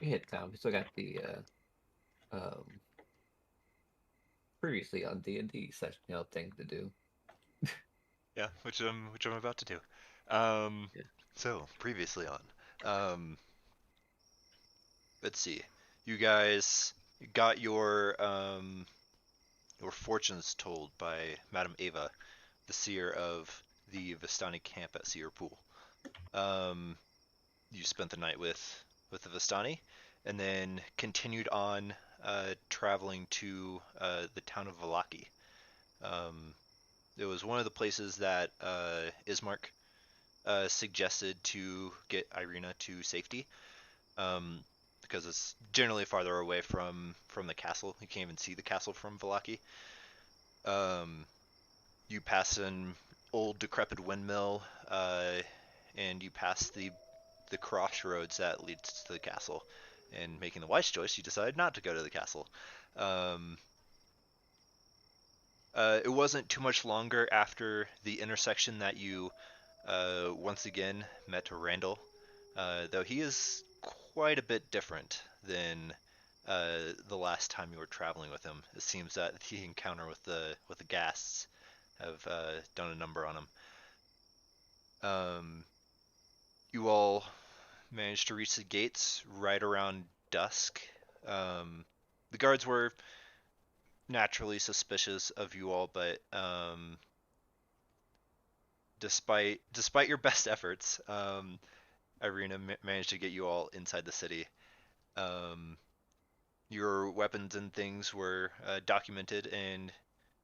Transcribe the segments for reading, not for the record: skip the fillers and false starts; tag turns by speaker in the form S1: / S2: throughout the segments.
S1: We hit town. We still got the previously on D&D session, thing to do.
S2: Yeah, which I'm about to do. Um,
S1: Yeah.
S2: so previously on, um, let's see, you guys got your fortunes told by Madame Ava, the seer of the Vistani camp at Seer Pool. Um, you spent the night with the Vistani, and then continued on traveling to the town of Vallaki. Um, it was one of the places that Ismark suggested to get Irina to safety, um, because it's generally farther away from the castle. You can't even see the castle from Vallaki. Um, you pass an old decrepit windmill, and you pass the crossroads that leads to the castle. And making the wise choice, you decide not to go to the castle. Um, it wasn't too much longer after the intersection that you once again met Randall, though he is quite a bit different than the last time you were traveling with him. It seems that the encounter with the ghasts have done a number on him. Um, you all managed to reach the gates right around dusk. Um, the guards were naturally suspicious of you all, but despite your best efforts, Irina managed to get you all inside the city. Um, your weapons and things were documented, and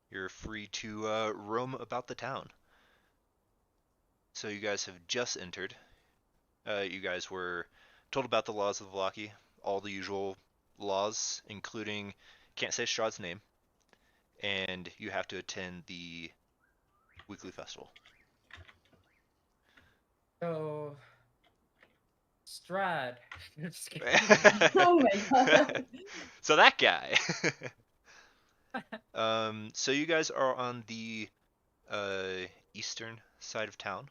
S2: you're free to roam about the town. So you guys have just entered. You guys were told about the laws of Vallaki, all the usual laws, including can't say Strahd's name, and you have to attend the weekly festival.
S3: So, Strad. Just kidding.
S4: Oh my god.
S2: So that guy. So you guys are on the uh, eastern side of town.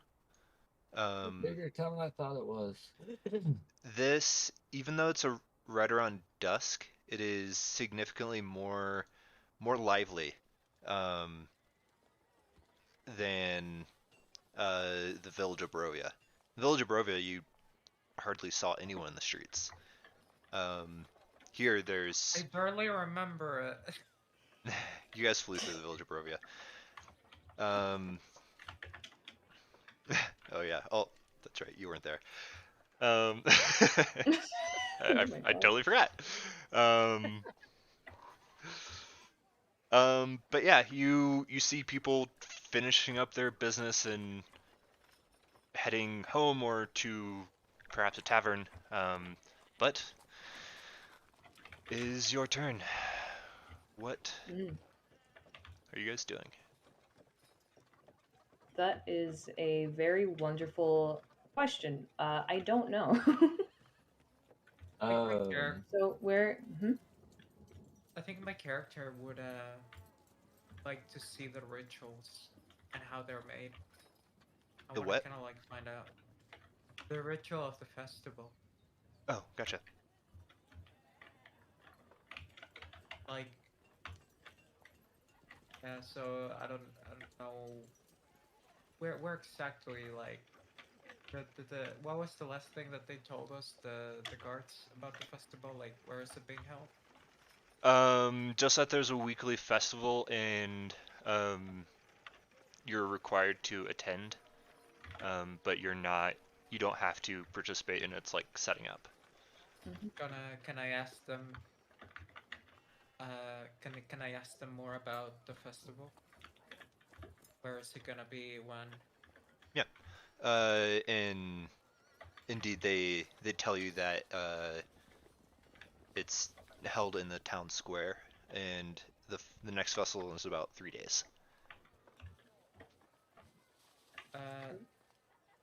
S1: A
S2: Um,
S1: bigger town than I thought it was.
S2: this, even though it's right around dusk, it is significantly more lively, um, than the village of Barovia. The village of Barovia, you hardly saw anyone in the streets. Um, here,
S3: I
S2: there's
S3: barely remember it.
S2: you guys flew through the village of Barovia. Um, oh yeah. Oh, that's right. You weren't there. Um,
S4: Oh my
S2: I
S4: god.
S2: totally forgot. Um, but yeah, you see people finishing up their business and heading home or to perhaps a tavern. But it is your turn. What
S4: Mm,
S2: are you guys doing?
S4: that is a very wonderful question. I don't know.
S3: I think my character.
S4: So where? Mhm.
S3: I think my character would like to see the rituals and how they're made. I
S2: The
S3: want to
S2: what?
S3: kind of like find out the ritual of the festival.
S2: Oh, gotcha.
S3: Like, yeah. So I don't know where exactly like the what was the last thing that they told us the guards about the festival? Like, where is it being held?
S2: Just that there's a weekly festival and um, you're required to attend, but you don't have to participate in its like setting up.
S4: Mhm.
S3: Can I ask them? Can I ask them more about the festival? Where is it gonna be? When?
S2: Yeah. And indeed, they tell you that it's held in the town square, and the next festival is about 3 days.
S3: Uh,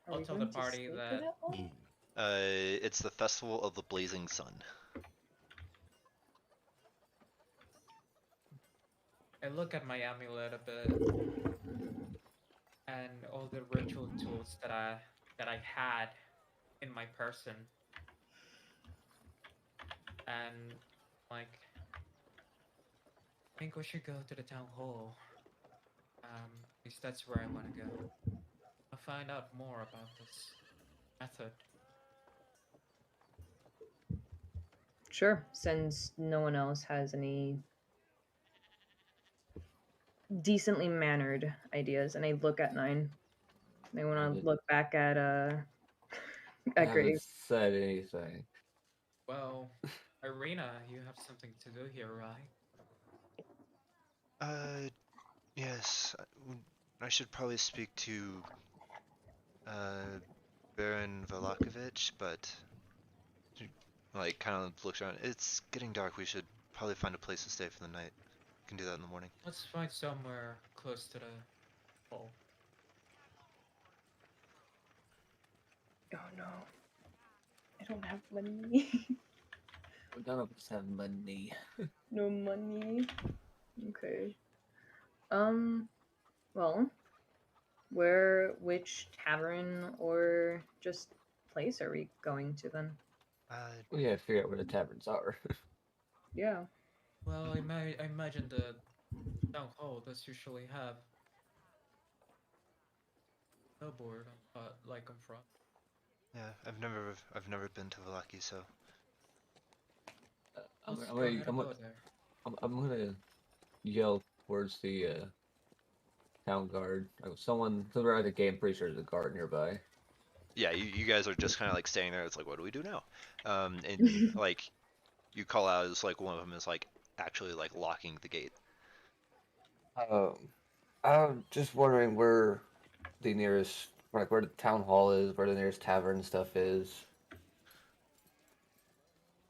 S4: Are
S3: I'll
S4: we
S3: tell the
S4: going to
S3: party
S4: stay for
S3: that
S4: that long?
S2: It's the festival of the blazing sun.
S3: I look at my amulet a bit and all the ritual tools that I had in my person. and like, I think we should go to the town hall. At least that's where I want to go. I'll find out more about this method.
S4: Sure, since no one else has any decently mannered ideas, and I look at Nine. I want to look back at
S1: I
S4: at
S1: haven't
S4: Graves.
S1: said anything.
S3: Well, Irina, you have something to do here, right?
S2: Yes. I should probably speak to Baron Vallaki, but she, like kind of looks around. It's getting dark. We should probably find a place to stay for the night. We can do that in the morning.
S3: Let's find somewhere close to the hall.
S4: Oh no, I don't have money.
S1: None of us have money.
S4: No money. Okay. Well, which tavern or just place are we going to then?
S1: We gotta figure out where the taverns are.
S4: Yeah.
S3: Well, I imagine the town hall does usually have a billboard, like in front.
S2: Yeah, I've never been to Vallaki, so
S3: Let's go ahead and go there.
S1: I'm gonna yell towards the town guard. Like someone, because we're at the game, pretty sure there's a guard nearby.
S2: yeah, you guys are just kind of like staying there. It's like, what do we do now? And like you call out as like one of them is like actually like locking the gate.
S1: I'm just wondering where the nearest, like where the town hall is, where the nearest tavern stuff is.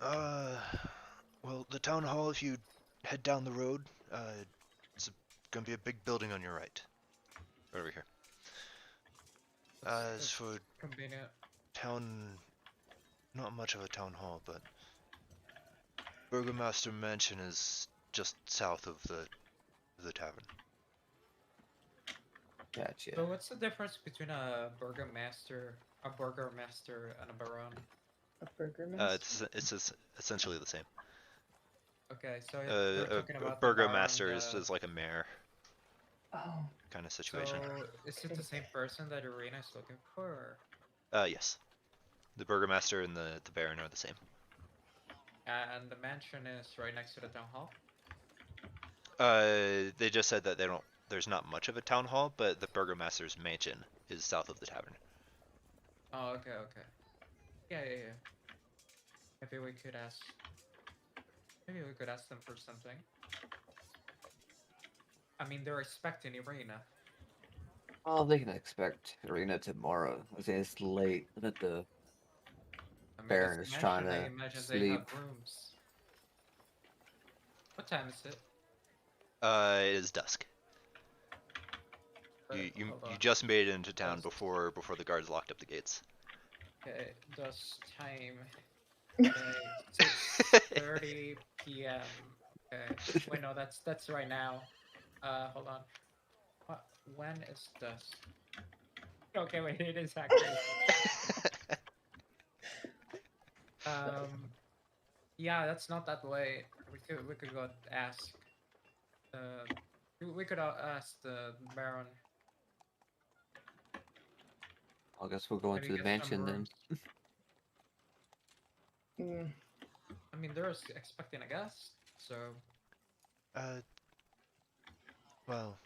S2: Well, the town hall, if you head down the road, gonna be a big building on your right. Right over here. As
S3: That's
S2: for
S3: convenient.
S2: town, not much of a town hall, but Burgomaster Mansion is just south of the tavern.
S1: Gotcha.
S3: So what's the difference between a burgomaster and a baron?
S4: A burger master?
S2: It's essentially the same.
S3: Okay, so you're talking
S2: A
S3: about
S2: Burgomaster is like a mayor
S4: Oh.
S2: kind of situation.
S3: So is it the same person that Irina is looking for? Or...
S2: Yes. The Burgomaster and the Baron are the same.
S3: And the mansion is right next to the town hall?
S2: They just said that there's not much of a town hall, but the Burgomaster's mansion is south of the tavern.
S3: Oh, okay. Yeah. Maybe we could ask them for something. I mean, they're expecting Irina.
S1: Oh, they can expect Arena tomorrow. I say it's late. That the
S3: I mean,
S1: Baron
S3: it's
S1: is
S3: a
S1: trying
S3: mansion, I
S1: to
S3: imagine
S1: sleep.
S3: they have rooms. What time is it?
S2: It is dusk. You
S3: Hold on.
S2: just made it into town
S3: Dusk.
S2: before the guards locked up the gates.
S3: Okay, dusk time. Okay, 6:30 p.m. Okay. Wait, no, that's right now. Hold on. When is dusk? Okay, wait, it is actually. Yeah, that's not that late. We could go ask. We could ask the Baron.
S1: I guess we'll go
S3: Maybe
S1: into the
S3: get some
S1: mansion then.
S3: rooms.
S4: Mm.
S3: I mean, they're expecting a guest, so.
S2: Well,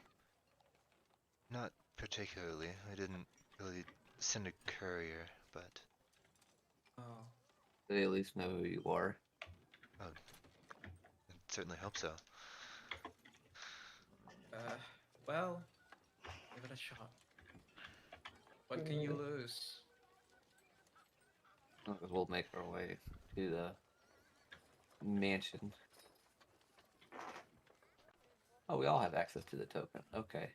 S2: not particularly. I didn't really send a courier, but
S3: Oh.
S1: They at least know who you are.
S2: I certainly hope so.
S3: Well, give it a shot. What can you lose?
S1: Because we'll make our way to the mansion. Oh, we all have access to the token. Okay.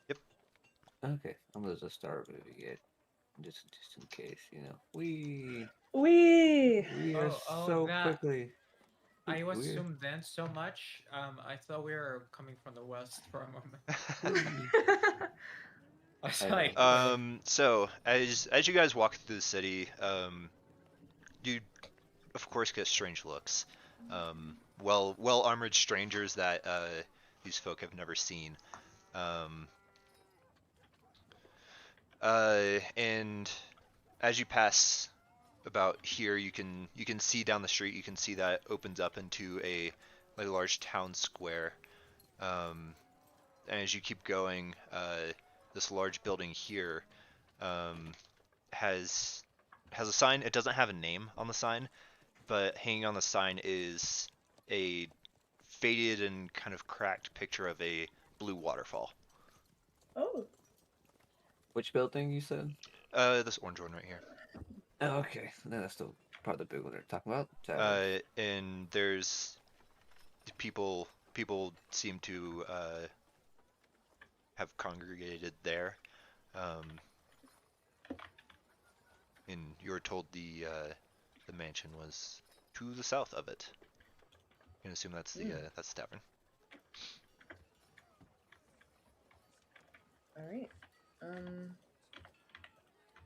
S2: Yep.
S1: Okay, I'm gonna just start moving it, just in case, you know. We are so
S3: that.
S1: quickly.
S3: I was
S1: Weird.
S3: zoomed in so much. I thought we were coming from the west for a moment. I was
S1: I
S3: like,
S1: know.
S2: So as you guys walk through the city, you of course get strange looks. Well armored strangers that these folk have never seen. Um, and as you pass about here, you can see down the street. You can see that it opens up into a like large town square. And as you keep going, this large building here has a sign. It doesn't have a name on the sign, but hanging on the sign is a faded and kind of cracked picture of a blue waterfall.
S4: Oh.
S1: Which building you said?
S2: This orange one right here.
S1: Oh, okay. No, that's still probably the big one they're talking about.
S2: And there's people seem to have congregated there. And you're told the mansion was to the south of it. You can assume that's the tavern.
S4: All right.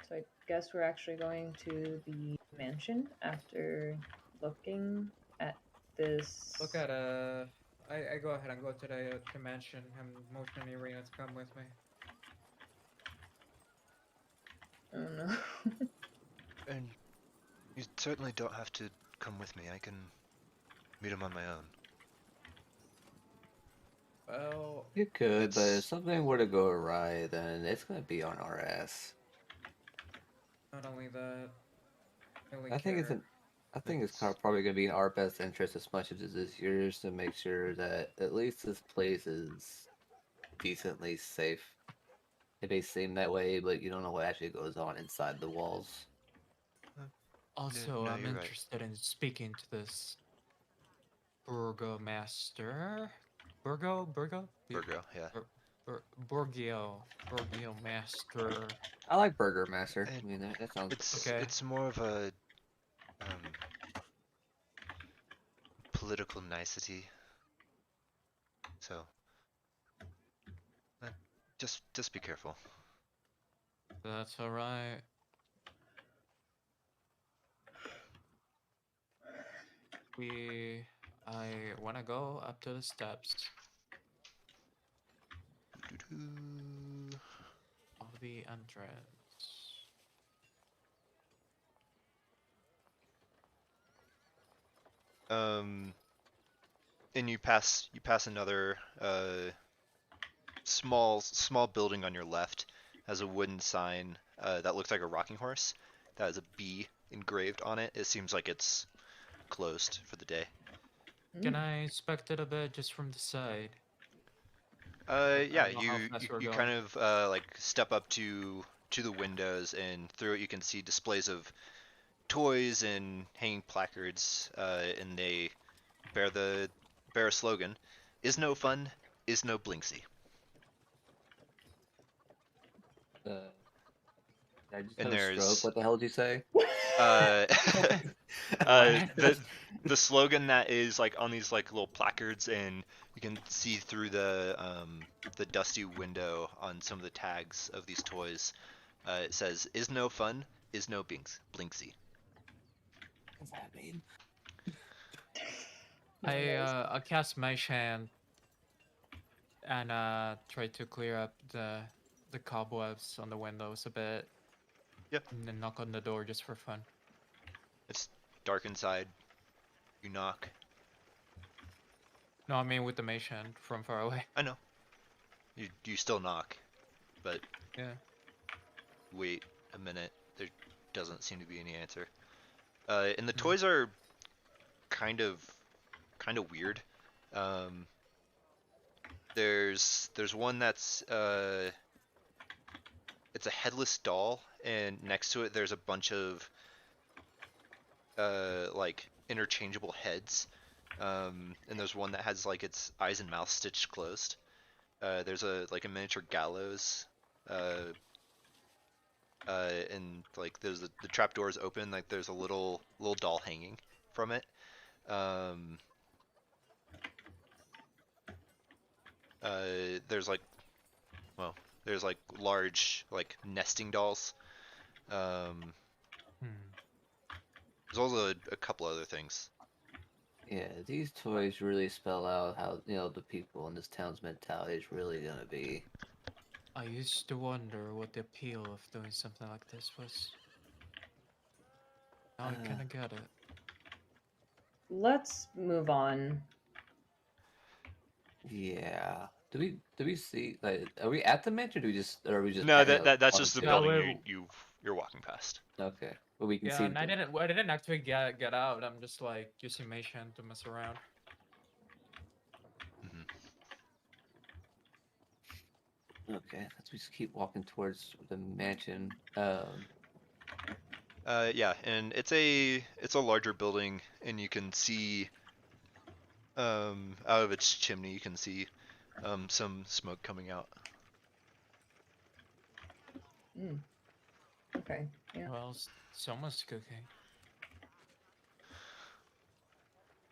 S4: So I guess we're actually going to the mansion after looking at this.
S3: Look at I go ahead and go to the mansion and motion Irina to come with me.
S4: Oh no.
S2: And you certainly don't have to come with me. I can meet him on my own.
S3: Well,
S1: You could, but if
S2: It's-
S1: something were to go awry, then it's gonna be on our ass.
S3: not only that, really
S1: I think
S3: care.
S1: I think it's probably gonna be in our best interest as much as it is yours to make sure that at least this place is decently safe. It may seem that way, but you don't know what actually goes on inside the walls.
S3: Also,
S2: no,
S3: I'm
S2: you're right.
S3: interested in speaking to this burgomaster. Burgo?
S2: Virgo, yeah.
S3: Borgio master.
S1: I like Burger Master.
S2: And
S1: I mean, that sounds.
S3: Okay.
S2: It's more of a political nicety. So just be careful.
S3: That's alright. I wanna go up to the steps
S2: Doo-doo.
S3: of the entrance.
S2: And you pass another small building on your left. Has a wooden sign that looks like a rocking horse. That has a B engraved on it. It seems like it's closed for the day.
S3: Can I inspect it a bit just from the side?
S2: Yeah,
S3: don't know how fast we're
S2: you
S3: going.
S2: kind of like step up to the windows, and through it you can see displays of toys and hanging placards, and they bear a slogan: "Is no fun, is no Blinksy."
S1: I just
S2: And
S1: had a
S2: there's
S1: stroke. What the hell did you say?
S2: uh,
S3: What?
S2: the slogan that is like on these like little placards, and you can see through the dusty window on some of the tags of these toys. It says, "Is no fun, is no Blinksy."
S1: What does that mean?
S3: I cast Mage Hand and try to clear up the cobwebs on the windows a bit.
S2: Yep.
S3: And then knock on the door just for fun.
S2: It's dark inside. You knock.
S3: No, I mean with the Mage Hand from far away.
S2: I know. You still knock, but
S3: Yeah.
S2: wait a minute. There doesn't seem to be any answer. And the toys are kind of weird. There's one that's it's a headless doll, and next to it there's a bunch of like interchangeable heads. And there's one that has like its eyes and mouth stitched closed. There's a miniature gallows. And like there's the trap door is open. Like there's a little doll hanging from it. There's like large like nesting dolls. There's There's also a couple other things.
S1: Yeah, these toys really spell out how, the people in this town's mentality is really gonna be.
S3: I used to wonder what the appeal of doing something like this was. Now I kind of get it.
S4: Let's move on.
S1: Yeah. Do we see, like, are we at the mansion, or are we just
S2: No, that's
S1: walking
S2: just the
S1: to it?
S3: No,
S2: building
S3: we-
S2: you're walking past.
S1: Okay, but we can
S3: Yeah,
S1: see.
S3: and I didn't actually get out. I'm just like using Mation to mess around.
S2: Hmm.
S1: Okay, let's just keep walking towards the mansion.
S2: Yeah, and it's a larger building, and you can see out of its chimney, you can see some smoke coming out.
S4: Mm. Okay. Yeah.
S3: Well, someone's cooking.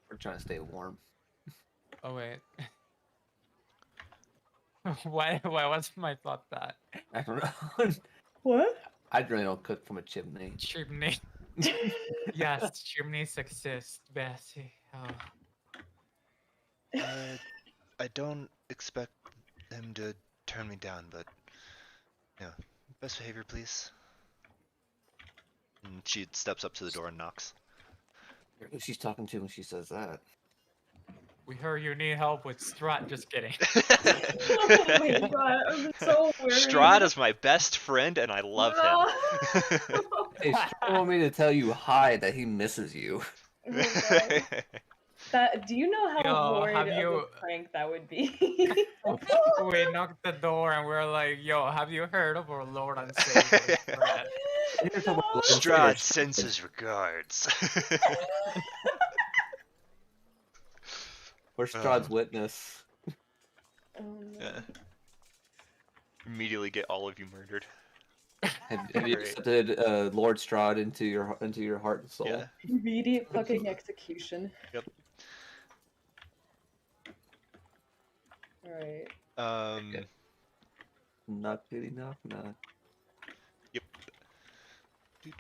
S1: We're trying to stay warm.
S3: Oh wait. Why was my thought that?
S1: I don't know.
S4: What?
S1: I really don't cook from a chimney.
S3: Chimney. Yes, chimneys exist, Bessie. Oh.
S2: I don't expect him to turn me down, but yeah, best behavior, please. And she steps up to the door and knocks.
S1: Who she's talking to when she says that?
S3: We heard you need help with Strat. Just kidding.
S4: Oh my god, I'm so worried.
S2: Strahd is my best friend, and I love him.
S1: Hey, Strahd want me to tell you hi that he misses you.
S4: Oh god. Do you know how
S3: Yo,
S4: horrid
S3: have
S4: of
S3: you-
S4: a prank that would be?
S3: We knocked the door and we're like, "Yo, have you heard of our Lord and Savior Strat?"
S1: You're talking about Lord and
S2: Strahd
S1: Savior.
S2: sends his regards.
S1: We're Strahd's witness.
S4: Oh, no.
S2: Yeah. Immediately get all of you murdered.
S1: Have you
S2: Great.
S1: accepted Lord Strahd into your heart and soul?
S2: Yeah.
S4: Immediate fucking execution.
S2: Yep.
S4: Alright.
S2: Okay.
S1: Knock, diddy, knock, knock.
S2: Yep. Do.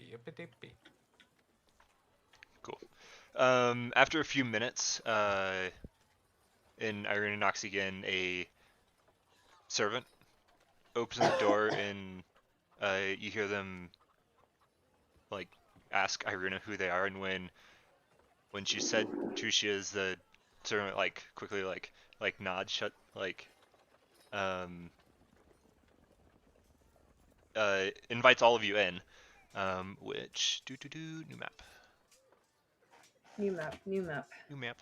S3: Yippee-dippee.
S2: Cool. After a few minutes, in Irina knocks again, a servant opens the door, and you hear them like ask Irina who they are, and when she said who she is, the servant like quickly like nods shut invites all of you in, which new map.
S4: New map.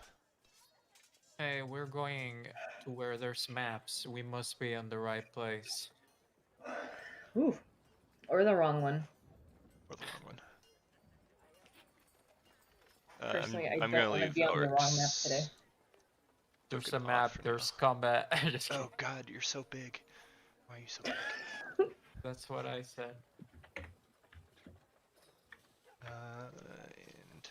S3: Hey, we're going to where there's maps. We must be on the right place.
S4: Ooh. Or the wrong one.
S2: Or the wrong one.
S4: Personally,
S2: I'm
S4: I
S2: gonna
S4: don't want to
S2: leave
S4: be on the wrong map
S2: orcs
S4: today.
S3: There's a
S2: token off
S3: map.
S2: for
S3: There's
S2: now.
S3: combat. Just kidding.
S2: Oh god, you're so big. Why are you so big?
S3: That's what I said.
S2: And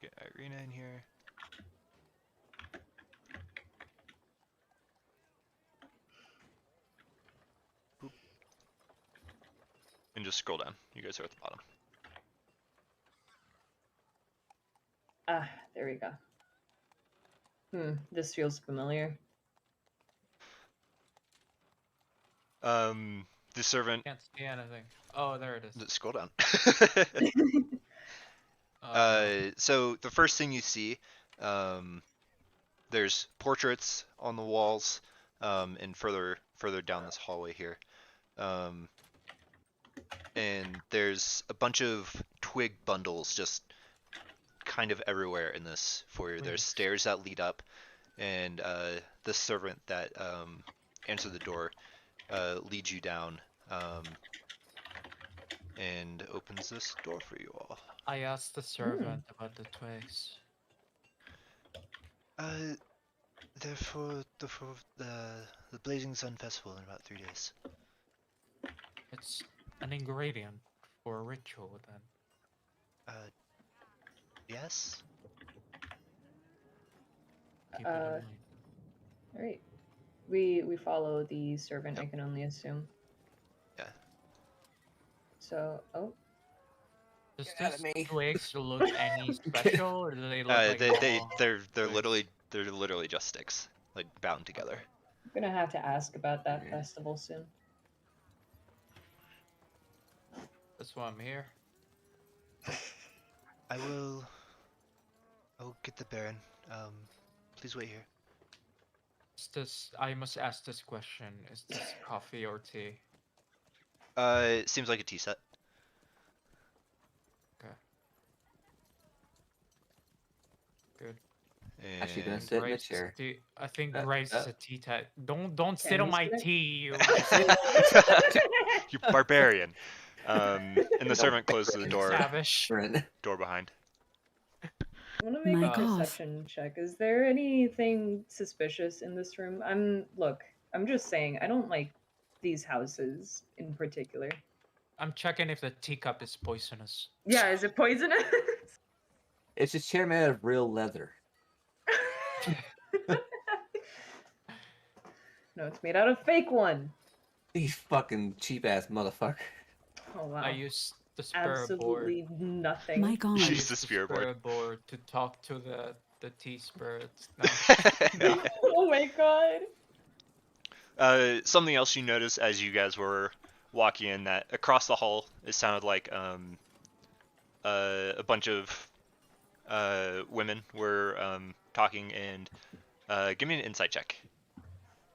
S2: get Irina in here. Boop. And just scroll down. You guys are at the bottom.
S4: Ah, there we go. This feels familiar.
S2: The servant.
S3: Can't see anything. Oh, there it is.
S2: Scroll down.
S3: No.
S2: So the first thing you see, there's portraits on the walls, and further down this hallway here, and there's a bunch of twig bundles just kind of everywhere in this foyer. There's
S3: Twigs.
S2: stairs that lead up, and the servant that answered the door leads you down, and opens this door for you all.
S3: I asked the servant about the twigs.
S2: They're for the Blazing Sun Festival in about 3 days.
S3: It's an ingredient for a ritual, then.
S2: Yes?
S3: Keep it in mind.
S4: Alright. We follow the servant.
S2: Yep.
S4: I can only assume.
S2: Yeah.
S4: So, oh,
S3: Does
S1: Get out of
S3: this
S1: me.
S3: twigs look any special, or do they look like normal
S2: They're
S3: twigs?
S2: literally just sticks, like bound together.
S3: Okay.
S4: I'm gonna have to ask about that
S1: Okay.
S4: festival soon.
S3: That's why I'm here.
S2: I will get the Baron. Please wait here.
S3: Is this? I must ask this question. Is this coffee or tea?
S2: It seems like a tea set.
S3: Okay. Good.
S1: Actually, gonna
S2: And
S1: sit in the
S3: Grace,
S1: chair.
S3: I think
S1: Uh,
S3: Grace is
S1: uh.
S3: a tea type. Don't sit
S4: Can
S3: on
S4: you
S3: my
S4: sit it?
S3: tea. You
S2: you barbarian. And the
S1: No,
S2: servant closes the door
S3: savage.
S2: door behind.
S4: I'm gonna make
S5: My
S4: a
S5: God.
S4: perception check. Is there anything suspicious in this room? I'm just saying, I don't like these houses in particular.
S3: I'm checking if the teacup is poisonous.
S4: Yeah, is it poisonous?
S1: It's a chair made of real leather.
S4: No, it's made out of fake one.
S1: You fucking cheap ass motherfucker.
S4: Oh wow.
S3: I use the spirit board.
S4: Absolutely nothing.
S5: My
S3: I
S5: God.
S2: Use
S3: use
S2: the spirit board.
S3: board to talk to the tea spirits. No.
S4: Oh my god.
S2: Something else you notice as you guys were walking in, that across the hall it sounded like a bunch of women were talking, and give me an insight check,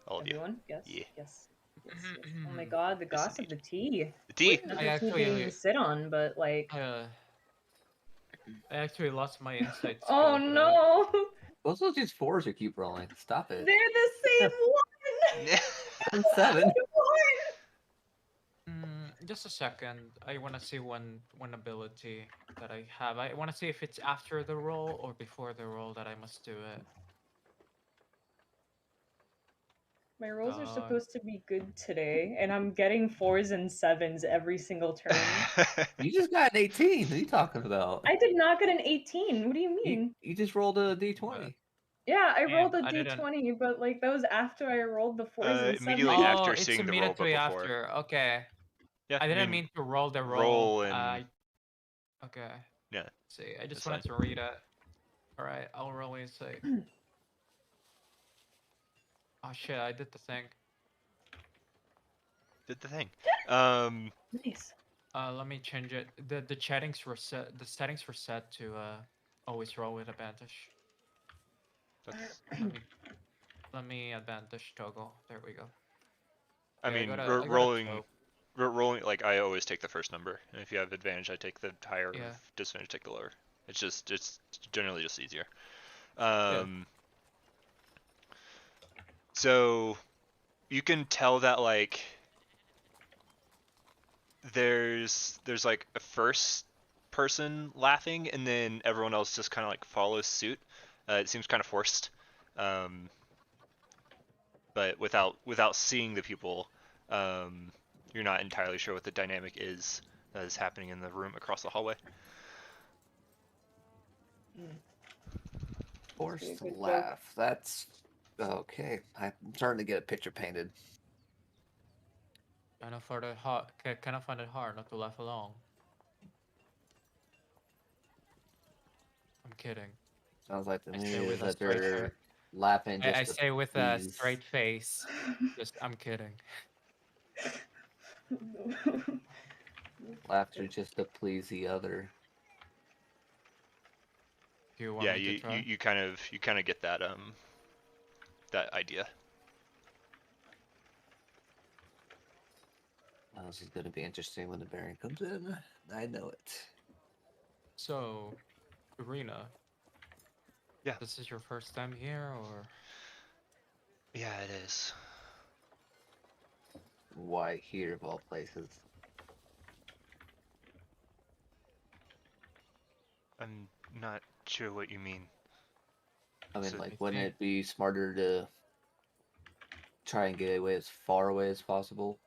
S2: all of you.
S4: Everyone? Yes.
S2: Yeah.
S4: Yes. Yes, yes. Oh my god, the
S2: Yes,
S4: gossip, the tea.
S2: The tea.
S4: Not
S3: I
S4: just me
S3: actually-
S4: being sit on, but like.
S3: I actually lost my insight skill.
S4: Oh
S3: but-
S4: no!
S1: Those are just fours you keep rolling. Stop
S4: They're
S1: it.
S4: the same one.
S1: And 7.
S3: Just a second. I want to see one ability that I have. I want to see if it's after the roll or before the roll that I must do it.
S4: My rolls are
S3: God.
S4: supposed to be good today, and I'm getting 4s and 7s every single turn.
S1: You just got an 18. What are you talking about?
S4: I did not get an 18. What do you mean?
S1: You just rolled a d20.
S4: Yeah, I
S3: Damn,
S4: rolled a
S3: I didn't-
S4: d20, but like that was after I rolled the 4s and 7s.
S2: Immediately
S3: Oh,
S2: after
S3: it's
S2: seeing the roll, but
S3: immediately
S2: before.
S3: after. Okay.
S2: Yeah,
S3: I didn't mean to roll the roll.
S2: roll and
S3: Okay.
S2: yeah.
S3: See, I just
S2: That's
S3: wanted to read it. All right, I'll roll insight. Oh shit, I did the thing.
S2: Did the thing.
S4: Nice.
S3: Let me change it. The settings were set. The settings were set to always roll with advantage.
S2: That's,
S3: Let me advantage toggle. There we go.
S2: I
S3: Yeah,
S2: mean,
S3: got a
S2: rolling.
S3: twelve.
S2: Rolling, like, I always take the first number, and if you have advantage, I take the higher.
S3: Yeah.
S2: If disadvantage, take the lower. It's generally just easier. So you can tell that, like, there's like a first person laughing, and then everyone else just kind of like follows suit. It seems kind of forced, but without seeing the people, you're not entirely sure what the dynamic is that is happening in the room across the hallway.
S1: Forced
S4: Good joke.
S1: laugh. That's okay. I'm starting to get a picture painted.
S3: Kind of find it hard not to laugh along. I'm kidding.
S1: Sounds like to
S3: I
S1: me
S3: say with a
S1: that
S3: straight
S1: they're
S3: face.
S1: laughing just
S3: I
S1: to
S3: say with a
S1: please.
S3: straight face. Just I'm kidding.
S1: Laughter just to please the other.
S3: Do you want
S2: Yeah,
S3: me to try?
S2: you kind of get that that idea.
S1: Oh, this is going to be interesting when the Baron comes in. I know it.
S3: So, Arena.
S2: Yeah.
S3: This is your first time here, or?
S2: Yeah, it is.
S1: Why here of all places?
S2: I'm not sure what you mean.
S1: I mean,
S2: So
S1: like,
S3: I
S1: wouldn't
S3: think-
S1: it be smarter to try and get away as far away as possible?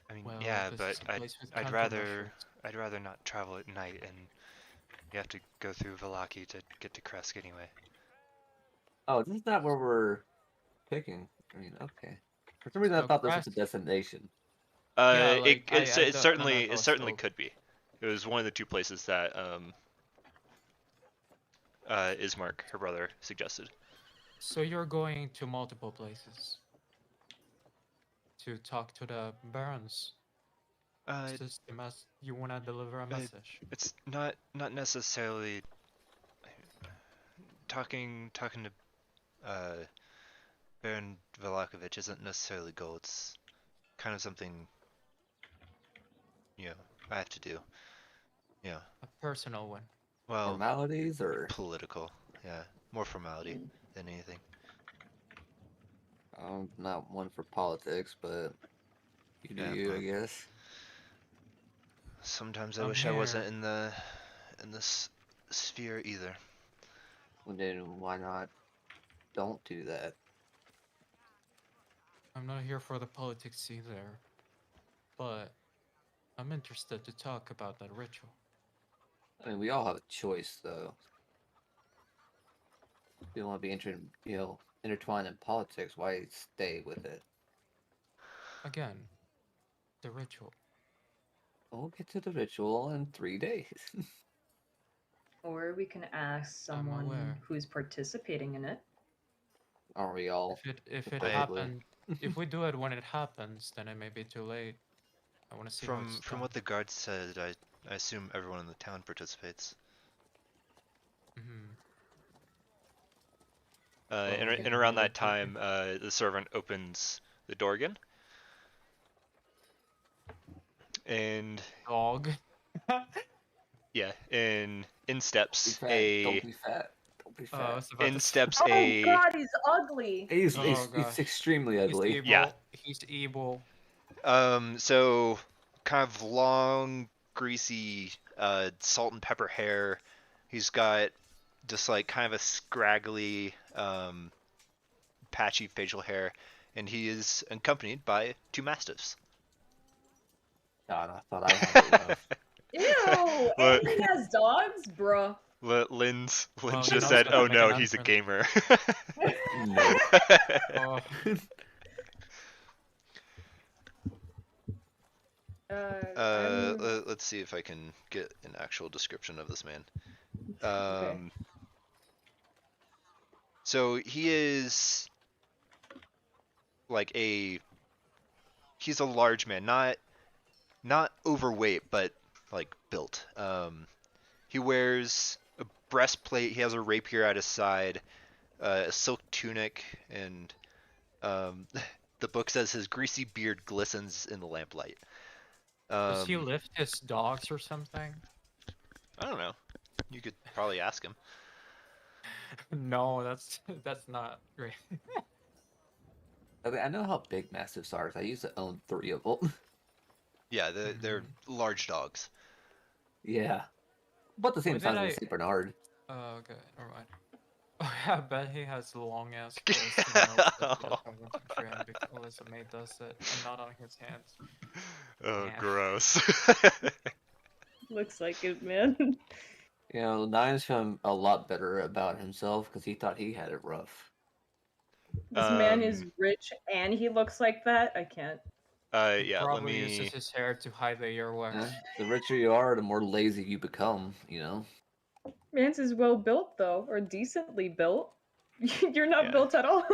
S2: I mean,
S3: Well,
S2: yeah,
S3: this
S2: but
S3: is a place with
S2: I'd rather
S3: controversies.
S2: not travel at night, and you have to go through Vallaki to get to Kresk anyway.
S1: Oh, this is not where we're picking. I mean, okay. For some reason, I
S3: So
S1: thought this was
S3: grass-
S1: a destination.
S3: Yeah, like, I
S2: it
S3: don't-
S2: certainly
S3: I was
S2: certainly
S3: told.
S2: could be. It was one of the two places that Ismark, her brother, suggested.
S3: So you're going to multiple places to talk to the barons. Is this the you wanna deliver a message?
S2: It's not necessarily talking to Baron Velakovich isn't necessarily a goal. It's kind of something I have to do. Yeah.
S3: A personal one.
S2: Well,
S1: Formalities or
S2: political. Yeah, more formality than anything.
S1: I'm not one for politics, but you do
S2: Yeah,
S1: you,
S2: well,
S1: I guess.
S2: sometimes I
S3: I'm
S2: wish I wasn't
S3: here.
S2: in this sphere either.
S1: Well, then why not? Don't do that.
S3: I'm not here for the politics either, but I'm interested to talk about that ritual.
S1: I mean, we all have a choice, though. If you don't want to be intertwined in politics, why stay with it?
S3: Again, the ritual.
S1: We'll get to the ritual in 3 days.
S4: Or we can ask
S3: I'm
S4: someone
S3: aware.
S4: who's participating in it.
S1: Aren't we all?
S3: If it
S1: Probably.
S3: happened, if we do it when it happens, then it may be too late. I want to see how it's
S2: From
S3: done.
S2: what the guards said, I assume everyone in the town participates.
S3: Mhm.
S2: And around that time, the servant opens the door again, and
S3: Dog.
S2: yeah, in
S1: Be
S2: steps
S1: fat.
S2: a
S1: Don't be fat. Don't be
S3: I
S1: fat.
S3: was about
S2: in
S3: to
S2: steps
S4: Oh
S2: a
S4: God, he's ugly.
S1: He's,
S3: Oh,
S1: he's,
S3: gosh.
S1: he's extremely
S3: He's
S1: ugly.
S3: evil.
S2: Yeah.
S3: He's evil.
S2: So kind of long, greasy, salt and pepper hair. He's got just like kind of a scraggly, patchy facial hair, and he is accompanied by 2 mastiffs.
S1: God, I thought I had it rough.
S4: Ew!
S2: What?
S4: And he has dogs, bruh.
S2: Lynn's
S3: Well,
S2: just
S3: you know
S2: said,
S3: it's
S2: "Oh
S3: gonna make
S2: no,
S3: an
S2: he's a
S3: entrance."
S2: gamer."
S1: No.
S3: Oh,
S2: Let's see if I can get an actual description of this man.
S4: Okay.
S2: So he is like he's a large man, not overweight, but like built. He wears a breastplate. He has a rapier at his side, a silk tunic, and the book says his greasy beard glistens in the lamplight.
S3: does he lift his dogs or something?
S2: I don't know. You could probably ask him.
S3: No, that's not great.
S1: I mean, I know how big mastiffs are, 'cause I used to own 3 of them.
S2: Yeah, they're large dogs.
S1: Yeah. About the same
S3: Why did
S1: size as
S3: I-
S1: a St. Bernard.
S3: Oh, okay, never mind. Oh yeah, I bet he has long ass claws. You know, that I wasn't sure him because Alyssa May does it, and not on his hands.
S2: Oh,
S3: Yeah.
S2: gross.
S4: Looks like it, man.
S1: You know, Nine's feeling a lot better about himself because he thought he had it rough.
S4: This man is rich and he looks like that. I can't.
S3: He
S2: Yeah, let
S3: probably
S2: me.
S3: uses his hair to hide the earwax.
S1: Yeah? The richer you are, the more lazy you become,
S4: Man's is well built though, or decently built. You're not
S2: Yeah.
S4: built at all.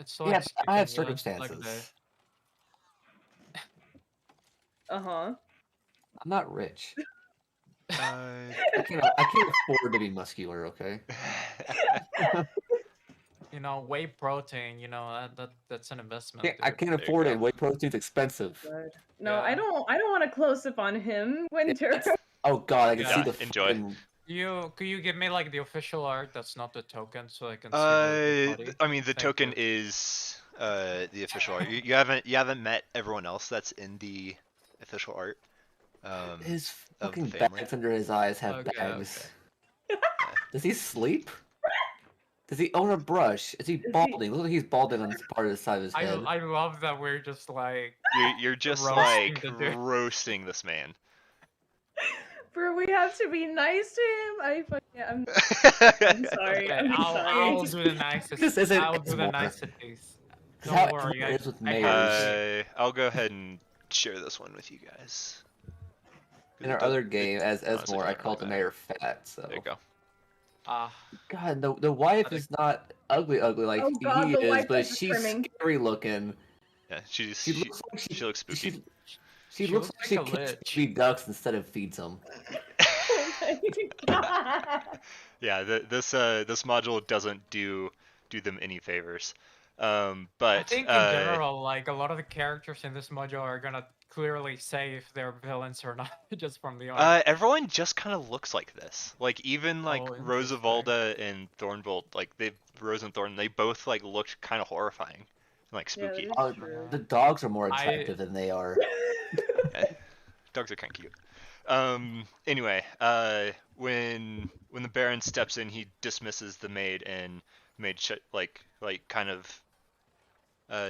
S3: It's like
S1: Yeah, I have
S3: skipping lunch,
S1: circumstances.
S4: Uh-huh.
S1: I'm not rich.
S2: Uh,
S1: I can't afford to be muscular, okay?
S3: you know, whey protein. You know that's an investment.
S1: I
S3: dude.
S1: can't
S2: There you
S1: afford
S2: go.
S1: it. Whey protein's expensive.
S4: Good. No,
S3: Yeah.
S4: I don't want a close up on him, Winter.
S1: It's- Oh god, I can see
S3: Yeah,
S1: the
S2: enjoy.
S1: fucking-
S3: Could you give me like the official art that's not the token so I can see the body?
S2: I mean, the
S3: Thank
S2: token
S3: you.
S2: is the official art. You haven't met everyone else that's in the official art.
S1: His
S2: of the
S1: fucking
S2: family.
S1: bags under his eyes have
S3: Okay,
S1: bags. Does he sleep? Does he own a brush? Is he balding? Look like he's balding on this part of the side of his head.
S3: I love that we're just like
S2: You're just
S3: Roasting
S2: like
S3: the dude.
S2: roasting this man.
S4: Bro, we have to be nice to him. I'm sorry.
S3: okay,
S4: I'm sorry.
S3: I'll do the nicest.
S1: This isn't
S3: I'll do the
S1: ASMR.
S3: niceties.
S1: Because how
S3: Don't worry,
S1: everyone is with
S3: I have
S1: mayors.
S2: I'll go ahead and share this one with you guys. 'Cause
S1: In
S2: it
S1: our
S2: does-
S1: other
S2: it
S1: game, as
S2: honestly
S1: more, I
S2: doesn't really
S1: called the
S2: matter.
S1: mayor fat.
S2: There you
S1: So
S2: go.
S1: God, the wife
S3: Other-
S1: is not ugly like
S4: Oh God,
S1: he
S4: the
S1: is,
S4: wife
S1: but
S4: does the
S1: she's
S4: trimming.
S1: scary looking.
S2: Yeah,
S1: She
S2: she
S1: looks like
S2: she looks spooky.
S1: she
S3: She
S1: looks
S3: looks
S1: like she
S3: like a
S1: catches
S3: lich.
S1: baby ducks instead of feeds them.
S4: Oh my God.
S2: Yeah, this module doesn't do them any favors.
S3: I
S2: But
S3: think in general, like a lot of the characters in this module are gonna clearly say if they're villains or not, just from the art.
S2: everyone just kind of looks like this. Like even like
S3: Oh, interesting.
S2: Rosavalda and Thornbolt, like Rose and Thorn, they both like looked kind of horrifying, like
S4: Yeah, that
S2: spooky.
S4: is true.
S1: The dogs are more
S3: I-
S1: attractive than they are.
S2: Eh, dogs are kind of cute. Anyway, when the Baron steps in, he dismisses the maid and like kind of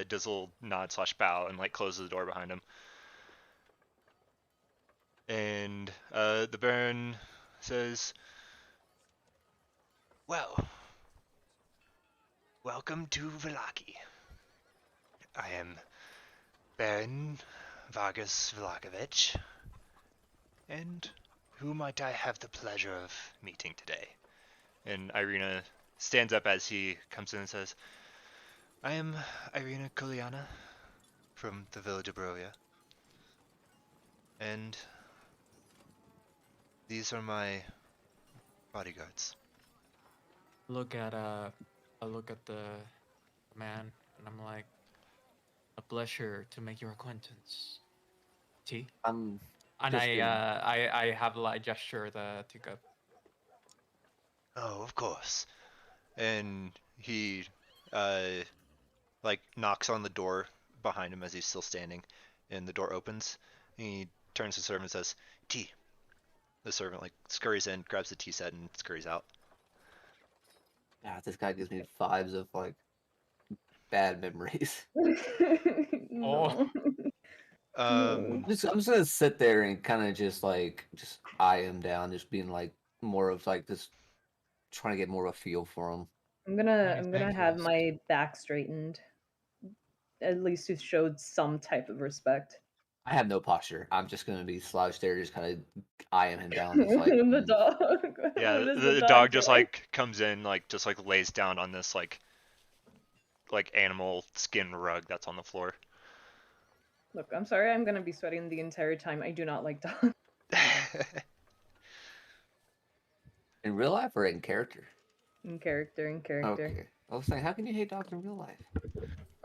S2: does a little nod slash bow and like closes the door behind him. And the Baron says, "Well, welcome to Vallaki. I am Baron Vargas Vlakovich, and who might I have the pleasure of meeting today?" And Irina stands up as he comes in and says, "I am Irina Kuliana from the village of Brovia, and these are my bodyguards."
S3: Look at I look at the man, and I'm like, a pleasure to make your acquaintance. T.
S1: I'm
S3: And
S1: just kidding.
S3: I have like gesture the teacup.
S2: "Oh, of course." And he like knocks on the door behind him as he's still standing, and the door opens. He turns to the servant and says, "Tea." The servant like scurries in, grabs the tea set, and scurries out.
S1: God, this guy gives me vibes of like bad memories.
S4: No.
S2: Um,
S1: I'm just gonna sit there and kind of just eye him down, just being like more of like this, trying to get more of a feel for him.
S4: I'm gonna
S3: Thank
S4: have
S3: you.
S4: my back straightened. At least to show some type of respect.
S1: I have no posture. I'm just gonna be slouched there, just kind of eyeing him down, just like
S4: The dog.
S2: yeah,
S4: What is
S2: the
S4: dog
S2: dog just
S4: doing?
S2: like comes in, like just like lays down on this like animal skin rug that's on the floor.
S4: Look, I'm sorry I'm gonna be sweating the entire time. I do not like dogs.
S1: in real life or in character.
S4: In character.
S1: Okay. I was saying, how can you hate dogs in real life?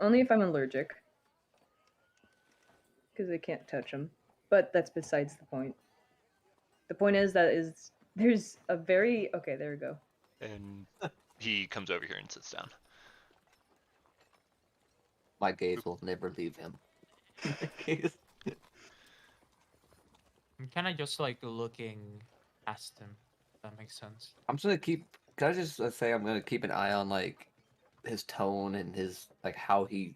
S4: Only if I'm allergic. Because I can't touch them. But that's besides the point. The point is there's a very okay, there we go.
S2: And he comes over here and sits down.
S1: My gaze will never leave him.
S3: I'm kind of just like looking past him. If that makes sense.
S1: I'm just gonna keep. Can I just say I'm gonna keep an eye on like his tone and his like how he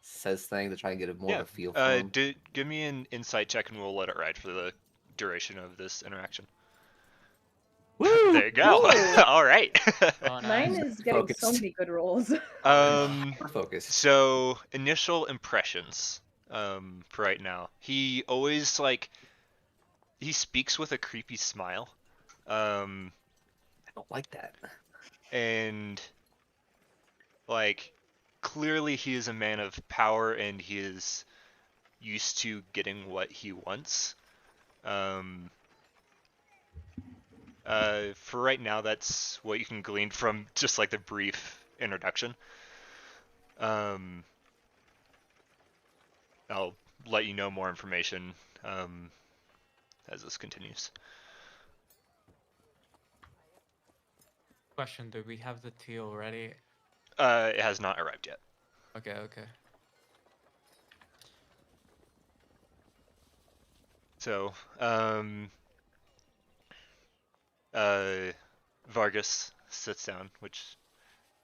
S1: says things to try and get a more of a feel for him.
S2: Give me an insight check and we'll let it ride for the duration of this interaction.
S1: Woo!
S2: There you go.
S4: Woo!
S2: All right.
S3: Oh,
S4: Mine
S3: nice.
S4: is getting so
S1: Focused.
S4: many good rolls.
S1: We're focused.
S2: So initial impressions for right now. He always like he speaks with a creepy smile.
S1: I don't like that.
S2: And like clearly he is a man of power and he is used to getting what he wants. For right now, that's what you can glean from just like the brief introduction. I'll let you know more information as this continues.
S3: Question: do we have the tea already?
S2: It has not arrived yet.
S3: Okay.
S2: So, Vargas sits down, which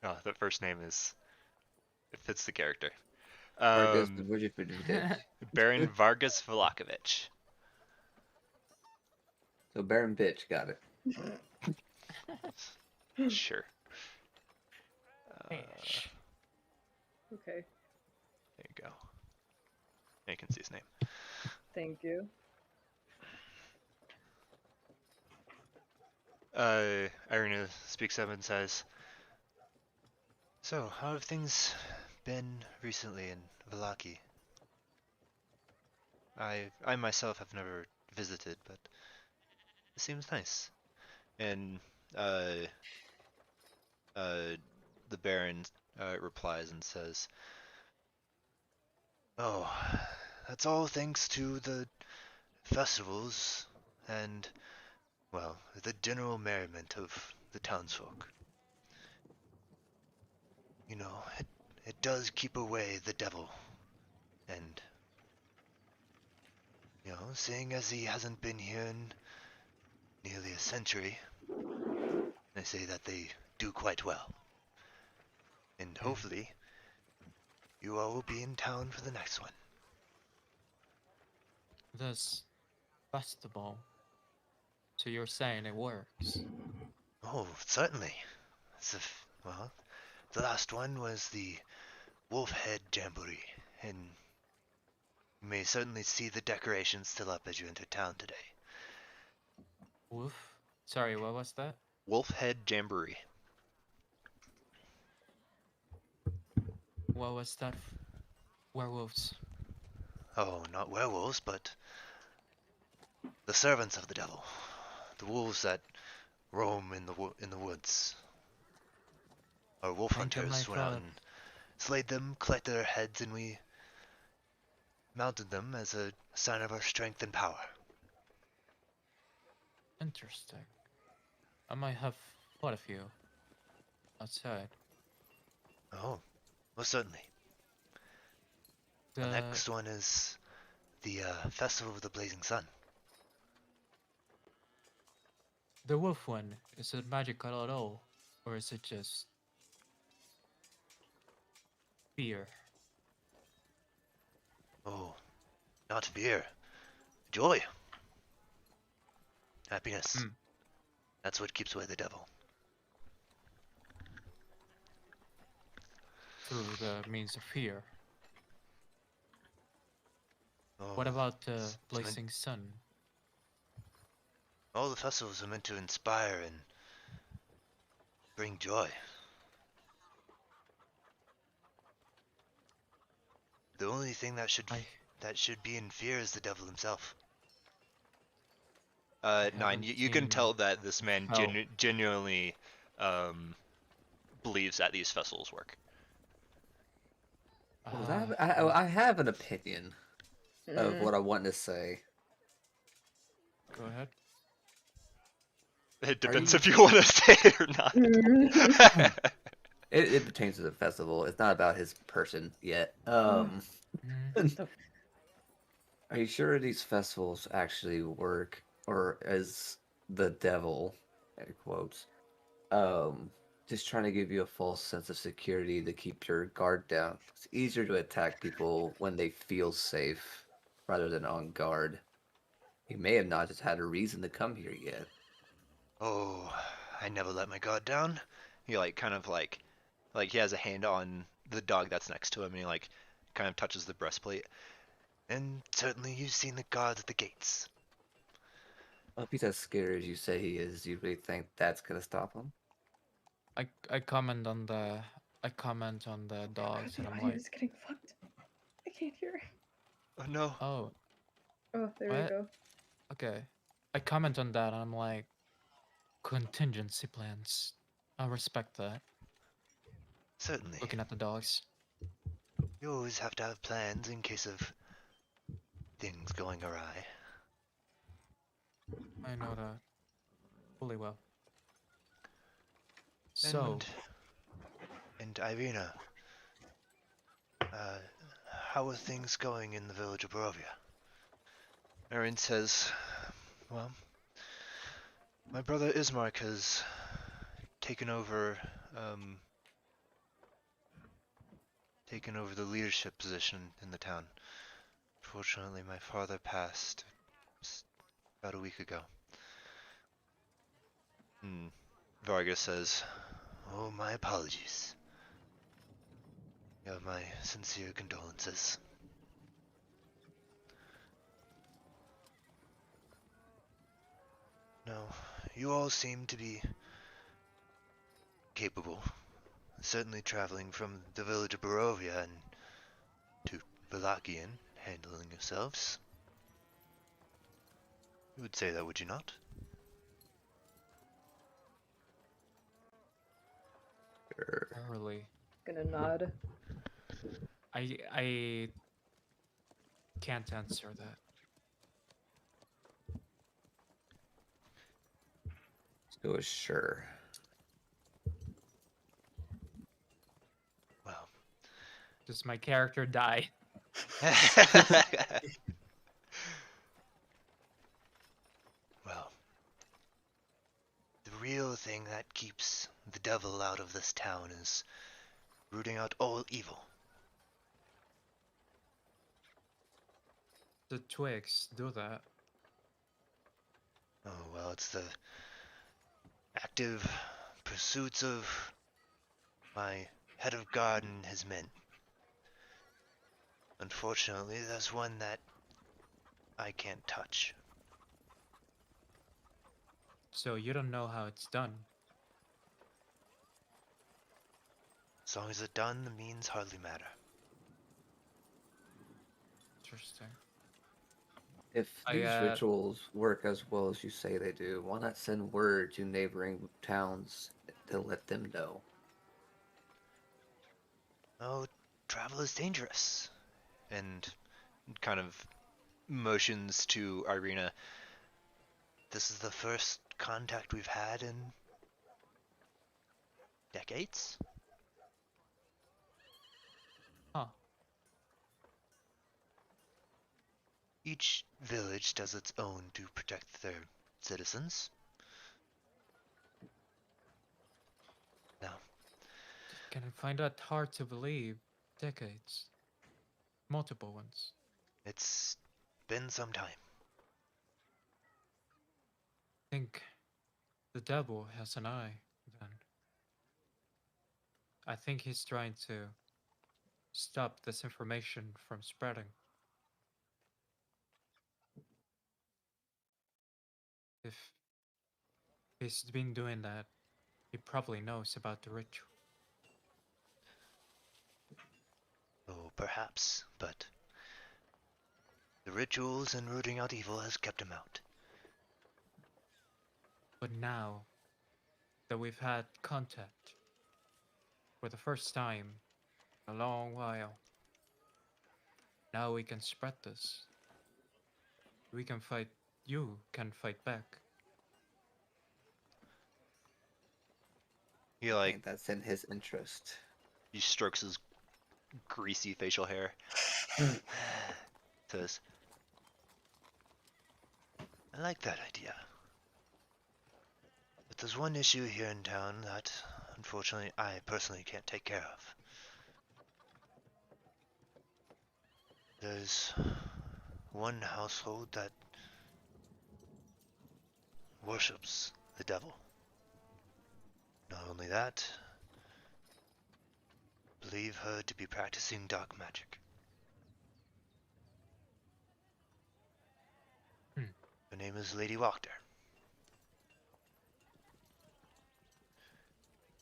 S2: the first name is it fits the character.
S1: Vargas, where'd you put your dick?
S2: Baron Vargas Vlakovich.
S1: So Baron bitch, got it.
S2: Sure.
S3: Hey, shh.
S4: Okay.
S2: you go. And you can see his name.
S4: Thank you.
S2: Irina speaks up and says, "So, how have things been recently in Vallaki? I myself have never visited, but it seems nice." And uh, the Baron replies and says, "Oh, that's all thanks to the festivals and, well, the general merriment of the townsfolk. You know, it does keep away the devil, and, you know, seeing as he hasn't been here in nearly a century, I say that they do quite well. And hopefully, you all will be in town for the next one."
S3: This festival. So you're saying it works?
S2: Oh, certainly. Well, the last one was the Wolf Head Jamboree, and you may certainly see the decorations still up as you enter town today.
S3: Woof. Sorry, what was that?
S2: Wolf Head Jamboree.
S3: What was that? Werewolves.
S2: Oh, not werewolves, but the servants of the devil. The wolves that roam in the woods. Our wolf
S3: Think I
S2: hunters
S3: might
S2: went out
S3: have-
S2: and slayed them, collected their heads, and we mounted them as a sign of our strength and power.
S3: Interesting. I might have fought a few outside.
S2: Oh, well, certainly. The next one is the Festival of the Blazing Sun.
S3: The wolf one, is it magical at all? Or is it just fear?
S2: Oh, not fear. Joy. Happiness.
S3: Hmm.
S2: That's what keeps away the devil.
S3: Through the means of fear.
S2: Oh,
S3: What about the
S2: it's meant-
S3: blazing sun?
S2: all the festivals are meant to inspire and bring joy. The only thing that should be in fear is the devil himself. Nine,
S3: haven't
S2: you can
S3: seen
S2: tell that this man
S3: hell.
S2: genuinely believes that these festivals work.
S1: Well,
S3: Uh,
S1: I have an opinion of
S4: Mm.
S1: what I want to say.
S3: Go ahead.
S2: It depends
S1: you-
S2: if you want to say it or not.
S4: Mm.
S1: It pertains to the festival. It's not about his person yet.
S3: Mhm.
S4: What the
S1: Are you sure these festivals actually work, or is the devil, air quotes, just trying to give you a false sense of security to keep your guard down? It's easier to attack people when they feel safe rather than on guard. He may have not just had a reason to come here yet.
S2: Oh, I never let my guard down. He kind of like he has a hand on the dog that's next to him, and he kind of touches the breastplate. And certainly you've seen the guards at the gates.
S1: Well, if he's as scared as you say he is, do you really think that's gonna stop him?
S3: I comment on the dogs
S4: The
S3: and I'm
S4: audio
S3: like,
S4: is getting fucked. I can't hear.
S2: Oh no.
S3: oh,
S4: Oh, there we
S3: What?
S4: go.
S3: okay. I comment on that and I'm like, contingency plans. I respect that.
S2: Certainly.
S3: Looking at the dogs.
S2: You always have to have plans in case of things going awry.
S3: I know that fully well. So,
S2: And Irina, how are things going in the village of Barovia? Erin says, well, my brother Ismark has taken over the leadership position in the town. Fortunately, my father passed about a week ago. Vargas says, oh, my apologies. You have my sincere condolences. No, you all seem to be capable. Certainly traveling from the village of Barovia and to Vallaki and handling yourselves. You would say that, would you not?
S1: Sure.
S3: Early.
S4: Gonna nod.
S3: I can't answer that.
S1: So sure.
S2: Well.
S3: Does my character die?
S2: Well, the real thing that keeps the devil out of this town is rooting out all evil.
S3: The twigs do that.
S2: Oh, well, it's the active pursuits of my head of guard and his men. Unfortunately, there's one that I can't touch.
S3: So you don't know how it's done.
S2: As long as it's done, the means hardly matter.
S3: Interesting.
S1: If
S3: I,
S1: these rituals work as well as you say they do, why not send word to neighboring towns to let them know?
S2: Oh, travel is dangerous. And kind of motions to Irina. This is the first contact we've had in decades?
S3: Huh.
S2: Each village does its own to protect their citizens. Now,
S3: Can I find that hard to believe? Decades. Multiple ones.
S2: it's been some time.
S3: Think the devil has an eye, then. I think he's trying to stop this information from spreading. If he's been doing that, he probably knows about the ritual.
S2: Oh, perhaps, but the rituals and rooting out evil has kept him out.
S3: But now that we've had contact for the first time in a long while, now we can spread this. We can fight. You can fight back.
S2: He
S1: I think that's in his interest.
S2: he strokes his greasy facial hair. Says, I like that idea. But there's one issue here in town that, unfortunately, I personally can't take care of. There's one household that worships the devil. Not only that, believe her to be practicing dark magic. Her name is Lady Wachter.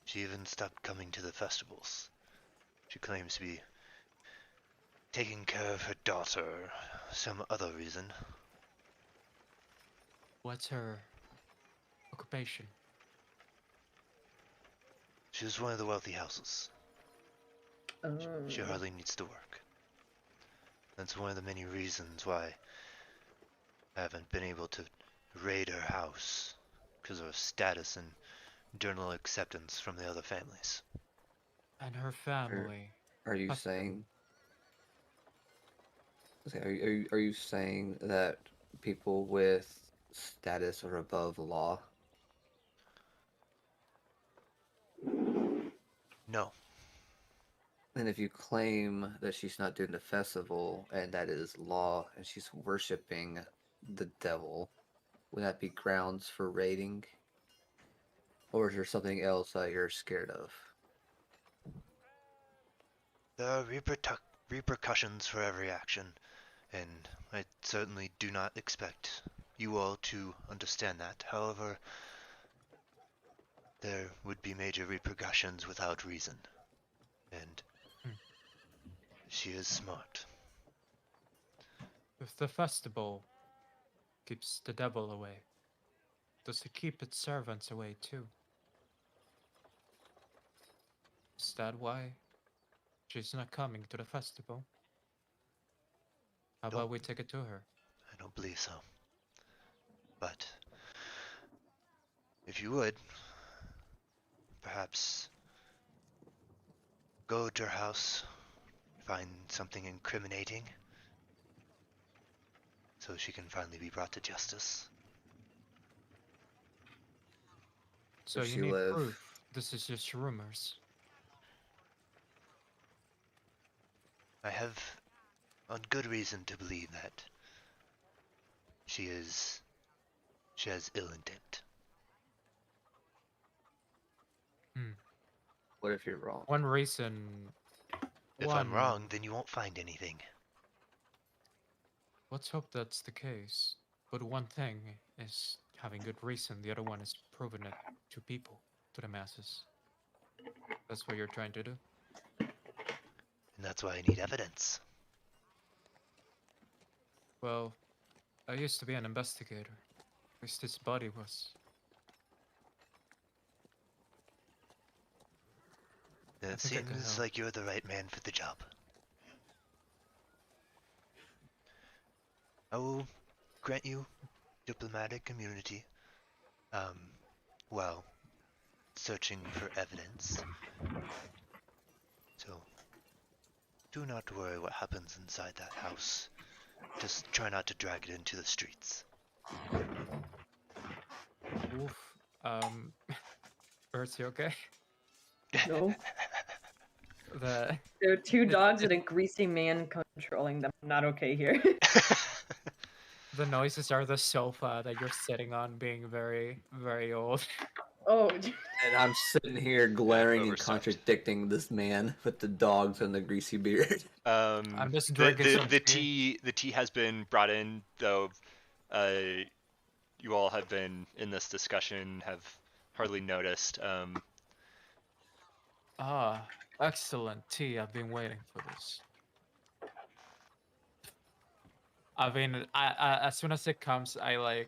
S2: She even stopped coming to the festivals. She claims to be taking care of her daughter or some other reason.
S3: What's her occupation?
S2: She was one of the wealthy houses. She
S4: Oh.
S2: hardly needs to work. That's one of the many reasons why I haven't been able to raid her house, because of her status and general acceptance from the other families.
S3: And her family.
S1: Are you
S3: Custom.
S1: saying? Okay, are you saying that people with status are above the law?
S2: No,
S1: And if you claim that she's not doing the festival and that is law and she's worshiping the devil, would that be grounds for raiding? Or is there something else that you're scared of?
S2: There are repercussions for every action, and I certainly do not expect you all to understand that. However, there would be major repercussions without reason, and
S3: Hmm.
S2: she is smart.
S3: If the festival keeps the devil away, does it keep its servants away too? Is that why she's not coming to the festival? How
S2: Nope.
S3: about we take it to her?
S2: I don't believe so. But if you would, perhaps go to her house, find something incriminating, so she can finally be brought to justice.
S3: So
S1: Does
S3: you
S1: she
S3: need
S1: live?
S3: proof. This is just rumors.
S2: I have on good reason to believe that she has ill intent.
S3: Hmm.
S1: What if you're wrong?
S3: One reason.
S2: If I'm wrong, then you won't find anything.
S3: Let's hope that's the case. But one thing is having good reason, the other one is proving it to people, to the masses. That's what you're trying to do.
S2: And that's why I need evidence.
S3: Well, I used to be an investigator. At least this body was.
S2: And
S3: I
S2: it
S3: think I can
S2: seems
S3: help.
S2: like you're the right man for the job. I will grant you diplomatic immunity, while searching for evidence. So, do not worry what happens inside that house. Just try not to drag it into the streets.
S3: Oof. Bertie, okay?
S4: No.
S3: The
S4: There are two
S3: It-
S4: dogs and a greasy man controlling them. I'm not okay here.
S3: the noises are the sofa that you're sitting on being very, very old.
S4: Oh,
S1: And I'm sitting here glaring and
S2: overstuffed.
S1: contradicting this man with the dogs and the greasy beard.
S3: I'm just drinking some tea.
S2: the tea has been brought in, though. You all have been in this discussion, have hardly noticed.
S3: Ah, excellent tea. I've been waiting for this. I mean, as soon as it comes, I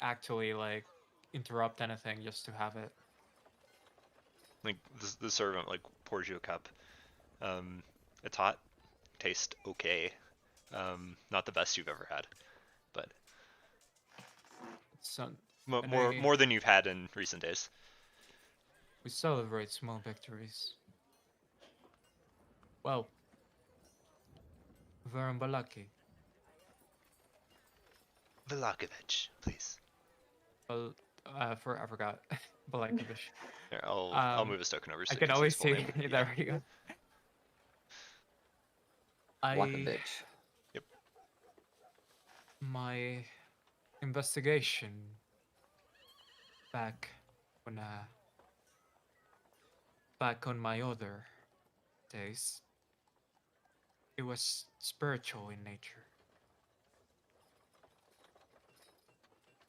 S3: actually like interrupt anything just to have it.
S2: Like the servant like pours you a cup. It's hot, tastes okay. Not the best you've ever had, but
S3: So,
S2: more
S3: Hey.
S2: more than you've had in recent days.
S3: we celebrate small victories. Well, we're in Vallaki.
S2: Vallaki, please.
S3: Well, I forgot. Valakovich.
S2: Here, I'll move his token over. So
S3: I
S2: you
S3: can
S2: see
S3: always
S2: his full
S3: see.
S2: name.
S3: There we go.
S1: Like a bitch.
S3: My investigation back when back on my other days, it was spiritual in nature.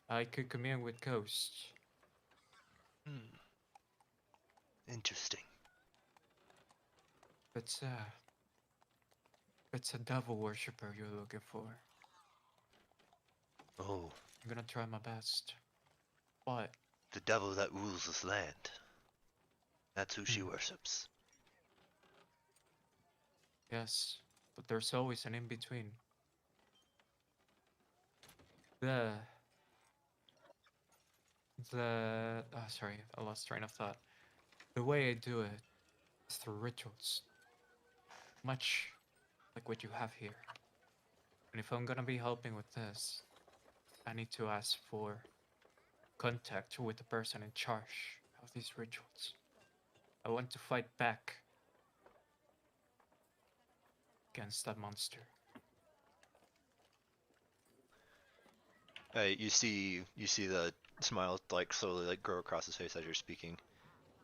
S3: I could commune with ghosts.
S2: Interesting.
S3: It's a devil worshipper you're looking for.
S2: Oh,
S3: I'm gonna try my best. But
S2: the devil that rules this land. That's who she
S3: Hmm.
S2: worships.
S3: yes, but there's always an in-between. The sorry, I lost train of thought. The way I do it is through rituals. Much like what you have here. And if I'm gonna be helping with this, I need to ask for contact with the person in charge of these rituals. I want to fight back against that monster.
S2: You see the smile like slowly like grow across his face as you're speaking.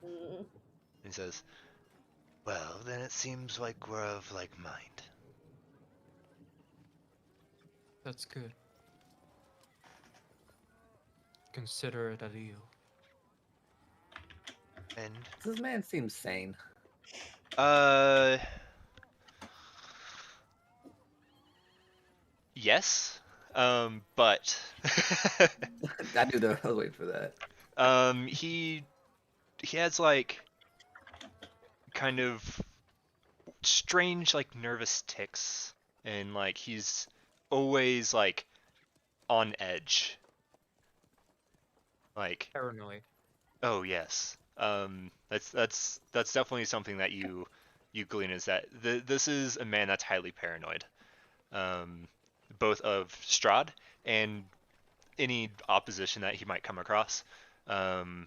S4: Mm.
S2: He says, Well, then it seems like we're of like mind.
S3: That's good. Consider it a deal.
S2: And,
S1: This man seems sane.
S2: uh... yes. But...
S1: I knew that I was waiting for that.
S2: He has, like, kind of strange, like, nervous tics. And, like, he's always, like, on edge. Like,
S3: Paranoid.
S2: oh yes. That's definitely something that you glean is that this is a man that's highly paranoid, um, both of Strahd and any opposition that he might come across. Um,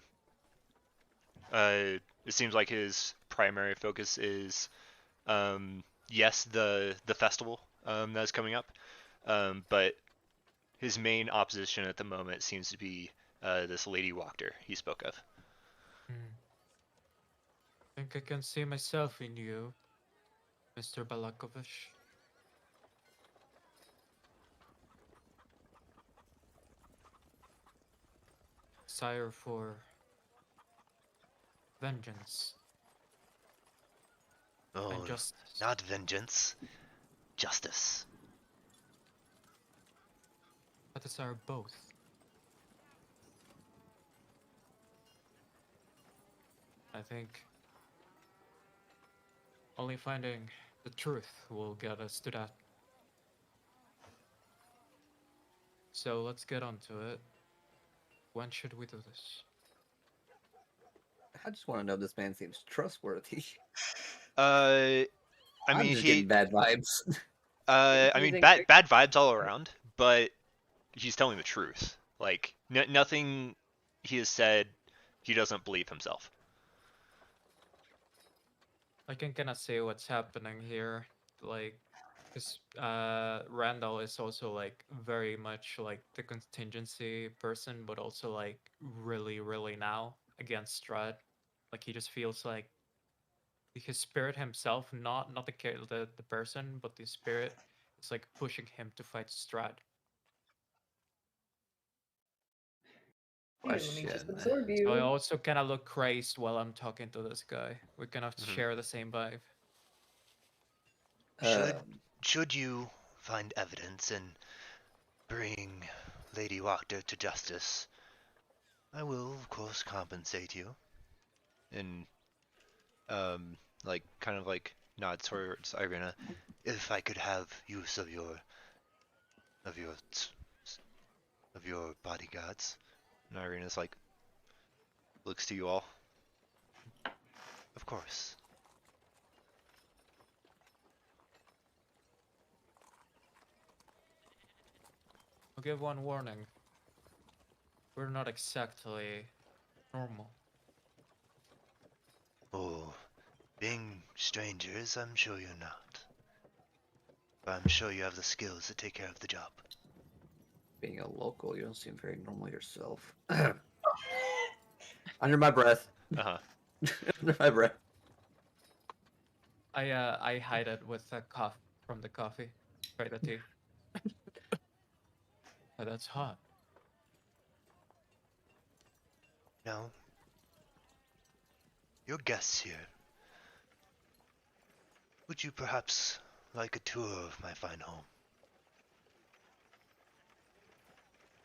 S2: it seems like his primary focus is, yes, the festival that's coming up, but his main opposition at the moment seems to be this Lady Wachter he spoke of.
S3: Think I can see myself in you, Mr. Balakovich. Desire for vengeance
S2: Oh,
S3: and justice.
S2: not vengeance, justice.
S3: I desire both. I think only finding the truth will get us to that. So let's get on to it. When should we do this?
S1: I just want to know if this man seems trustworthy.
S2: I
S1: I'm
S2: mean,
S1: just getting bad vibes.
S2: I
S4: You
S2: mean,
S4: think
S2: bad vibes all around, but he's telling the truth. Like, nothing he has said, he doesn't believe himself.
S3: I can kind of say what's happening here, like, because Randall is also like very much like the contingency person, but also like really, really now against Strahd. Like he just feels like his spirit himself, not the person, but the spirit is like pushing him to fight Strahd.
S4: Here, let me just
S1: Question.
S4: absorb
S3: So I
S4: you.
S3: also kind of look crazed while I'm talking to this guy. We kind of
S2: Mhm.
S3: share the same vibe.
S2: Should you find evidence and bring Lady Wachter to justice, I will of course compensate you. And like kind of like nod towards Irina, if I could have use of of your of your bodyguards. And Irina's like looks to you all. Of course.
S3: I'll give one warning. We're not exactly normal.
S2: Oh, being strangers, I'm sure you're not. But I'm sure you have the skills to take care of the job.
S1: Being a local, you don't seem very normal yourself. Under my breath.
S2: Uh-huh.
S1: Under my breath.
S3: I hide it with a cough from the coffee. Try the tea. Oh, that's hot.
S2: Now, your guests here. Would you perhaps like a tour of my fine home?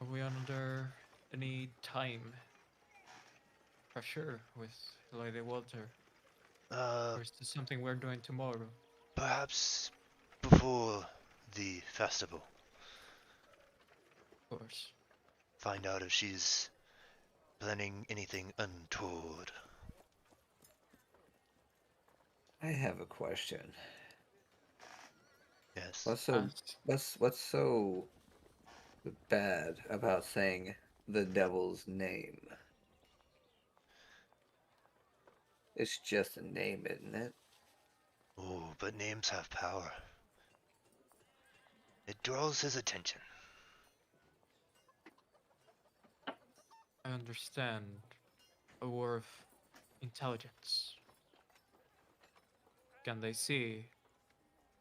S3: Are we under any time pressure with Lady Walter? Or is this something we're doing tomorrow?
S2: Perhaps before the festival.
S3: Of course.
S2: Find out if she's planning anything untoward.
S1: I have a question.
S2: Yes.
S1: What's so bad about saying the devil's name? It's just a name, isn't it?
S2: Oh, but names have power. It draws his attention.
S3: I understand a war of intelligence. can they see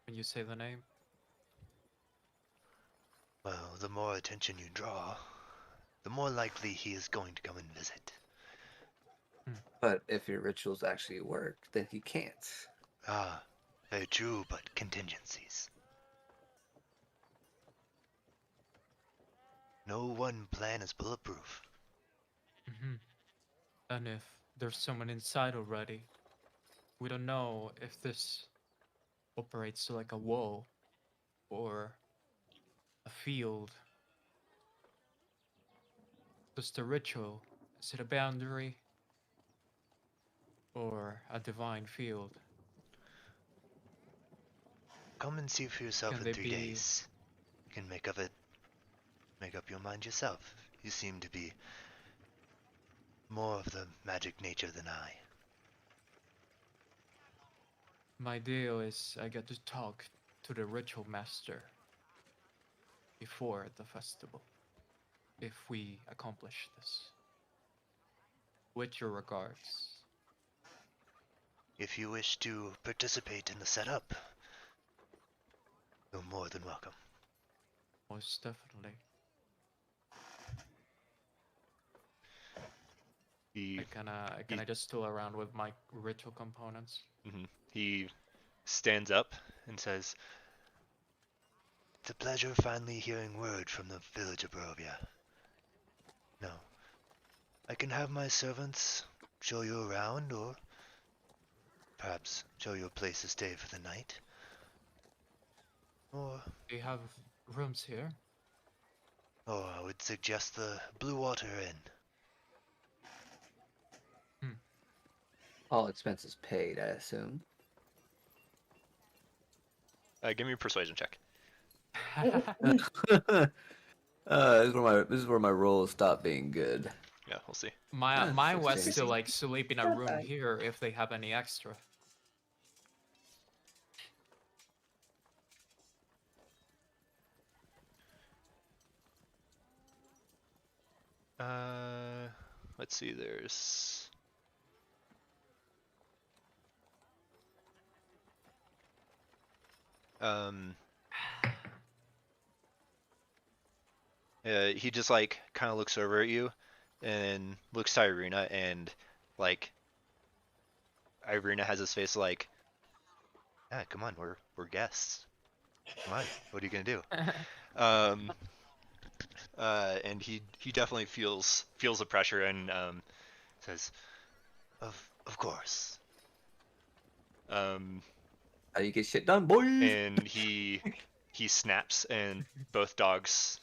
S3: when you say the name?
S2: Well, the more attention you draw, the more likely he is going to come and visit.
S1: But if your rituals actually work, then he can't.
S2: Ah, very true, but contingencies. No one plan is bulletproof.
S3: Mm-hmm. And if there's someone inside already, we don't know if this operates like a wall or a field. Just a ritual. Is it a boundary or a divine field?
S2: Come and see for yourself
S3: Can
S2: in
S3: they
S2: 3
S3: be?
S2: days. You can make up your mind yourself. You seem to be more of the magic nature than I.
S3: My deal is I get to talk to the ritual master before the festival, if we accomplish this. With your regards.
S2: If you wish to participate in the setup, you're more than welcome.
S3: Most definitely.
S2: He
S3: I kinda just tool around with my ritual components.
S2: he stands up and says, "It's a pleasure finally hearing word from the village of Barovia. Now, I can have my servants show you around, or perhaps show you a place to stay for the night. Or
S3: Do you have rooms here?
S2: I would suggest the Blue Water Inn.
S1: All expenses paid, I assume.
S2: Give me a persuasion check."
S1: This is where my rolls stop being good.
S2: Yeah, we'll see.
S3: Mine was
S1: 16.
S3: to like sleep in a
S4: Not
S3: room
S4: bad.
S3: here if they have any extra.
S2: Let's see. There's he just like kind of looks over at you and looks to Irina, and like Irina has his face like, "Yeah, come on, we're guests. Come on, what are you gonna do?" Um, and he definitely feels the pressure and says, "Of course."
S1: How you get shit done, boys?
S2: And he snaps, and both dogs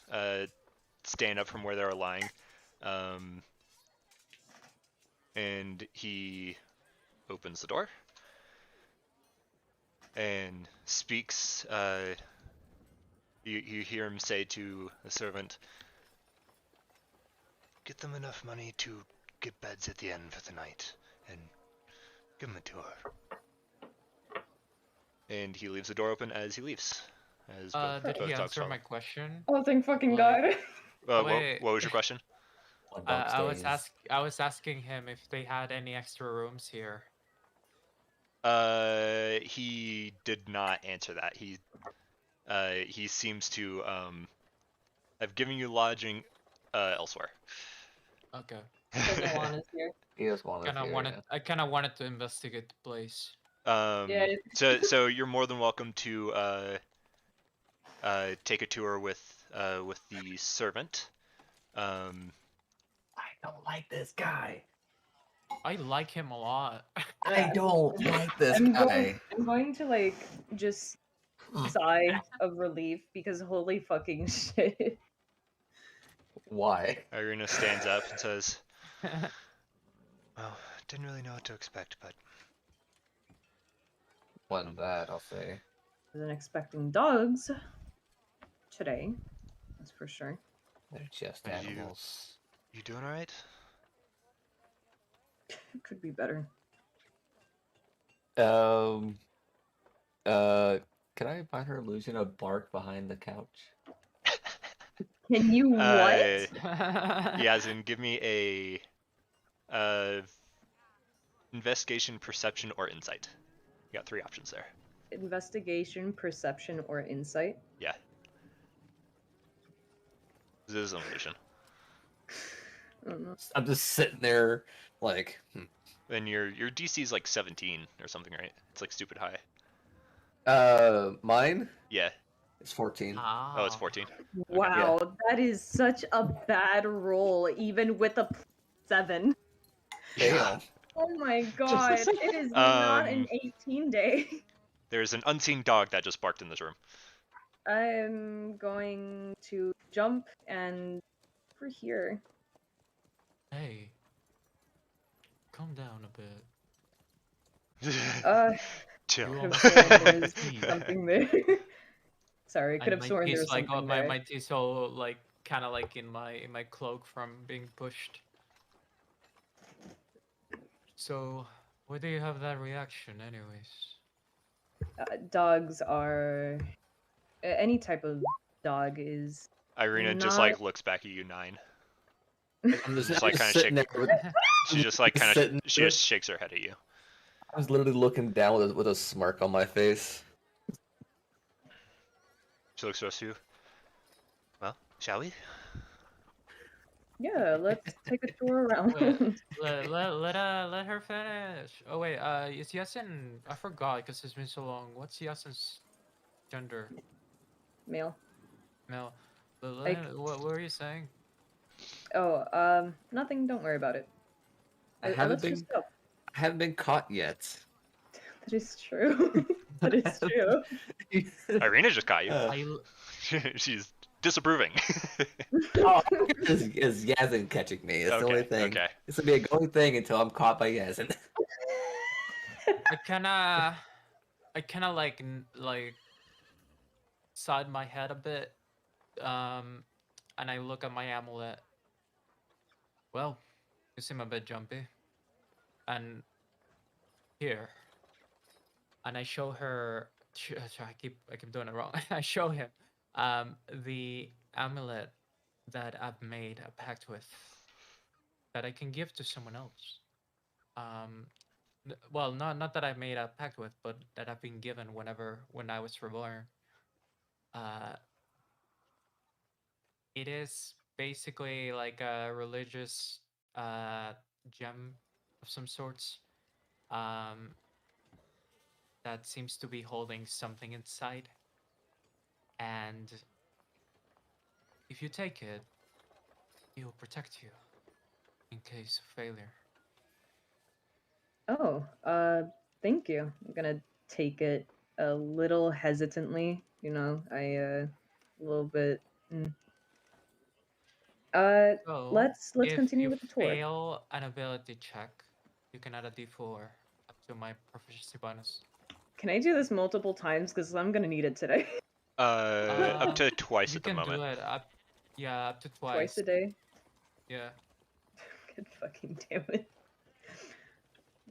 S2: stand up from where they were lying, and he opens the door and speaks. You hear him say to the servant, "Get them enough money to get beds at the inn for the night, and give them a tour." And he leaves the door open as he leaves. As
S3: Did he
S2: both dogs
S3: answer
S2: follow.
S3: my question?
S4: Oh, thank fucking
S3: Like-
S4: God.
S3: Wait.
S2: What was your question?
S1: One dog
S3: I was asking him if they had any extra rooms here.
S2: He did not answer that. He seems to have given you lodging elsewhere.
S3: Okay.
S4: Doesn't want us here.
S1: He just wanted to hear, yeah.
S3: I kinda wanted to investigate the place.
S4: Yeah.
S2: So you're more than welcome to take a tour with the servant.
S1: I don't like this guy.
S3: I like him a lot.
S1: I don't like this
S4: I'm
S1: guy.
S4: going to like just sigh of relief because holy fucking shit.
S1: Why?
S2: Irina stands up and says, "Well, didn't really know what to expect, but
S1: Wasn't that, I'll say.
S4: Wasn't expecting dogs today, that's for sure.
S1: They're just
S2: Are you-
S1: animals.
S2: you doing all right?"
S4: It could be better.
S1: Can I find her illusion of bark behind the couch?
S4: Can you what?
S2: Yazin, give me a investigation, perception, or insight. You got 3 options there.
S4: Investigation, perception, or insight.
S2: Yeah. This is an illusion.
S4: I don't know.
S1: I'm just sitting there like,
S2: And your DC is like 17 or something, right? It's like stupid high.
S1: Mine
S2: Yeah.
S1: is 14.
S3: Ah.
S2: Oh, it's 14.
S4: Wow, that is such a bad roll, even with a 7.
S1: Damn.
S4: Oh my god, it is not an 18 day.
S2: There's an unseen dog that just barked in this room.
S4: I'm going to jump and over here.
S3: Hey. Calm down a bit.
S2: Chill.
S3: You
S4: Could
S3: almost
S4: have sworn
S3: fell
S4: there's
S3: off the teeth.
S4: something there. Sorry, could have
S3: my
S4: sworn there
S3: teeth,
S4: was
S3: like,
S4: something
S3: my
S4: there.
S3: teeth all like kind of like in my cloak from being pushed. So, why do you have that reaction, anyways?
S4: Dogs are any type of dog is
S2: Irina just
S4: not-
S2: like looks back at you, 9.
S1: I'm just,
S2: Just
S1: I'm
S2: like
S1: just
S2: kind of
S1: sitting
S2: shake.
S1: there. With,
S2: She just like kind
S1: sitting
S2: of she
S1: there.
S2: just shakes her head at you.
S1: I was literally looking down with a smirk on my face.
S2: She looks to you. Well, shall we?
S4: Yeah, let's take a tour around.
S3: Let her finish. Oh wait, is Yasin? I forgot because it's been so long. What's Yasin's gender?
S4: Male.
S3: Male.
S4: Like-
S3: What were you saying?
S4: Oh, nothing. Don't worry about it.
S1: I haven't
S4: Let's
S1: been
S4: just go.
S1: I haven't been caught yet.
S4: That is true. That is true.
S2: Irina just caught you.
S3: I
S2: She's disapproving.
S1: Oh, is Yazin catching me? It's the only
S2: Okay,
S1: thing.
S2: okay.
S1: This will be a going thing until I'm caught by Yazin.
S3: I kinda like side my head a bit, and I look at my amulet. Well, you seem a bit jumpy. And here, and I show her. I keep doing it wrong. I show him, the amulet that I've made a pact with, that I can give to someone else. Well, not that I made a pact with, but that I've been given when I was reborn. Uh, it is basically like a religious gem of some sorts. Um, that seems to be holding something inside. And if you take it, it will protect you in case of failure.
S4: Oh, thank you. I'm gonna take it a little hesitantly. You know, a little bit.
S3: So,
S4: Let's
S3: if
S4: continue
S3: you
S4: with the tour.
S3: fail an ability check, you can add a d4 up to my proficiency bonus.
S4: Can I do this multiple times? Because I'm gonna need it today.
S2: Up to twice
S3: You
S2: at the
S3: can
S2: moment.
S3: do it up, yeah, up to
S4: Twice
S3: twice.
S4: a day.
S3: Yeah.
S4: God fucking damn it,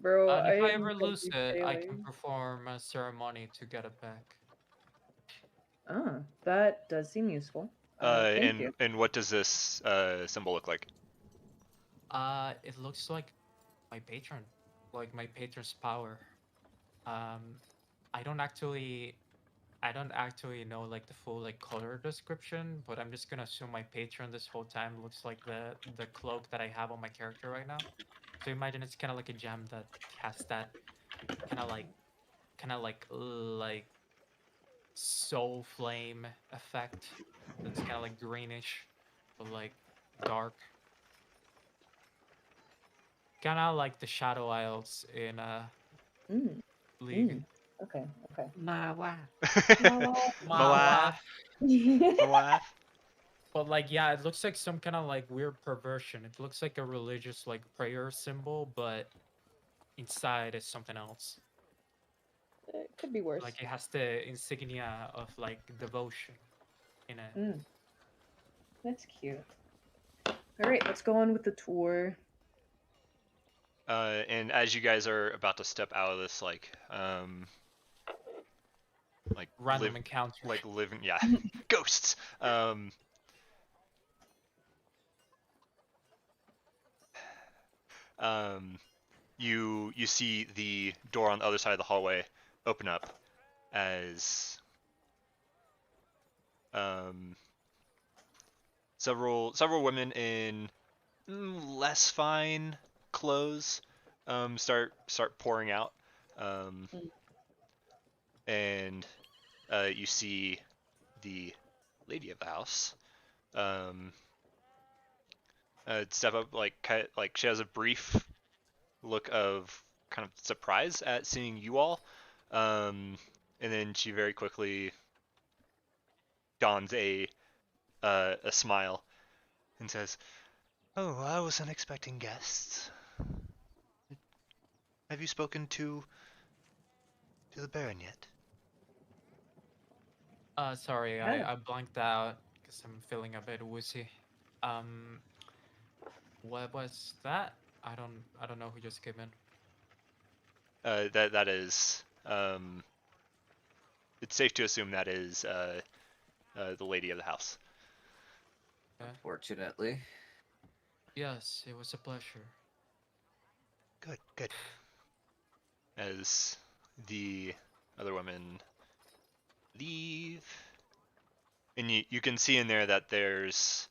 S4: bro!
S3: And if I
S4: am
S3: ever
S4: gonna
S3: lose
S4: be
S3: it, I can
S4: failing.
S3: perform a ceremony to get it back.
S4: Ah, that does seem useful. Thank you.
S2: And what does this symbol look like?
S3: It looks like my patron, like my patron's power. I don't actually know like the full like color description, but I'm just gonna assume my patron this whole time looks like the cloak that I have on my character right now. So imagine it's kind of like a gem that has that kind of like soul flame effect. That's kind of like greenish, but like dark. Kind of like the Shadow Isles in
S4: Mm,
S3: League.
S4: okay. Okay.
S1: My wife.
S2: My wife.
S3: But like, yeah, it looks like some kind of like weird perversion. It looks like a religious like prayer symbol, but inside is something else.
S4: It could be worse.
S3: Like it has the insignia of like devotion in it.
S4: That's cute. All right, let's go on with the tour.
S2: And as you guys are about to step out of this, like
S3: Random encounter.
S2: like living, yeah, ghosts. You see the door on the other side of the hallway open up as several women in less fine clothes start pouring out, and you see the lady of the house step up, like she has a brief look of kind of surprise at seeing you all, and then she very quickly dons a smile and says, "Oh, I wasn't expecting guests. Have you spoken to the Baron yet?"
S3: Sorry,
S4: Yeah.
S3: I blanked out because I'm feeling a bit woozy. Um, what was that? I don't know who just came in.
S2: That is it's safe to assume that is the lady of the house.
S1: Unfortunately.
S3: Yes, it was a pleasure.
S2: Good, good. As the other women leave, and you can see in there that there's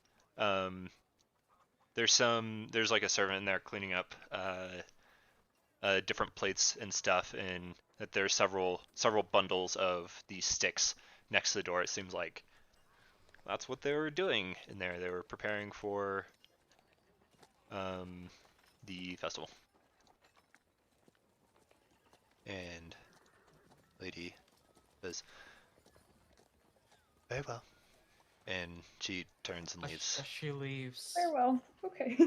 S2: like a servant in there cleaning up different plates and stuff, and that there's several bundles of these sticks next to the door. It seems like that's what they were doing in there. They were preparing for the festival. And lady says, "Very well," and she turns and leaves.
S3: As she leaves,
S4: Farewell. Okay.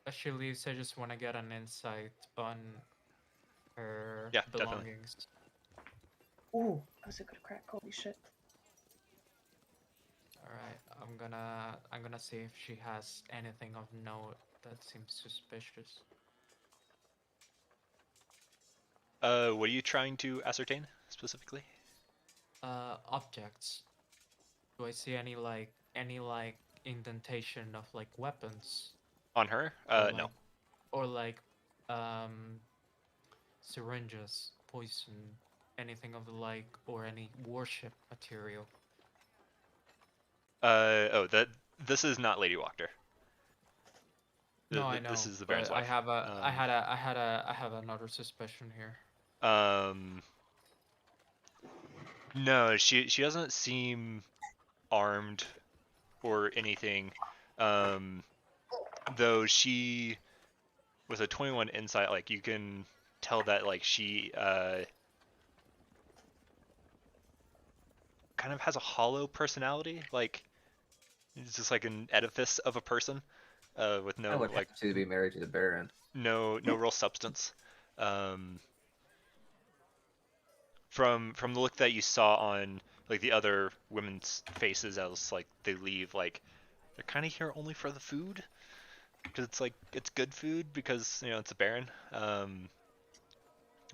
S3: as she leaves, I just want to get an insight on her
S2: Yeah, definitely.
S3: belongings.
S4: Ooh, that was a good crack. Holy shit.
S3: All right, I'm gonna see if she has anything of note that seems suspicious.
S2: What are you trying to ascertain specifically?
S3: Objects. Do I see any like indentation of like weapons
S2: On her?
S3: or
S2: No.
S3: like syringes, poison, anything of the like, or any worship material?
S2: This is not Lady Wachter.
S3: No, I
S2: This
S3: know,
S2: is the Baron's
S3: but I
S2: wife.
S3: have I have another suspicion here.
S2: No, she doesn't seem armed or anything. Though she, with a 21 insight, like you can tell that like she kind of has a hollow personality. Like it's just like an edifice of a person, with
S1: I
S2: no
S1: would
S2: like
S1: have to be married to the Baron.
S2: no real substance. Um, from the look that you saw on like the other women's faces as like they leave, like they're kind of here only for the food, because it's like it's good food because it's a Baron.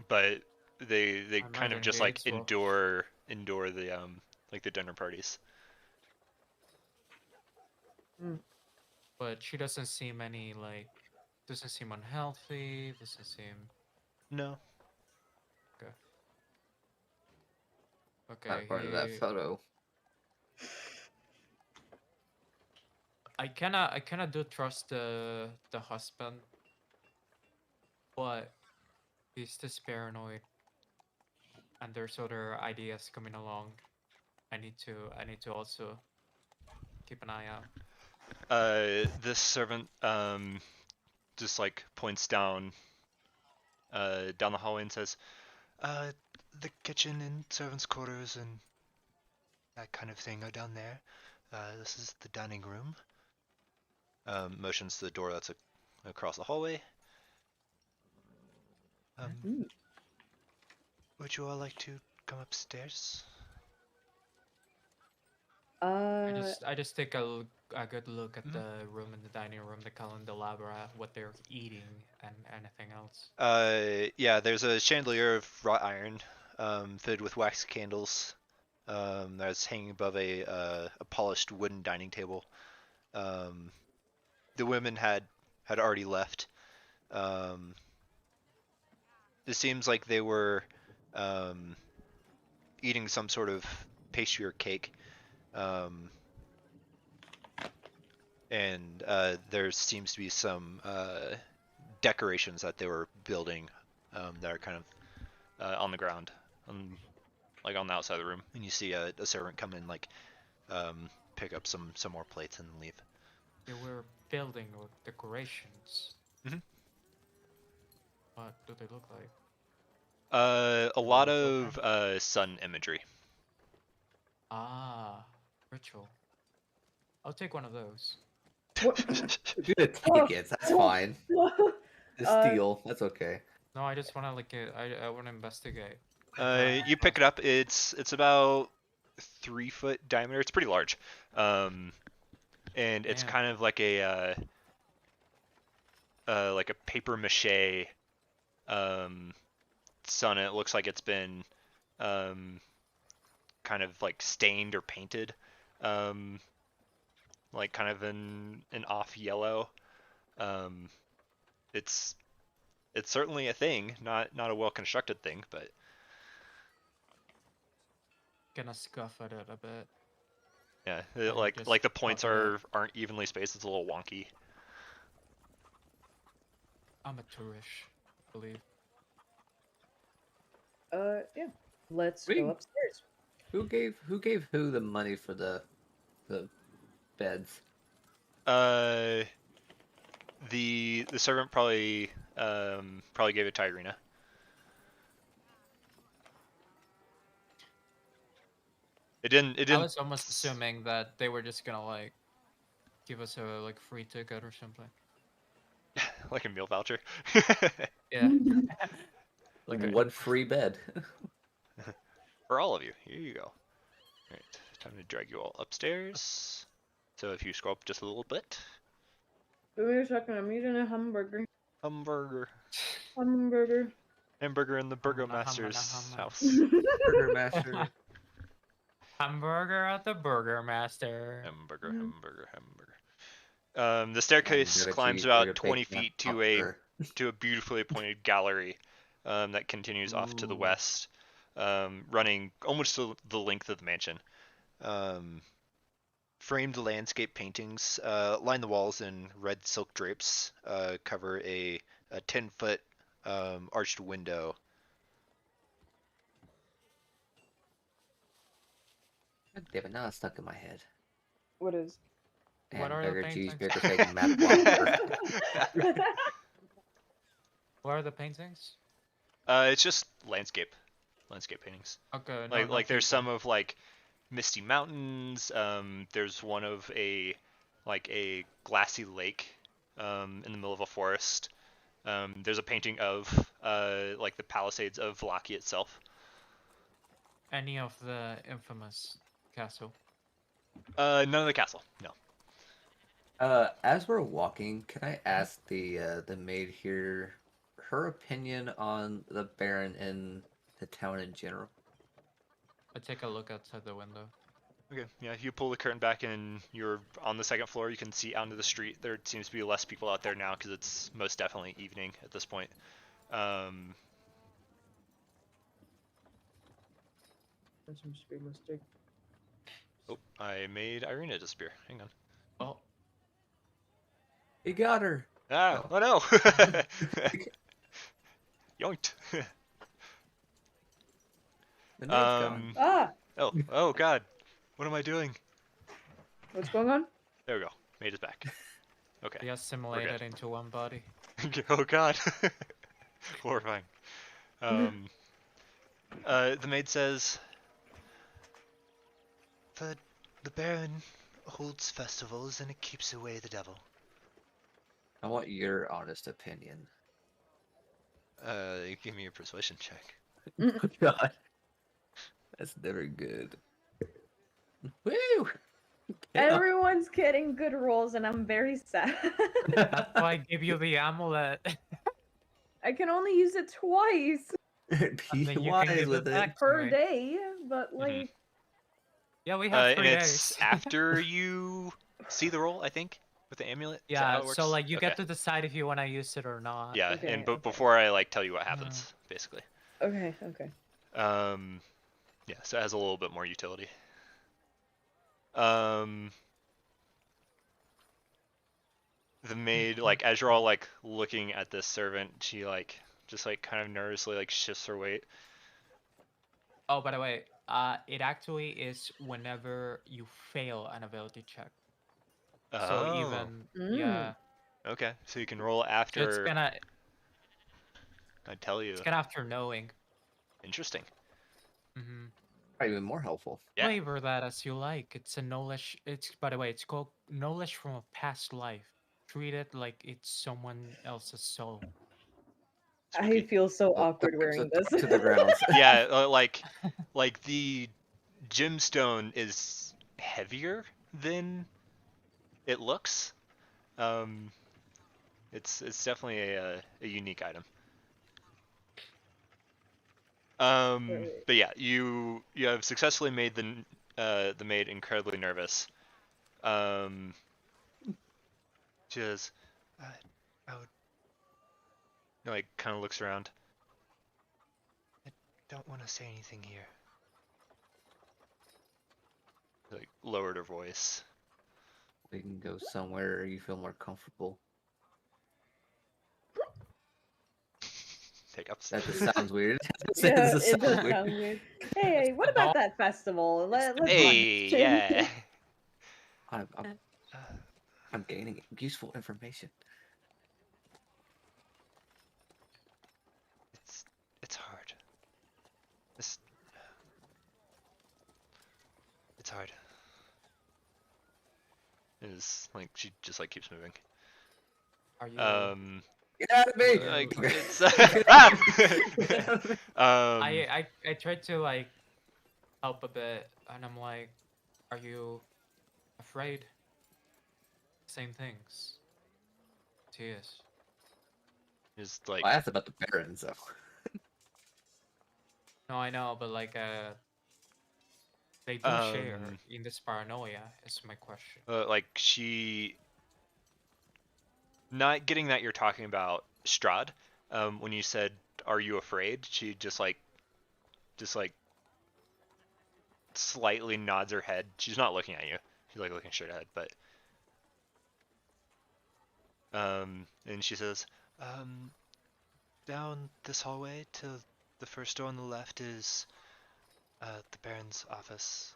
S2: But they
S3: I
S2: kind of
S3: imagine
S2: just
S3: he
S2: like
S3: eats well,
S2: endure the like the dinner parties.
S3: but she doesn't seem doesn't seem unhealthy. Doesn't seem
S2: No.
S3: okay. Okay,
S1: Not part of that photo.
S3: I kinda do trust the husband, but he's just paranoid, and there's other ideas coming along. I need to also keep an eye out.
S2: This servant just like points down the hallway and says, uh, "The kitchen and servants' quarters and that kind of thing are down there. This is the dining room." Motions to the door that's across the hallway.
S4: Ooh.
S2: Would you all like to come upstairs?
S3: I just take a good look at
S2: Mhm.
S3: the room in the dining room, the candelabra, what they're eating, and anything else.
S2: Yeah, there's a chandelier of wrought iron, fitted with wax candles, that's hanging above a polished wooden dining table. Um, the women had already left. It seems like they were um, eating some sort of pastry or cake. And there seems to be some decorations that they were building that are kind of on the ground, like on the outside of the room. And you see a servant come in, like pick up some more plates and leave.
S3: They were building or decorations.
S2: Mhm.
S3: What do they look like?
S2: A lot of sun imagery.
S3: Ah, ritual. I'll take one of those.
S1: Do the tickets. That's fine. The steal. That's okay.
S3: No, I just want to like I want to investigate.
S2: You pick it up. It's about 3 foot diameter. It's pretty large, and it's
S3: Man.
S2: kind of like a paper mache sun. It looks like it's been kind of like stained or painted, like kind of an off yellow. It's certainly a thing, not a well constructed thing, but
S3: Gonna scuff at it a bit.
S2: yeah,
S3: you
S2: like
S3: just
S2: the points
S3: cover it.
S2: aren't evenly spaced. It's a little wonky.
S3: Amateurish, I believe.
S4: Yeah. Let's
S1: Wait.
S4: go upstairs.
S1: Who gave who the money for the beds?
S2: The servant probably gave it to Irina. It didn't.
S3: I was almost assuming that they were just gonna like give us a like free ticket or something.
S2: Like a meal voucher.
S3: Yeah.
S1: Like
S3: Okay.
S1: one free bed.
S2: For all of you. Here you go. Alright, time to drag you all upstairs. So if you scroll up just a little bit.
S4: Give me a second. I'm eating a hamburger.
S2: Hamburger.
S4: Hamburger.
S2: Hamburger in the Burger
S3: Humma, humma,
S2: Master's
S3: humma.
S2: house.
S1: Burger Master.
S3: Hamburger at the Burger Master.
S2: Hamburger,
S4: Mhm.
S2: hamburger, hamburger. The staircase
S1: Hamburger,
S2: climbs
S1: cheeseburger,
S2: about 20
S1: bacon,
S2: feet to
S1: hamburger.
S2: a beautifully appointed gallery that continues off to the
S1: Ooh.
S2: west, running almost to the length of the mansion. Framed landscape paintings line the walls, and red silk drapes cover a 10-foot arched window.
S1: God damn it, now it's stuck in my head.
S4: What is?
S3: What are the
S1: Hamburger,
S3: paintings?
S1: cheeseburger, bacon, map, waffle.
S3: What are the paintings?
S2: It's just landscape paintings.
S3: Okay.
S2: Like there's some of like misty mountains. There's one of a glassy lake in the middle of a forest. There's a painting of like the Palisades of Vallaki itself.
S3: Any of the infamous castle?
S2: None of the castle. No.
S1: As we're walking, can I ask the maid here her opinion on the Baron and the town in general?
S3: I take a look outside the window.
S2: Okay. Yeah. If you pull the curtain back and you're on the second floor, you can see out into the street. There seems to be less people out there now because it's most definitely evening at this point.
S4: That's some speed mistake.
S2: Oh, I made Irina disappear. Hang on.
S3: Oh,
S1: He got her.
S2: Ah! Oh no! Yoinked.
S1: The maid's gone.
S4: Ah!
S2: Oh god. What am I doing?
S4: What's going on?
S2: There we go. Maid is back. Okay.
S3: we assimilated into one body.
S2: Oh god. Horrifying. The maid says, the Baron holds festivals and it keeps away the devil.
S1: I want your honest opinion.
S2: Give me a persuasion check.
S1: Oh God, that's never good. Woo!
S4: Everyone's getting good rolls, and I'm very sad.
S3: That's why I give you the amulet.
S4: I can only use it twice
S1: Be
S3: then you can
S1: wise
S3: give
S1: with
S3: it
S1: it.
S3: back.
S4: per
S3: Right.
S4: day, but like,
S3: Yeah, we have
S2: And
S3: 3
S2: it's
S3: days.
S2: after you see the roll, I think, with the amulet. Is that how
S3: Yeah,
S2: it works?
S3: so like you
S2: Okay.
S3: get to decide if you want to use it or not.
S2: Yeah,
S4: Okay,
S2: and but
S4: okay.
S2: before I like tell you what happens, basically.
S4: okay.
S2: Um, Yeah, so it has a little bit more utility. The maid, like, as you're all like looking at this servant, she like just like kind of nervously like shifts her weight.
S3: Oh, by the way, it actually is whenever you fail an ability check. So
S2: Oh,
S3: even
S4: Mm.
S3: yeah,
S2: okay. So you can roll
S3: so
S2: after I tell you.
S3: it's kind of after knowing.
S2: Interesting.
S3: Mm-hmm.
S1: Probably even more helpful.
S2: Yeah.
S3: Flavor that as you like. It's a knowledge. It's by the way, it's called knowledge from a past life. Treat it like it's someone else's soul.
S4: I
S2: Spooky.
S4: feel so
S1: Well,
S4: awkward
S1: to
S4: wearing
S1: throw
S4: this.
S1: to the ground.
S2: Yeah, like the gemstone is heavier than it looks. Um, it's definitely a unique item.
S4: Right.
S2: But yeah, you have successfully made the maid incredibly nervous. She says, I would, like, kind of looks around. I don't want to say anything here. Like, lowered her voice.
S1: We can go somewhere you feel more comfortable.
S2: Take ups.
S1: That just sounds weird.
S4: Yeah,
S1: Does
S4: it does
S1: weird.
S4: sound weird. Hey, what about that festival? Let's
S2: Hey,
S4: change
S2: yeah.
S4: it.
S1: I'm, I'm,
S2: Uh,
S1: I'm gaining useful information.
S2: it's hard. It's hard. Is like she just like keeps moving.
S3: Are you?
S1: Get out of me!
S2: Like
S1: Okay.
S2: it's ah!
S1: Get out of me.
S3: I tried to like help a bit, and I'm like, are you afraid? Same things. She is.
S2: Just like
S1: Well, I asked about the Baron, so.
S3: No, I know, but like they do share
S2: um
S3: in this paranoia. Is my question.
S2: like she not getting that you're talking about Strahd. When you said, "Are you afraid?" She just like slightly nods her head. She's not looking at you. She's like looking straight ahead, but and she says, down this hallway to the first door on the left is the Baron's office.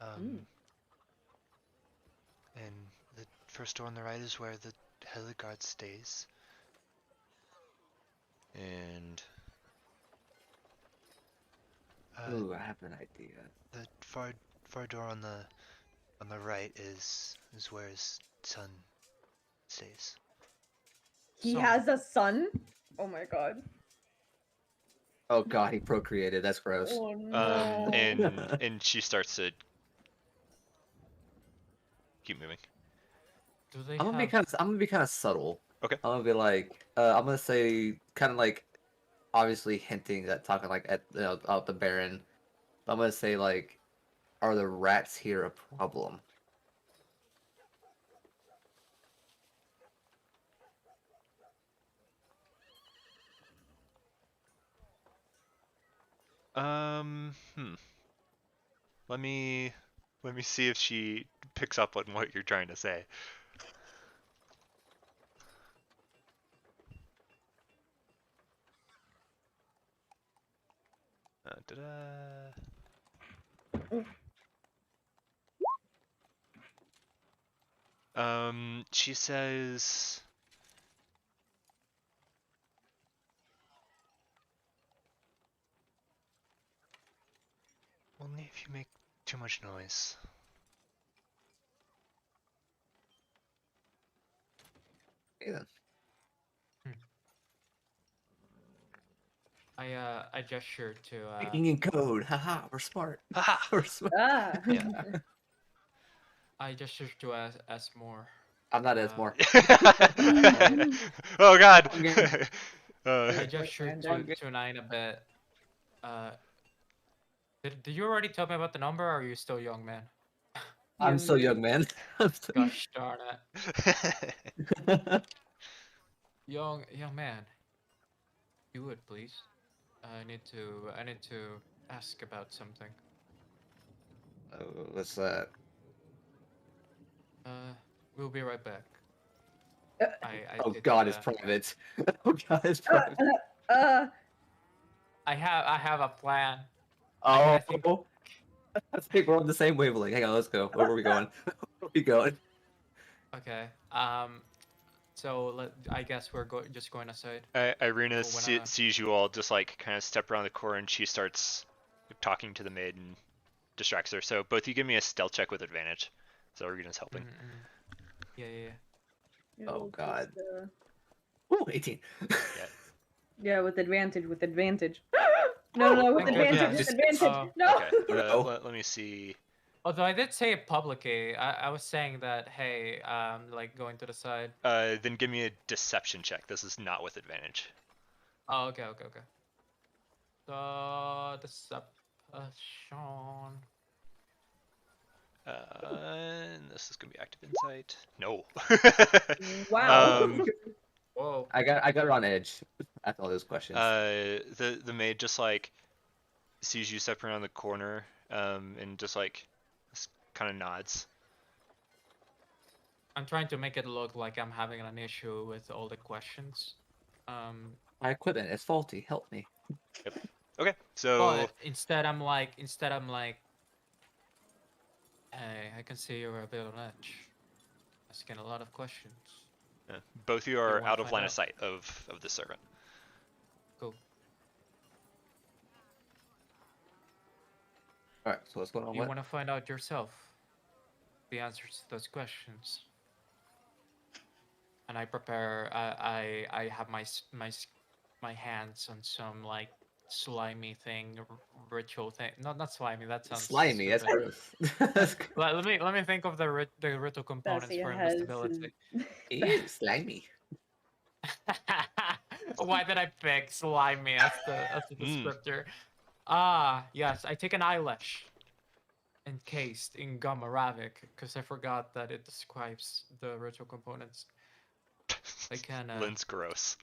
S2: And the first door on the right is where the head of the guard stays. And
S1: Ooh, I have an idea.
S2: the far door on the right is where his son stays.
S4: He
S3: So-
S4: has a son? Oh my god.
S1: Oh god, he procreated. That's gross.
S4: Oh no.
S2: And she starts to keep moving.
S3: Do they
S1: I'm
S3: have?
S1: gonna be kind of subtle.
S2: Okay.
S1: I'm gonna be like, I'm gonna say, kind of like, obviously hinting at talking like at about the Baron. I'm gonna say like, are the rats here a problem?
S2: Let me see if she picks up on what you're trying to say. She says, only if you make too much noise.
S1: Okay, then.
S3: I gesture to
S1: Speaking in code. Haha, we're smart.
S2: Haha!
S1: We're smart.
S4: Ah.
S2: Yeah.
S3: I gesture to ask more.
S1: I'm not as more.
S2: Oh god!
S1: Okay.
S3: I gesture
S4: random.
S3: to Nine a bit. Did you already tell me about the number, or are you still young, man?
S1: I'm so young, man.
S3: Gosh darn it. Young man. Do it, please. I need to ask about something.
S1: What's that?
S3: We'll be right back.
S4: Uh,
S3: I
S1: Oh
S3: did,
S1: God, it's private. Oh God, it's private.
S4: uh,
S3: I have a plan.
S1: Oh,
S3: I think
S1: I think we're on the same wavelength. Hang on, let's go. Where are we going? Where are we going?
S3: okay. So I guess we're just going aside.
S2: Irina
S3: Oh, when I-
S2: sees you all just like kind of step around the corner, and she starts talking to the maid and distracts her. So both you give me a stealth check with advantage. So Irina's helping.
S3: Yeah.
S4: yeah,
S1: Oh
S4: we'll
S1: God.
S4: just,
S1: Ooh, 18.
S4: yeah, with advantage, with advantage. No, with
S3: Thank God,
S4: advantage,
S3: yes.
S4: with advantage.
S3: Oh.
S4: No.
S2: Okay.
S1: No.
S2: Let me see.
S3: Although I did say it publicly, I was saying that, hey, like going to the side.
S2: Then give me a deception check. This is not with advantage.
S3: Oh, okay. Deception.
S2: And this is gonna be active insight. No.
S4: Wow.
S3: Whoa.
S1: I got her on edge after all those questions.
S2: The maid just like sees you step around the corner, and just like kind of nods.
S3: I'm trying to make it look like I'm having an issue with all the questions.
S1: My equipment is faulty. Help me.
S2: Okay, so
S3: But instead I'm like, hey, I can see you're a bit on edge, asking a lot of questions.
S2: both of you
S3: You
S2: are
S3: wanna
S2: out of
S3: find
S2: line
S3: out?
S2: of sight of the servant.
S3: Cool.
S1: All right, so what's going on?
S3: You
S1: What?
S3: want to find out yourself the answers to those questions, and I prepare. I have my hands on some like slimy thing, ritual thing. Not slimy. That sounds
S1: Slimy. That's
S3: stupid.
S1: gross. That's gross.
S3: Let me think of the ritual components
S4: Bessie
S3: for
S4: has.
S3: invisibility.
S1: Ew, slimy.
S3: Why did I pick slimy as the descriptor? Ah, yes. I take an eyelash encased in gum arabic because I forgot that it describes the ritual components. I can
S2: Lynn's gross.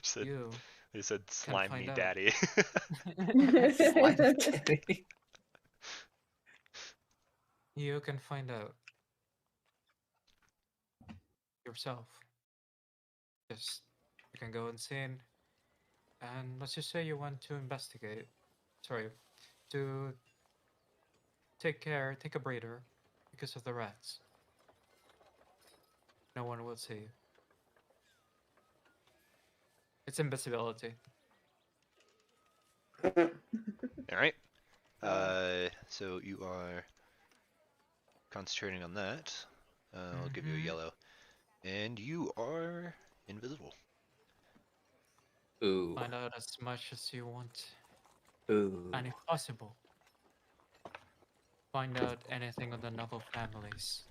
S2: She said,
S3: you
S2: they said
S3: can
S2: slime
S3: find
S2: me,
S3: out.
S2: daddy.
S1: Slimy.
S3: You can find out yourself. Just you can go insane, and let's just say you want to investigate. Sorry, to take a breather because of the rats. No one will see you. It's invisibility.
S2: All right. So you are concentrating on that. I'll give you a yellow, and you are invisible.
S1: Ooh.
S3: Find out as much as you want,
S1: Ooh.
S3: and if possible, find out anything on the novel families,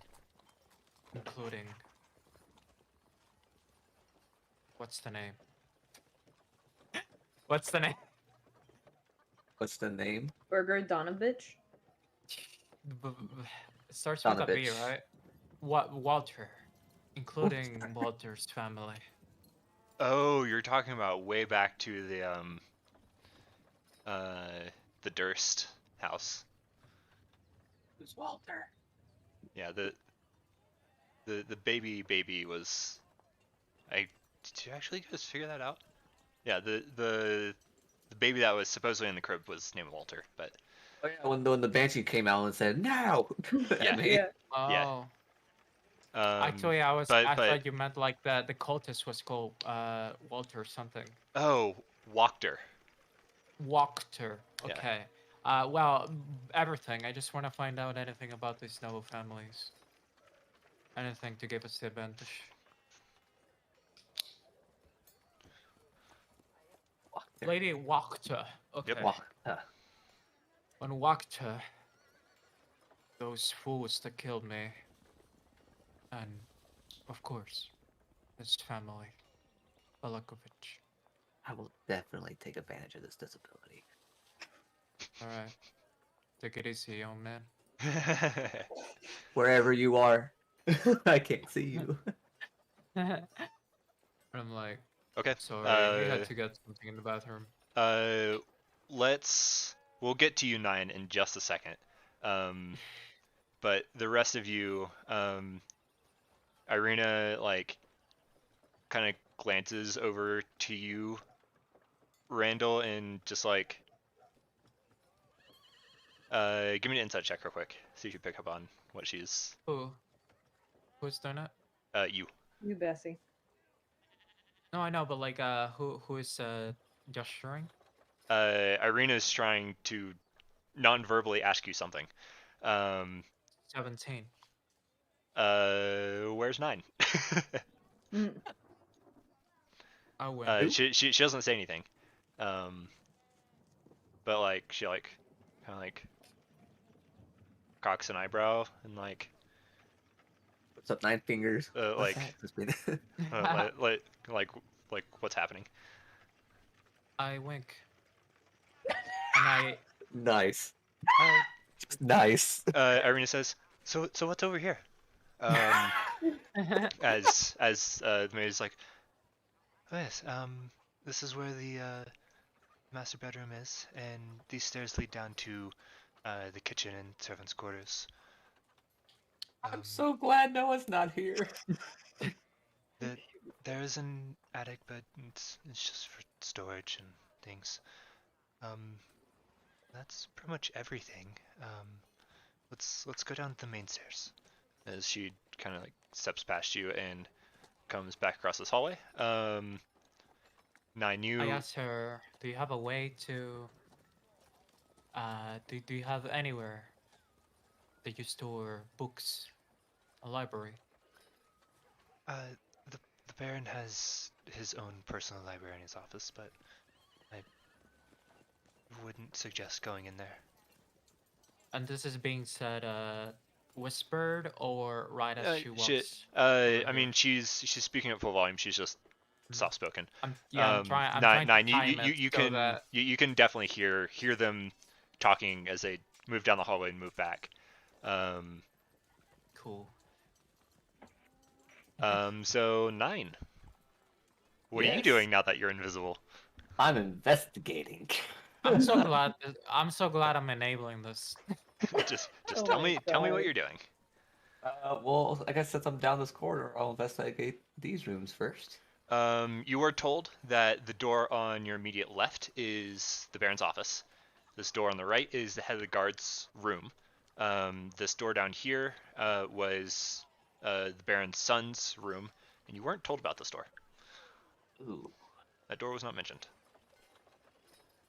S3: including what's the name? What's the name?
S1: What's the name?
S4: Burger Donovich.
S3: It starts with a B,
S1: Donovich.
S3: right? What Walter, including Walter's family.
S2: Oh, you're talking about way back to the Durst house.
S1: Who's Walter?
S2: Yeah, the baby was. Did you actually just figure that out? Yeah, the baby that was supposedly in the crib was named Walter, but
S1: Oh yeah, when the banshee came out and said no.
S2: Yeah.
S1: At me.
S4: Yeah.
S3: Oh, actually, I
S2: but
S3: thought you meant like the cultist was called Walter or something.
S2: oh, Wachter.
S3: Walter.
S2: Yeah.
S3: Okay. Well, everything. I just want to find out anything about these noble families. Anything to give us the advantage.
S1: Walter.
S3: Lady Wachter. Okay.
S2: Yep.
S1: Walter.
S3: On Wachter, those fools that killed me, and of course, his family, Vallaki.
S1: I will definitely take advantage of this disability.
S3: All right. Take it easy, young man.
S1: Wherever you are, I can't see you.
S3: I'm like,
S2: Okay.
S3: sorry, we had to get something in the bathroom.
S2: We'll get to you 9 in just a second. But the rest of you, Irina, like, kind of glances over to you, Randall, and just like, give me an insight check real quick. See if you pick up on what she's,
S3: Who's doing it?
S2: you.
S4: You Bessie.
S3: No, I know, but like, who is gesturing?
S2: Irina's trying to non-verbally ask you something.
S3: 17.
S2: Where's 9?
S4: Mm.
S3: I win.
S2: She doesn't say anything. But like she like kind of like cocks an eyebrow and like
S1: What's up, 9 fingers? What's
S2: like
S1: that? Just being-
S2: like what's happening?
S3: I wink. And I
S1: nice.
S3: oh
S1: Nice.
S2: Irina says, so what's over here? As the maid is like, oh yes, this is where the master bedroom is, and these stairs lead down to the kitchen and servants' quarters.
S1: I'm so glad Noah's not here.
S2: There is an attic, but it's just for storage and things. That's pretty much everything. Let's go down the main stairs. As she kind of like steps past you and comes back across this hallway. 9, you.
S3: I asked her, do you have a way to do you have anywhere that you store books? A library?
S2: The Baron has his own personal library in his office, but I wouldn't suggest going in there.
S3: And this is being said whispered or right as she walks?
S2: I mean, she's speaking at full volume. She's just soft spoken.
S3: I'm trying
S2: 9,
S3: to time it
S2: you
S3: so
S2: can
S3: that...
S2: you can definitely hear them talking as they move down the hallway and move back.
S3: Cool.
S2: So 9. What are you
S1: Yes.
S2: doing now that you're invisible?
S1: I'm investigating.
S3: I'm so glad. I'm so glad I'm enabling this.
S2: just
S4: Oh
S2: tell
S4: my
S2: me
S4: God.
S2: what you're doing.
S1: Well, I guess since I'm down this corridor, I'll investigate these rooms first.
S2: You are told that the door on your immediate left is the Baron's office. This door on the right is the head of the guard's room. This door down here was the Baron's son's room, and you weren't told about this door.
S1: Ooh.
S2: That door was not mentioned.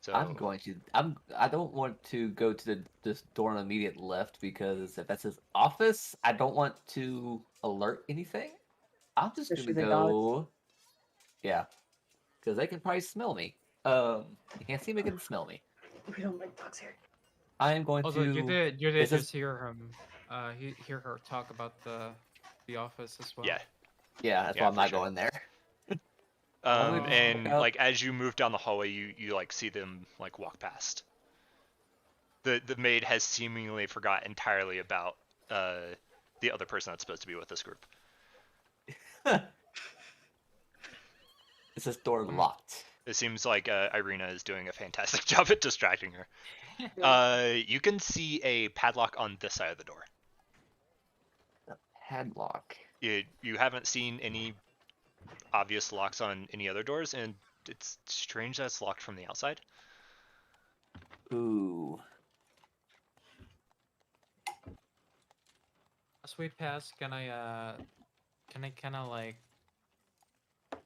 S2: So
S1: I don't want to go to this door on the immediate left because if that's his office, I don't want to alert anything. I'm just
S4: Especially
S1: gonna
S4: the dogs.
S1: go. Yeah, because they can probably smell me. You can't see me, they can smell me.
S4: We don't like dogs here.
S1: I am going
S3: Although
S1: to.
S3: you did
S1: this is-
S3: just hear him, hear her talk about the office as well.
S2: yeah.
S1: Yeah, that's
S2: Yeah,
S1: why I'm
S2: for
S1: not
S2: sure.
S1: going there.
S2: And
S1: check out-
S2: like as you move down the hallway, you like see them like walk past. The maid has seemingly forgot entirely about the other person that's supposed to be with this group.
S1: Is this door locked?
S2: It seems like Irina is doing a fantastic job at distracting her. You can see a padlock on this side of the door.
S1: Padlock.
S2: You haven't seen any obvious locks on any other doors, and it's strange that it's locked from the outside.
S1: Ooh.
S3: As we pass, can I kind of like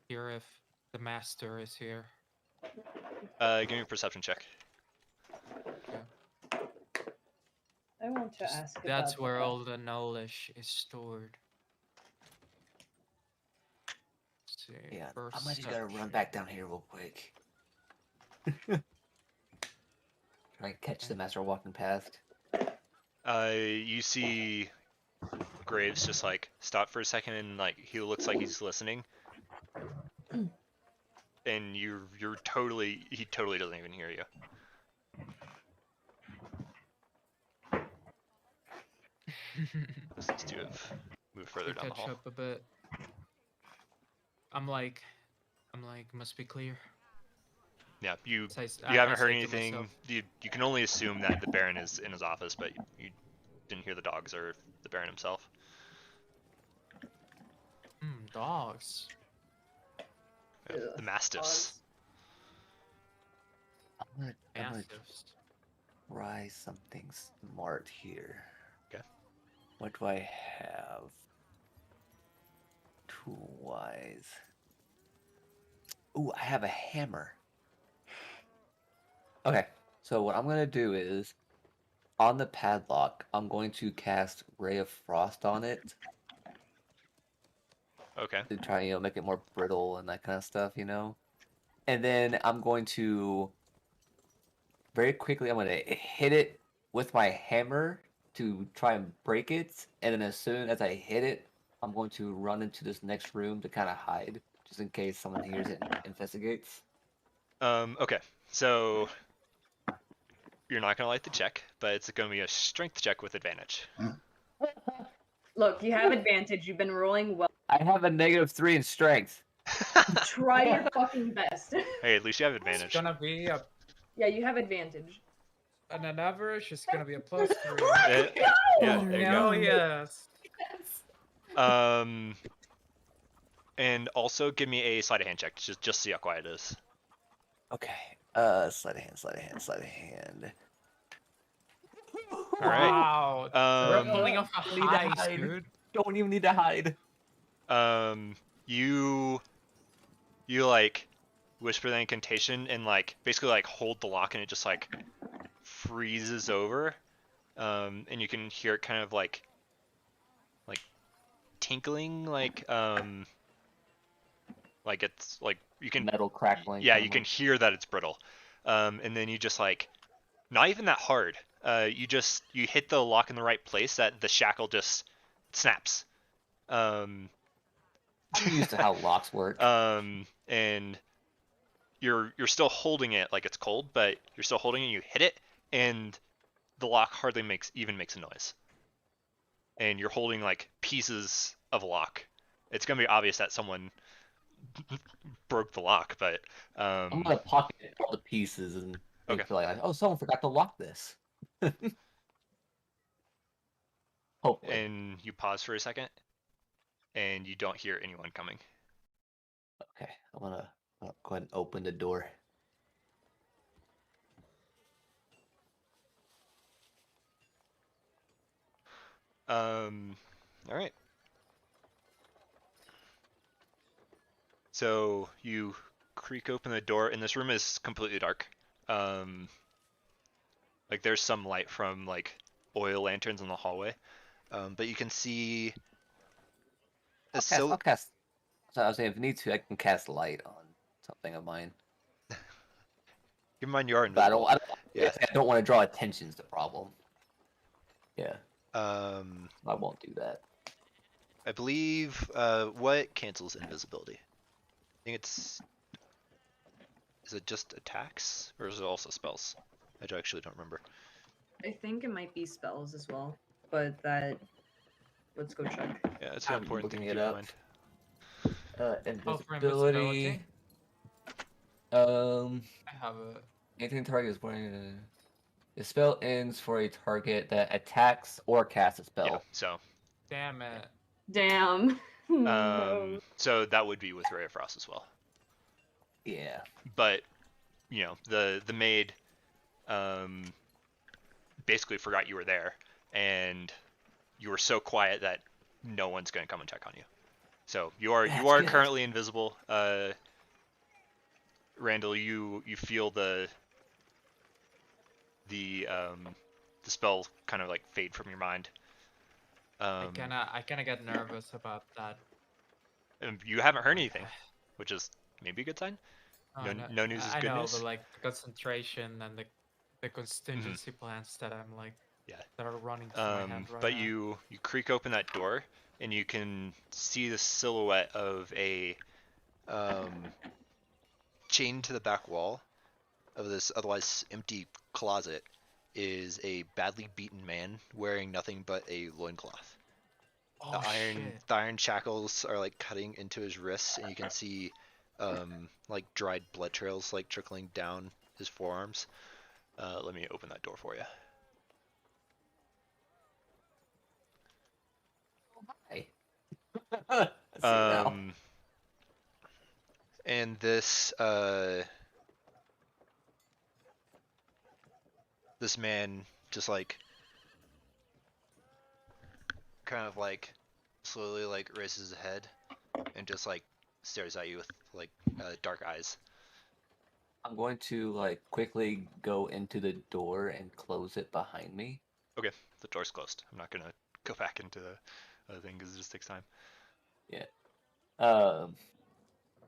S3: hear if the master is here?
S2: Give me a perception check.
S4: I want to
S3: Just-
S4: ask about
S3: that's where
S4: the-
S3: all the knowledge is stored. Let's see.
S1: Yeah, I might just gotta run
S3: perception.
S1: back down here real quick. Try and catch the master walking past.
S2: You see Graves just like stop for a second and like he looks like he's listening. And he totally doesn't even hear you. This needs to have moved further
S3: To
S2: down the
S3: catch
S2: hall.
S3: up a bit. I'm like, must be clear.
S2: Yeah, you
S3: I
S2: haven't heard
S3: say to
S2: anything.
S3: myself,
S2: You can only assume that the Baron is in his office, but you didn't hear the dogs or the Baron himself.
S3: dogs.
S2: Yeah,
S4: Ugh,
S2: the Mastiffs.
S4: dogs.
S1: I'm gonna
S3: Mastiffs.
S1: try something smart here.
S2: Okay.
S1: What do I have? Tool-wise. Ooh, I have a hammer. Okay, so what I'm gonna do is, on the padlock, I'm going to cast Ray of Frost on it
S2: Okay.
S1: to try, make it more brittle and that kind of stuff, And then I'm going to very quickly, I'm gonna hit it with my hammer to try and break it, and then as soon as I hit it, I'm going to run into this next room to kind of hide, just in case someone hears it and investigates.
S2: Okay. So you're not gonna like the check, but it's gonna be a strength check with advantage.
S4: Look, you have advantage. You've been rolling well.
S1: I have a -3 in strength.
S4: Try your fucking best.
S2: Hey, at least you have
S3: It's
S2: advantage.
S3: gonna be
S4: Yeah, you have advantage.
S3: an average. It's gonna be a +3.
S2: Yeah, there you go.
S3: Oh yes.
S2: And also give me a sleight of hand check, just to see how quiet it is.
S1: Okay. Sleight of hand, sleight of hand, sleight of hand.
S2: All right.
S3: Wow. We're pulling off a
S1: Need to
S3: heist,
S1: hide.
S3: dude.
S1: Don't even need to hide.
S2: You like whisper the incantation and like basically like hold the lock and it just like freezes over. And you can hear it kind of like tinkling, like it's like you can
S1: Metal crackling.
S2: yeah,
S1: kind
S2: you
S1: of
S2: can hear that it's brittle. And then you just like not even that hard. You hit the lock in the right place that the shackle just snaps.
S1: I'm used to how locks work.
S2: And you're still holding it like it's cold, but you're still holding it. You hit it, and the lock hardly makes a noise. And you're holding like pieces of a lock. It's gonna be obvious that someone broke the lock, but
S1: I'm gonna pocket all the pieces and
S2: Okay.
S1: feel like, oh, someone forgot to lock this. Hopefully.
S2: and you pause for a second, and you don't hear anyone coming.
S1: Okay, I'm gonna go ahead and open the door.
S2: All right. So you creak open the door, and this room is completely dark. Like there's some light from like oil lanterns in the hallway, but you can see
S1: I'll cast. So I was saying, if you need to, I can cast light on something of mine.
S2: Keep in mind you are
S1: But
S2: invisible.
S1: I don't want to draw attention to the problem. Yeah.
S2: I
S1: I won't do that.
S2: believe what cancels invisibility? I think is it just attacks or is it also spells? I actually don't remember.
S4: I think it might be spells as well, but let's go check.
S2: Yeah, it's an
S1: I'm
S2: important thing to
S1: looking
S2: keep
S1: it
S2: in
S1: up.
S2: mind.
S3: Oh, for
S1: Invisibility.
S3: invisibility. I have a.
S1: Anything target is wearing. The spell ends for a target that attacks or casts a spell.
S2: Yeah, so
S3: Damn it.
S4: Damn. No.
S2: so that would be with Ray of Frost as well.
S1: Yeah.
S2: But the maid basically forgot you were there, and you were so quiet that no one's gonna come and check on you. So you are
S1: Good.
S2: currently invisible. Randall, you feel the spell kind of like fade from your mind.
S3: I kinda get nervous about that.
S2: And you haven't heard anything, which is maybe a good sign.
S3: Oh,
S2: No news is
S3: I
S2: good
S3: know,
S2: news.
S3: but like the concentration and the contingency plans that I'm like
S2: Yeah.
S3: that are running through my head right
S2: But
S3: now.
S2: you creak open that door, and you can see the silhouette of a chained to the back wall of this otherwise empty closet is a badly beaten man wearing nothing but a loincloth.
S3: Oh shit.
S2: The iron shackles are like cutting into his wrists, and you can see like dried blood trails like trickling down his forearms. Let me open that door for you.
S1: Hi. I see now.
S2: And this this man just like kind of like slowly like raises his head and just like stares at you with like dark eyes.
S1: I'm going to like quickly go into the door and close it behind me.
S2: Okay, the door's closed. I'm not gonna go back into the other thing because it just takes time.
S1: Yeah.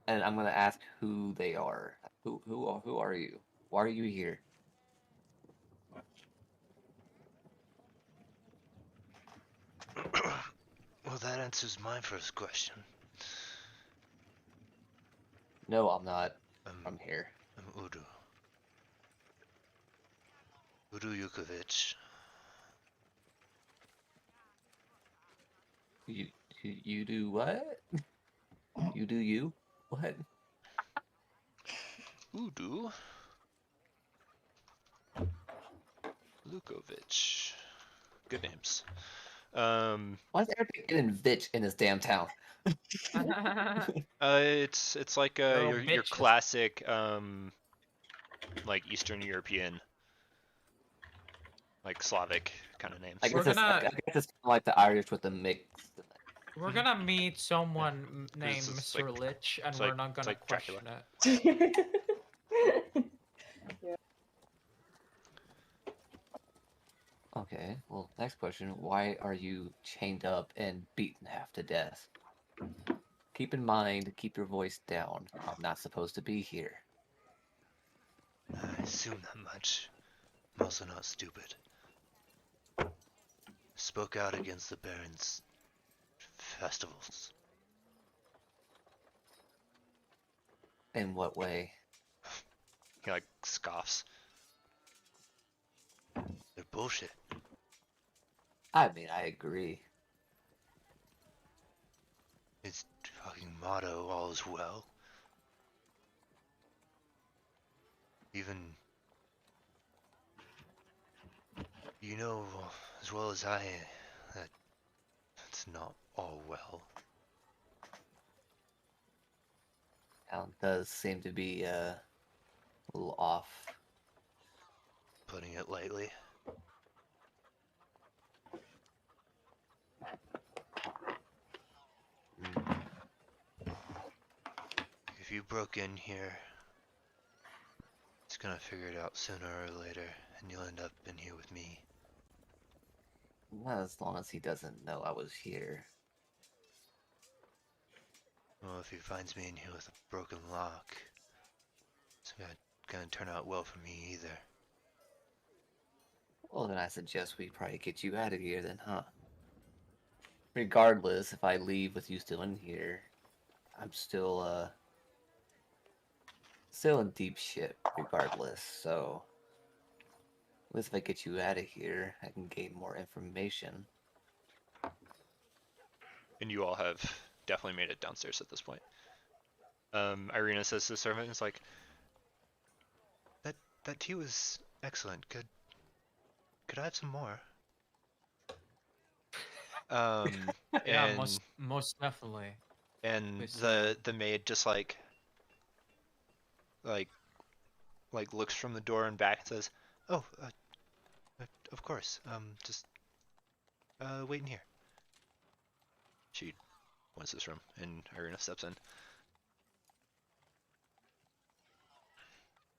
S1: And I'm gonna ask who they are. Who are you? Why are you here?
S2: Well, that answers my first question.
S1: No, I'm not. I'm here.
S2: I'm Udo. Udo Yukovic.
S1: You you do what? You do you? What?
S2: Udo Lukovic. Good names.
S1: Why is everybody getting Vitch in this damn town?
S2: It's like
S3: They're all
S2: your
S3: bitches.
S2: classic like Eastern European, like Slavic kind of names.
S1: I
S3: We're
S1: guess
S3: gonna-
S1: I guess it's like the Irish with the mix.
S3: We're gonna meet someone named
S2: This is
S3: Mr.
S2: like-
S3: Lich, and
S2: it's
S3: we're
S2: like-
S3: not
S2: it's
S3: gonna
S2: like Dracula.
S3: question it.
S1: Okay, well, next question. Why are you chained up and beaten half to death? Keep in mind, keep your voice down. I'm not supposed to be here.
S2: I assume that much. I'm also not stupid. Spoke out against the Baron's festivals.
S1: In what way?
S2: He like scoffs. They're bullshit.
S1: I mean, I agree.
S2: His fucking motto, all is well. Even you know as well as I that it's not all well.
S1: Town does seem to be a little off.
S2: Putting it lightly. If you broke in here, it's gonna figure it out sooner or later, and you'll end up in here with me.
S1: Not as long as he doesn't know I was here.
S2: Well, if he finds me in here with a broken lock, it's not gonna turn out well for me either.
S1: Well, then I suggest we probably get you out of here then, huh? Regardless, if I leave with you still in here, I'm still in deep shit regardless, so at least if I get you out of here, I can gain more information.
S2: And you all have definitely made it downstairs at this point. Irina says to the servant, "It's like that tea was excellent. Could I have some more?"
S3: Yeah,
S2: And
S3: most definitely.
S2: and
S3: Please
S2: the maid just like looks from the door and back and says, "Oh, of course. Just wait in here." She points to this room, and Irina steps in.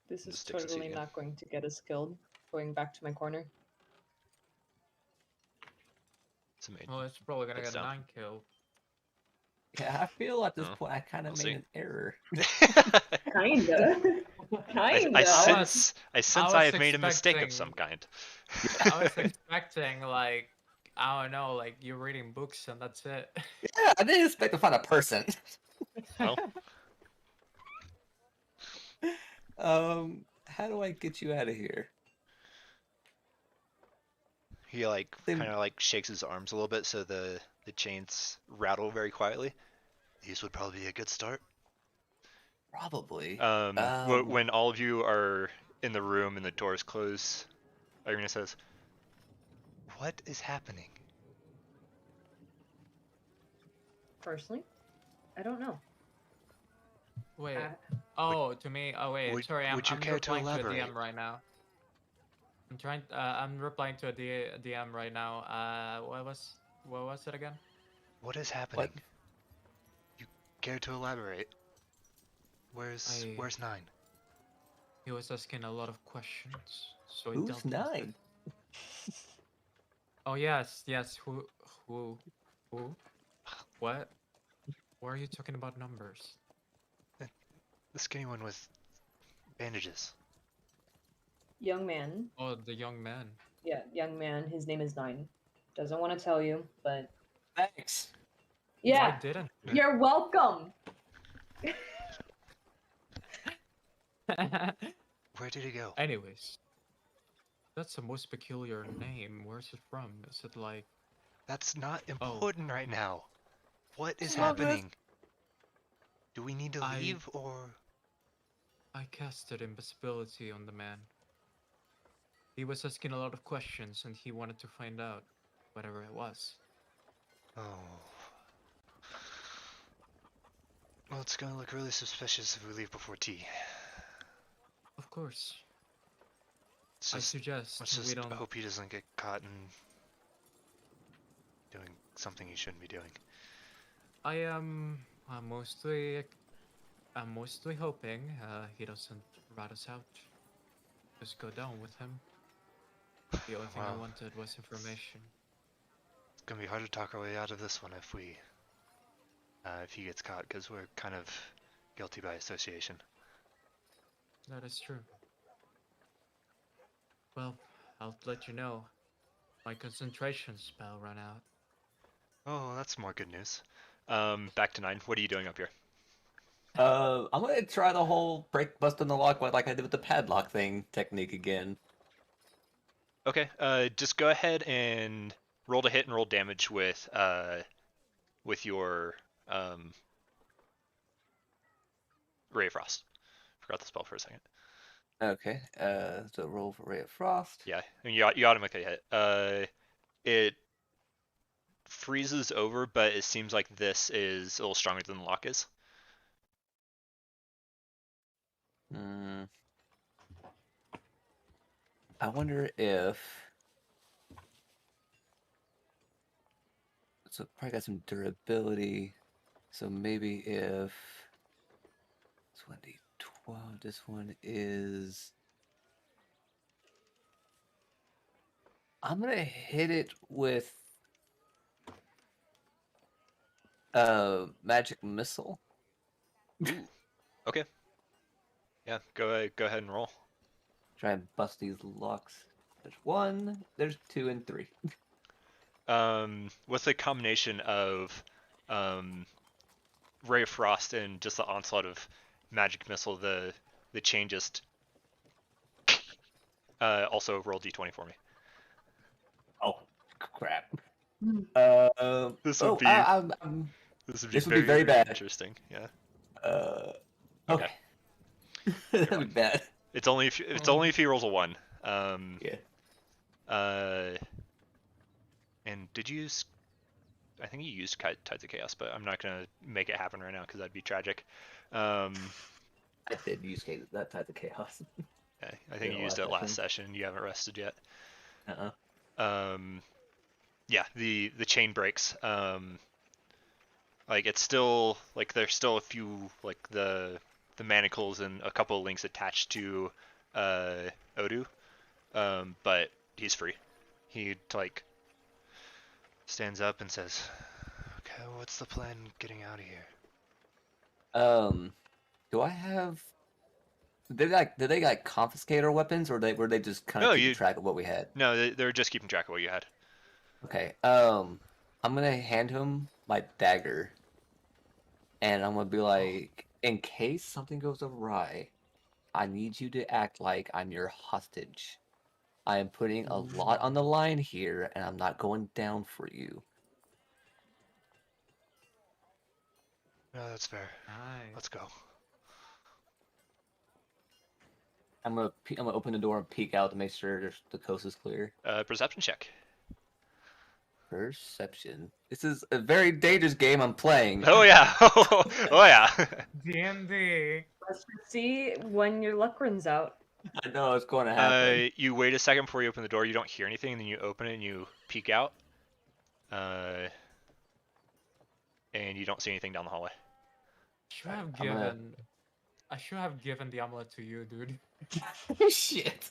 S4: This is
S2: Just sticks to
S4: totally
S2: again.
S4: not going to get us killed. Going back to my corner.
S2: It's a maid.
S3: Well, it's probably gonna
S2: Heads
S3: get
S2: down.
S3: 9 killed.
S1: Yeah, I feel at this
S2: Oh,
S1: point I kind of
S2: we'll
S1: made
S2: see.
S1: an error.
S4: Kinda.
S2: I
S4: Kinda.
S2: sense I
S3: was
S2: have made a mistake of some
S3: expecting-
S2: kind.
S3: I was expecting, like, I don't know, like, you're reading books and that's it.
S1: Yeah, I didn't expect to find a person.
S2: Well,
S1: How do I get you out of here?
S2: he like
S1: They-
S2: kind of like shakes his arms a little bit so the chains rattle very quietly. These would probably be a good start.
S1: Probably.
S2: When all of you are in the room and the doors close, Irina says, "What is happening?"
S4: Personally, I don't know.
S3: Wait.
S4: I,
S3: Oh, to me. Oh wait.
S2: would-
S3: Sorry,
S2: would you
S3: I'm
S2: care to
S3: replying to a
S2: elaborate?
S3: DM right now. I'm replying to a DM right now. What was it again?
S2: What is happening? You care to elaborate? Where's
S3: I-
S2: 9?
S3: He was asking a lot of questions, so I
S1: Who's
S3: dealt with it.
S1: 9?
S3: Oh yes. Who? What? Why are you talking about numbers?
S2: The skinny one with bandages.
S4: young man.
S3: Oh, the young man.
S4: Yeah, young man. His name is Nine. Doesn't want to tell you, but
S1: Thanks.
S3: Why
S4: yeah,
S3: didn't
S4: you're welcome.
S2: Where did he go?
S3: Anyways, that's the most peculiar name. Where's it from? Is it like...
S2: That's not
S3: Oh,
S2: important right now. What is
S1: Love it.
S2: happening? Do we need to
S3: I-
S2: leave or?
S3: I casted invisibility on the man. He was asking a lot of questions and he wanted to find out whatever it was.
S2: Oh. Well, it's gonna look really suspicious if we leave before tea.
S3: Of course,
S2: Let's
S3: I
S2: just,
S3: suggest
S2: let's
S3: we
S2: just
S3: don't...
S2: hope he doesn't get caught in doing something he shouldn't be doing.
S3: I'm mostly hoping he doesn't rat us out. Just go down with him. The only thing I
S2: Wow.
S3: wanted was information.
S2: It's gonna be hard to talk our way out of this one if he gets caught, because we're kind of guilty by association.
S3: That is true. Well, I'll let you know. My concentration spell ran out.
S2: Oh, that's more good news. Back to 9. What are you doing up here?
S1: I'm gonna try the whole break busting the lock like I did with the padlock thing technique again.
S2: Okay, just go ahead and roll to hit and roll damage with your Ray of Frost. Forgot the spell for a second.
S1: Okay, so roll for Ray of Frost.
S2: Yeah, I mean, you automatically hit. It freezes over, but it seems like this is a little stronger than the lock is.
S1: Hmm. I wonder if... So probably got some durability. So maybe if... 2012, this one is... I'm gonna hit it with magic missile.
S2: Ooh. Okay. Yeah, go ahead and roll.
S1: Try and bust these locks. There's 1, there's 2, and 3.
S2: With a combination of Ray of Frost and just the onslaught of magic missile, the chain just also roll d20 for me.
S1: Oh, crap.
S2: This would be
S1: this would be very bad.
S2: interesting. Yeah.
S1: Okay. That'd be bad.
S2: It's only if he rolls a 1.
S1: Yeah.
S2: And did you use? I think you used Tides of Chaos, but I'm not gonna make it happen right now because that'd be tragic.
S1: I did use that type of chaos.
S2: Yeah, I think you used it last session. You haven't rested yet. Yeah, the chain breaks. Like it's still like there's still a few like the manacles and a couple of links attached to Odu, but he's free. He like stands up and says, "Okay, what's the plan getting out of here?"
S1: Do I have? Did they like confiscate our weapons, or were they just kind of keeping track of what we had?
S2: No, they're just keeping track of what you had.
S1: Okay. I'm gonna hand him my dagger, and I'm gonna be like, in case something goes awry, I need you to act like I'm your hostage. I am putting a lot on the line here, and I'm not going down for you.
S2: No, that's fair.
S3: Nice.
S2: Let's go.
S1: I'm gonna open the door and peek out to make sure the coast is clear.
S2: Perception check.
S1: Perception. This is a very dangerous game I'm playing.
S2: Oh yeah. Oh yeah.
S3: D&D.
S4: Let's just see when your luck runs out.
S1: I know it's going to happen.
S2: You wait a second before you open the door. You don't hear anything, and then you open it and you peek out. And you don't see anything down the hallway.
S3: I should have given the amulet to you, dude.
S1: Shit.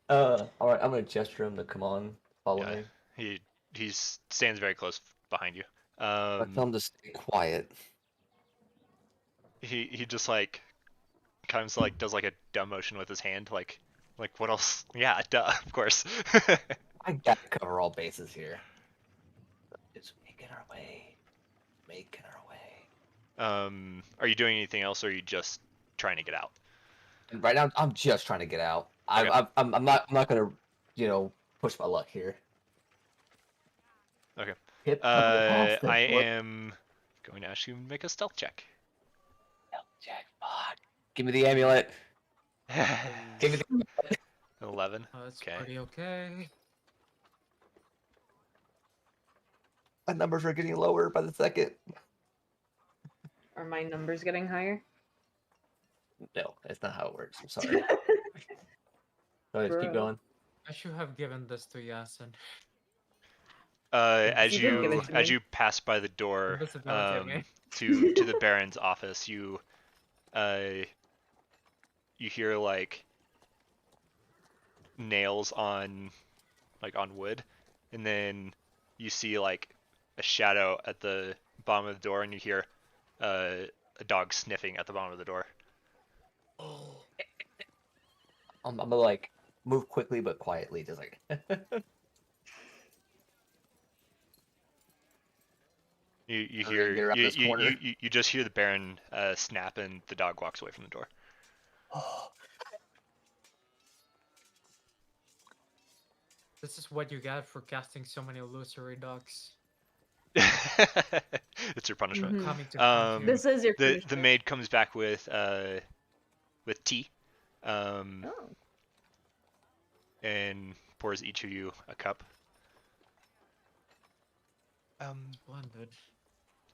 S1: All right. I'm gonna gesture him to come on, follow
S2: Yeah.
S1: me.
S2: He stands very close behind you.
S1: I tell him to stay quiet.
S2: He just like kind of like does like a dumb motion with his hand, like what else? Yeah, duh, of course.
S1: I gotta cover all bases here. Just making our way. Making our way.
S2: Are you doing anything else, or are you just trying to get out?
S1: And right now, I'm just trying to get out.
S2: Okay.
S1: I'm not gonna, push my luck here.
S2: Okay.
S1: Hit the
S2: I am going to ask you to make a stealth check.
S1: Jack, fuck. Give me the amulet. Give me the
S2: 11.
S3: That's
S2: Okay.
S3: pretty okay.
S1: My numbers are getting lower by the second.
S4: Are my numbers getting higher?
S1: No, that's not how it works. I'm sorry. So just keep
S4: Bro.
S1: going.
S3: I should have given this to Yasin.
S2: As
S4: You did give it to me.
S2: you pass by the door
S3: Invisibility, I mean.
S2: to the Baron's office, you hear like nails on wood, and then you see like a shadow at the bottom of the door, and you hear a dog sniffing at the bottom of the door.
S1: I'm gonna like move quickly but quietly, just like.
S2: You
S1: Get
S2: hear
S1: around this corner.
S2: you just hear the Baron snap, and the dog walks away from the door.
S3: This is what you get for casting so many illusory dogs.
S2: It's your punishment.
S4: Mhm.
S3: Coming to hunt you.
S4: This is your
S2: The
S4: punishment.
S2: maid comes back with tea,
S4: Oh.
S2: and pours each of you a cup.
S3: Splendid.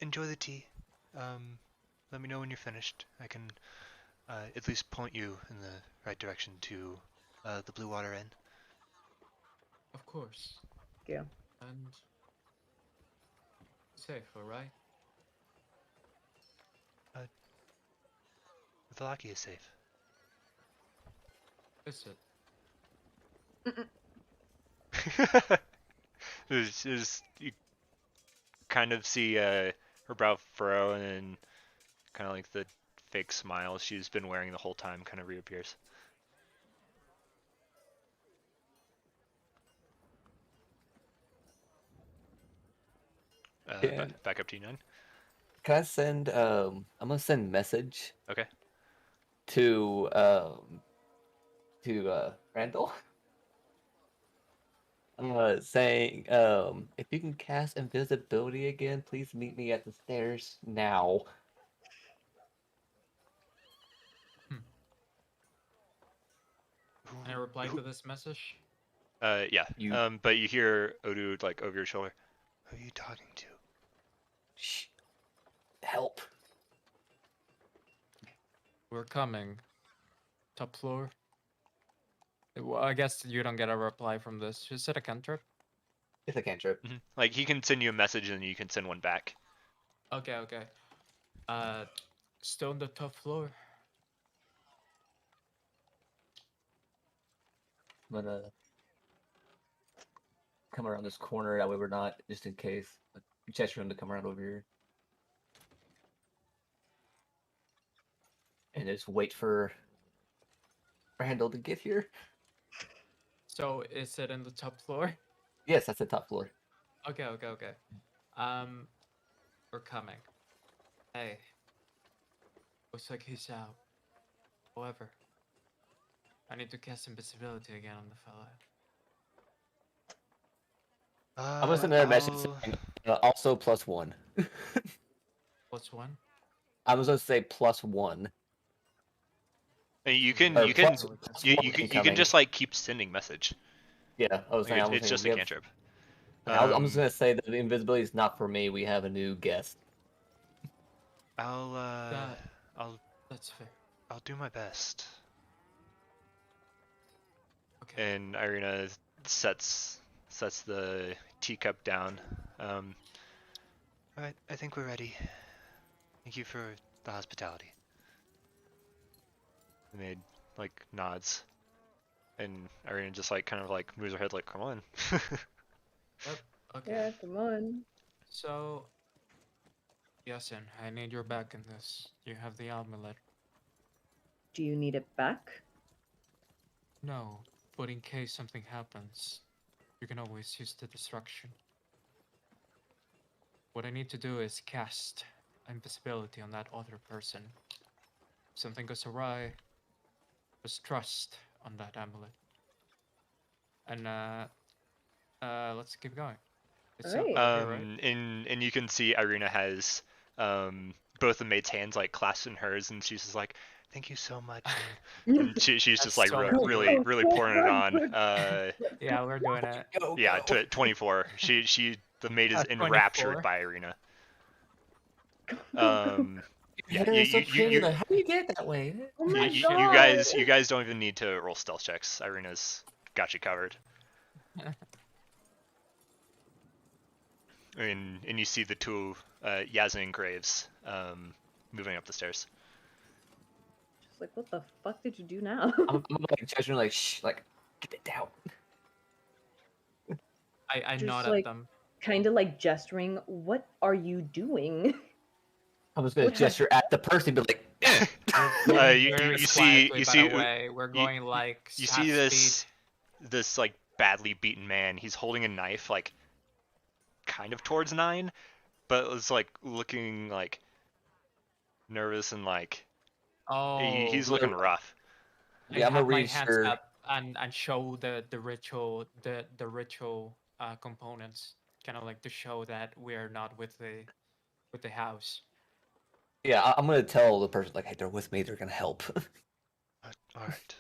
S2: Enjoy the tea. Let me know when you're finished. I can at least point you in the right direction to the Blue Water Inn.
S3: Of course.
S4: Yeah.
S3: And safe, alright?
S2: Vallaki is safe.
S3: Is it?
S2: You kind of see her brow furrow, and then kind of like the fake smile she's been wearing the whole time kind of reappears.
S1: Yeah.
S2: Back up to you, 9.
S1: Can I send? I'm gonna send message
S2: Okay.
S1: to Randall. Saying if you can cast invisibility again, please meet me at the stairs now.
S3: Any reply to this message?
S2: Yeah.
S1: You-
S2: But you hear Odu like over your shoulder. Who are you talking to?
S1: Shh. Help.
S3: We're coming. Top floor. Well, I guess you don't get a reply from this. Is it a cantrip?
S1: It's a cantrip.
S2: Like he can send you a message and you can send one back.
S3: Okay, okay. Still on the top floor.
S1: I'm gonna come around this corner. That way we're not, just in case. Gesture him to come around over here. And just wait for Randall to get here.
S3: So is it in the top floor?
S1: Yes, that's the top floor.
S3: Okay, okay, okay. We're coming. Hey. Looks like he's out. However, I need to cast invisibility again on the fella.
S1: I'm gonna send another message saying, also +1.
S3: What's one?
S1: I was gonna say +1.
S2: And you
S3: to
S2: can
S3: the
S1: Or
S2: you can
S3: so we can
S2: you,
S3: see
S2: you
S3: it.
S2: can you can
S1: incoming.
S2: just like keep sending message.
S1: Yeah, I was
S2: Like
S1: saying.
S2: it's just a
S1: We have.
S2: cantrip.
S1: Okay, I'm just gonna say that the invisibility is not for me. We have a new guest.
S2: I'll
S3: That
S2: I'll
S3: that's fair.
S2: I'll do my best.
S3: Okay.
S2: And Irina sets the teacup down. All right, I think we're ready. Thank you for the hospitality. The maid like nods, and Irina just like kind of like moves her head like, come on.
S3: Yep. Okay.
S4: Yeah, come on.
S3: So, Yasin, I need your back in this. You have the amulet.
S4: Do you need it back?
S3: No, but in case something happens, you can always use the destruction. What I need to do is cast invisibility on that other person. If something goes awry, just trust on that amulet. And let's keep going. It's
S4: Alright.
S3: we're here, right?
S2: And you can see Irina has both the maid's hands like clasped in hers, and she's just like, thank you so much, and she's
S3: That's
S2: just like
S3: so
S2: really pouring it on.
S3: Yeah, we're doing it.
S1: Go,
S2: Yeah,
S1: go.
S2: 24. The maid is enraptured
S3: 24.
S2: by Irina.
S4: Go.
S2: Yeah,
S1: Hair is so pretty. Like, how do you get it that way?
S4: Oh my
S2: you
S4: god.
S2: guys don't even need to roll stealth checks. Irina's got you covered. And you see the two Yazin and Graves moving up the stairs.
S4: Just like, what the fuck did you do now?
S1: I'm like judging, like, shh, like, get it down.
S3: I
S4: Just
S3: nod
S4: like-
S3: at them.
S4: Kind of like gesturing. What are you doing?
S1: I was gonna
S4: What
S1: gesture at the person, but like, eh.
S2: You see
S3: We're going like
S2: you
S3: half
S2: see
S3: speed.
S2: this like badly beaten man. He's holding a knife like kind of towards 9, but it's like looking like nervous and like
S3: Oh,
S2: he's looking rough.
S1: Yeah, I'm
S3: have
S1: gonna
S3: my hands
S1: reassure.
S3: up and show the ritual the ritual components, kind of like to show that we're not with the house.
S1: Yeah, I'm gonna tell the person, like, hey, they're with me. They're gonna help.
S2: All right.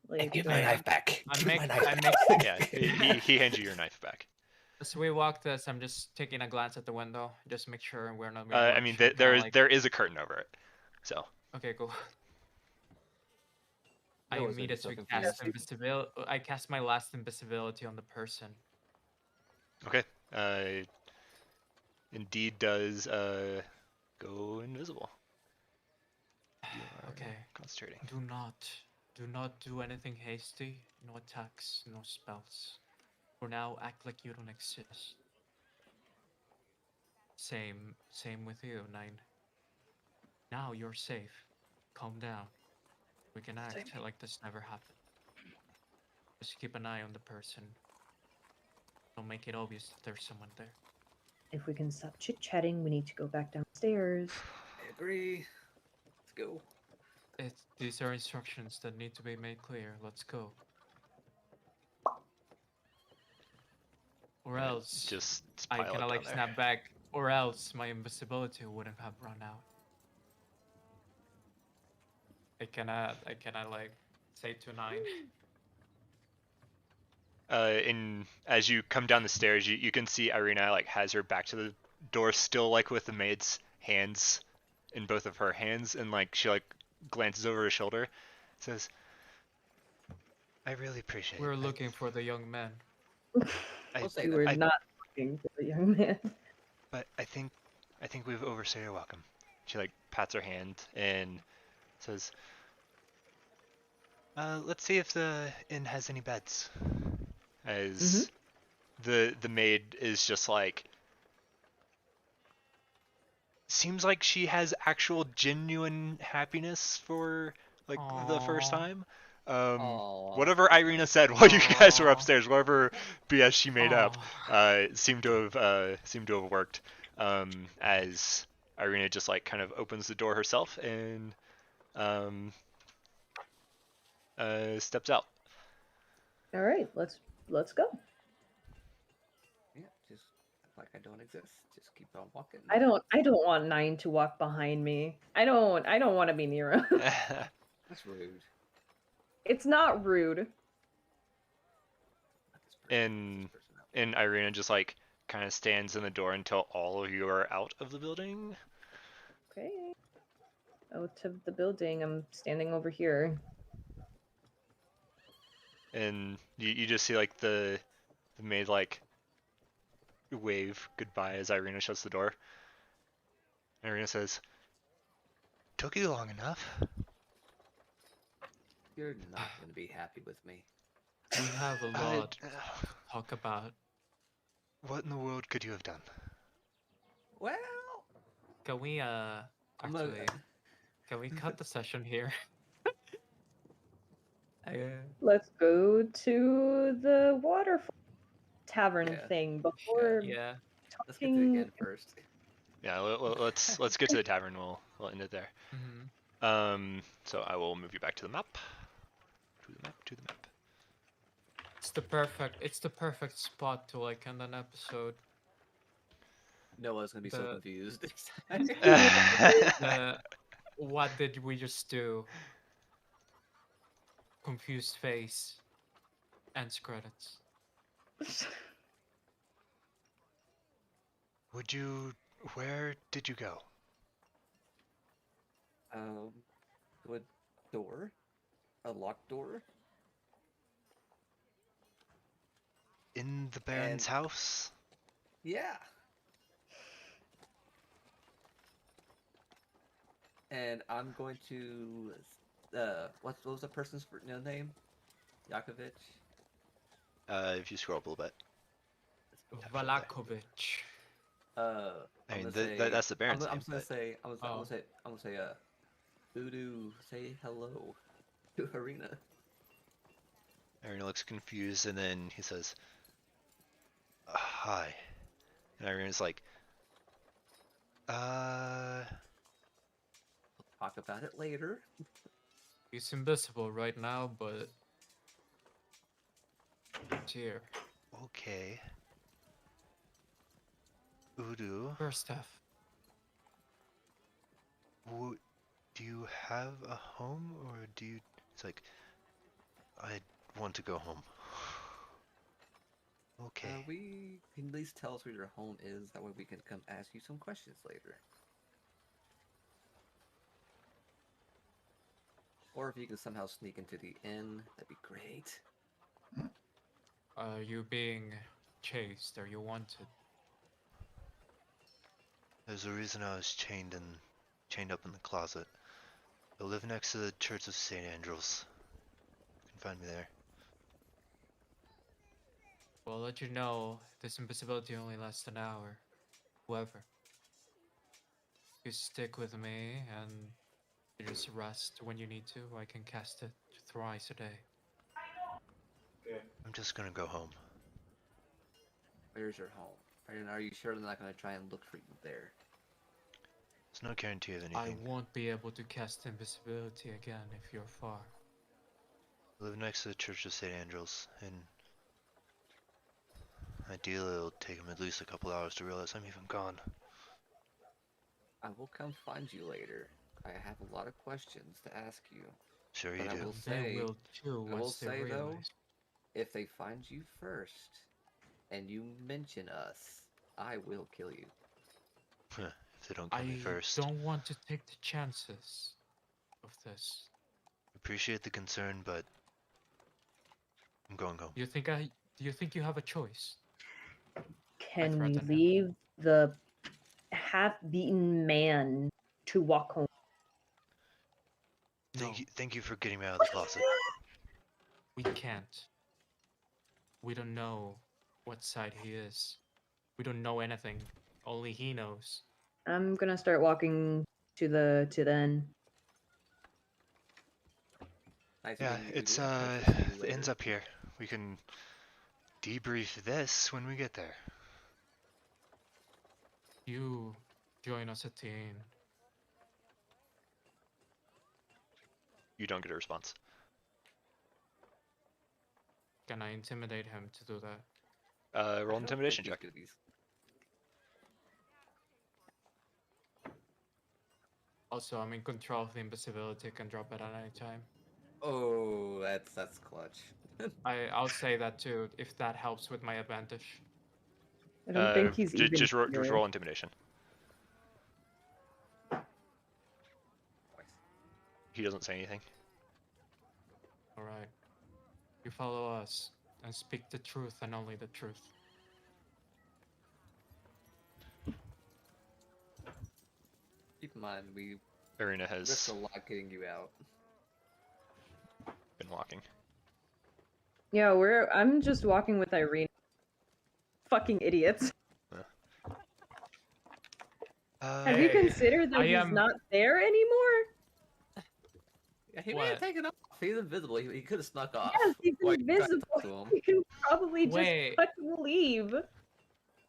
S4: Like,
S1: Give my knife back.
S3: I
S1: Give
S3: make-
S1: my knife
S3: I
S1: back.
S3: make-
S2: Yeah, he hands you your knife back.
S3: As we walk this, I'm just taking a glance at the window, just make sure we're not being
S2: I mean,
S3: watched, and kinda like,
S2: there is a curtain over it, so
S3: okay, cool. I
S1: That wasn't
S3: immediately
S1: so
S3: cast
S1: confusing.
S3: invisibility. I cast my last invisibility on the person.
S2: okay. Indeed does go invisible. You are
S3: Okay.
S2: concentrating.
S3: Do not do anything hasty. No attacks, no spells. For now, act like you don't exist. Same with you, 9. Now you're safe. Calm down. We can act
S4: Same.
S3: like this never happened. Just keep an eye on the person. Don't make it obvious that there's someone there.
S4: if we can stop chit chatting, we need to go back downstairs.
S1: I agree. Let's go.
S3: These are instructions that need to be made clear. Let's go. Or else
S2: Just
S3: I
S2: pile
S3: kind
S2: it
S3: of like
S2: down
S3: snap back. Or else my invisibility wouldn't have run out. I cannot like say to 9.
S2: And as you come down the stairs, you can see Irina like has her back to the door, still like with the maid's hands in both of her hands, and like she like glances over her shoulder, says, "I really appreciate
S3: We're
S2: it.
S3: looking for the young man.
S1: I'll say
S4: We
S1: that.
S4: were
S2: I-
S4: not looking for the young man.
S2: But I think we've overstayed our welcome." She like pats her hand and says, "Let's see if the inn has any beds." As the maid is just like, seems like she has actual genuine happiness for like the first
S3: Aw.
S2: time.
S1: Aw.
S2: Whatever Irina said while you guys were
S3: Aw.
S2: upstairs, whatever BS she made up,
S3: Aw.
S2: seemed to have worked. As Irina just like kind of opens the door herself and steps out.
S4: All right, let's go.
S1: Yeah, just like I don't exist. Just keep on walking.
S4: I don't want 9 to walk behind me. I don't want to be near him.
S1: That's rude.
S4: It's not rude.
S1: Not this person,
S2: and
S1: this person out.
S2: and Irina just like kind of stands in the door until all of you are out of the building.
S4: Okay. Out of the building. I'm standing over here.
S2: And you just see like the maid like wave goodbye as Irina shuts the door. Irina says, "Took you long enough."
S1: You're not going to be happy with me.
S3: We have a
S2: I-
S3: lot to talk about.
S2: What in the world could you have done?
S1: Well,
S3: Can we
S1: I'm
S3: actually can we cut the session here?
S4: Let's go to the waterfall tavern
S1: Yeah.
S4: thing before
S3: Yeah.
S1: let's get to the
S4: talking.
S1: end first.
S2: Yeah, let's get to the tavern. We'll end it there.
S3: Hmm.
S2: So I will move you back to the map. To the map.
S3: It's the perfect spot to like end an episode.
S1: Noah's going to be so
S3: The-
S1: confused.
S3: What did we just do? Confused face. Ends credits.
S2: Where did you go?
S1: To a door, a locked door.
S2: In the Baron's
S1: And-
S2: house?
S1: Yeah. And I'm going to, what was the person's name? Yakovich.
S2: If you scroll up a little bit.
S3: Valakovich.
S1: I'm
S2: I mean,
S1: gonna say,
S2: that's the Baron's
S1: I'm
S2: name.
S1: gonna
S2: but-
S1: say, I'm
S3: Oh.
S1: gonna say, Voodoo, say hello to Harina.
S2: Irina looks confused, and then he says, "Hi." And Irina's like,
S1: Talk about it later.
S3: He's invisible right now, but it's here.
S2: okay. Udu,
S3: First half.
S2: do you have a home, or do you... It's like, I want to go home. Okay.
S1: We can at least tell us where your home is. That way we can come ask you some questions later. Or if you can somehow sneak into the inn, that'd be great.
S3: Are you being chased? Are you wanted?
S2: There's a reason I was chained up in the closet. I live next to the Church of St. Andrews. You can find me there.
S3: Well, I'll let you know, this invisibility only lasts an hour. Whoever. You stick with me and you just rest when you need to. I can cast it thrice a day.
S2: I'm just gonna go home.
S1: Where's your home? And are you sure they're not going to try and look for you there?
S2: There's no guarantee of
S3: I
S2: anything.
S3: won't be able to cast invisibility again if you're far.
S2: I live next to the Church of St. Andrews, and ideally it'll take him at least a couple hours to realize I'm even gone.
S1: I will come find you later. I have a lot of questions to ask you.
S2: Sure you
S1: But I
S2: do.
S1: will
S3: They
S1: say,
S3: will too
S1: I will
S3: once they
S1: say, though,
S3: realize.
S1: if they find you first, and you mention us, I will kill you.
S2: If they don't kill me
S3: I
S2: first.
S3: don't want to take the chances of this.
S2: Appreciate the concern, but I'm going home.
S3: Do you think you have a choice?
S4: Can we
S3: threaten him.
S4: leave the half-beaten man to walk home?
S3: No,
S2: Thank you for getting me out of the closet.
S3: we can't. We don't know what side he is. We don't know anything. Only he knows.
S4: I'm gonna start walking to the end.
S1: Nice
S2: Yeah,
S1: meeting you,
S2: it's
S1: Voodoo. Hope to see you
S2: the end's
S1: later.
S2: up here. We can debrief this when we get there.
S3: You join us at the inn.
S2: You don't get a response.
S3: Can I intimidate him to do that?
S2: Roll
S1: I don't
S2: intimidation
S1: think
S2: check.
S1: you could be-
S3: Also, I'm in control of the invisibility. Can drop it at any time.
S1: Oh, that's clutch.
S3: I'll say that too, if that helps with my advantage.
S4: I don't think he's even
S2: just
S4: here.
S2: roll intimidation. He doesn't say anything.
S3: All right. You follow us and speak the truth and only the truth.
S1: Keep in mind, we
S2: Arena
S1: risk
S2: has
S1: a lot getting you out.
S2: been walking.
S4: Yeah, I'm just walking with Irene. Fucking idiots. Have you
S3: Hey,
S4: considered that
S3: I
S4: he's
S3: am-
S4: not there anymore?
S1: Yeah, he may have
S3: What?
S1: taken off. He's invisible. He could have snuck off.
S4: Yes, he's
S1: while you tried to
S4: invisible.
S1: talk to him.
S4: He can probably just
S3: Wait.
S4: fucking leave.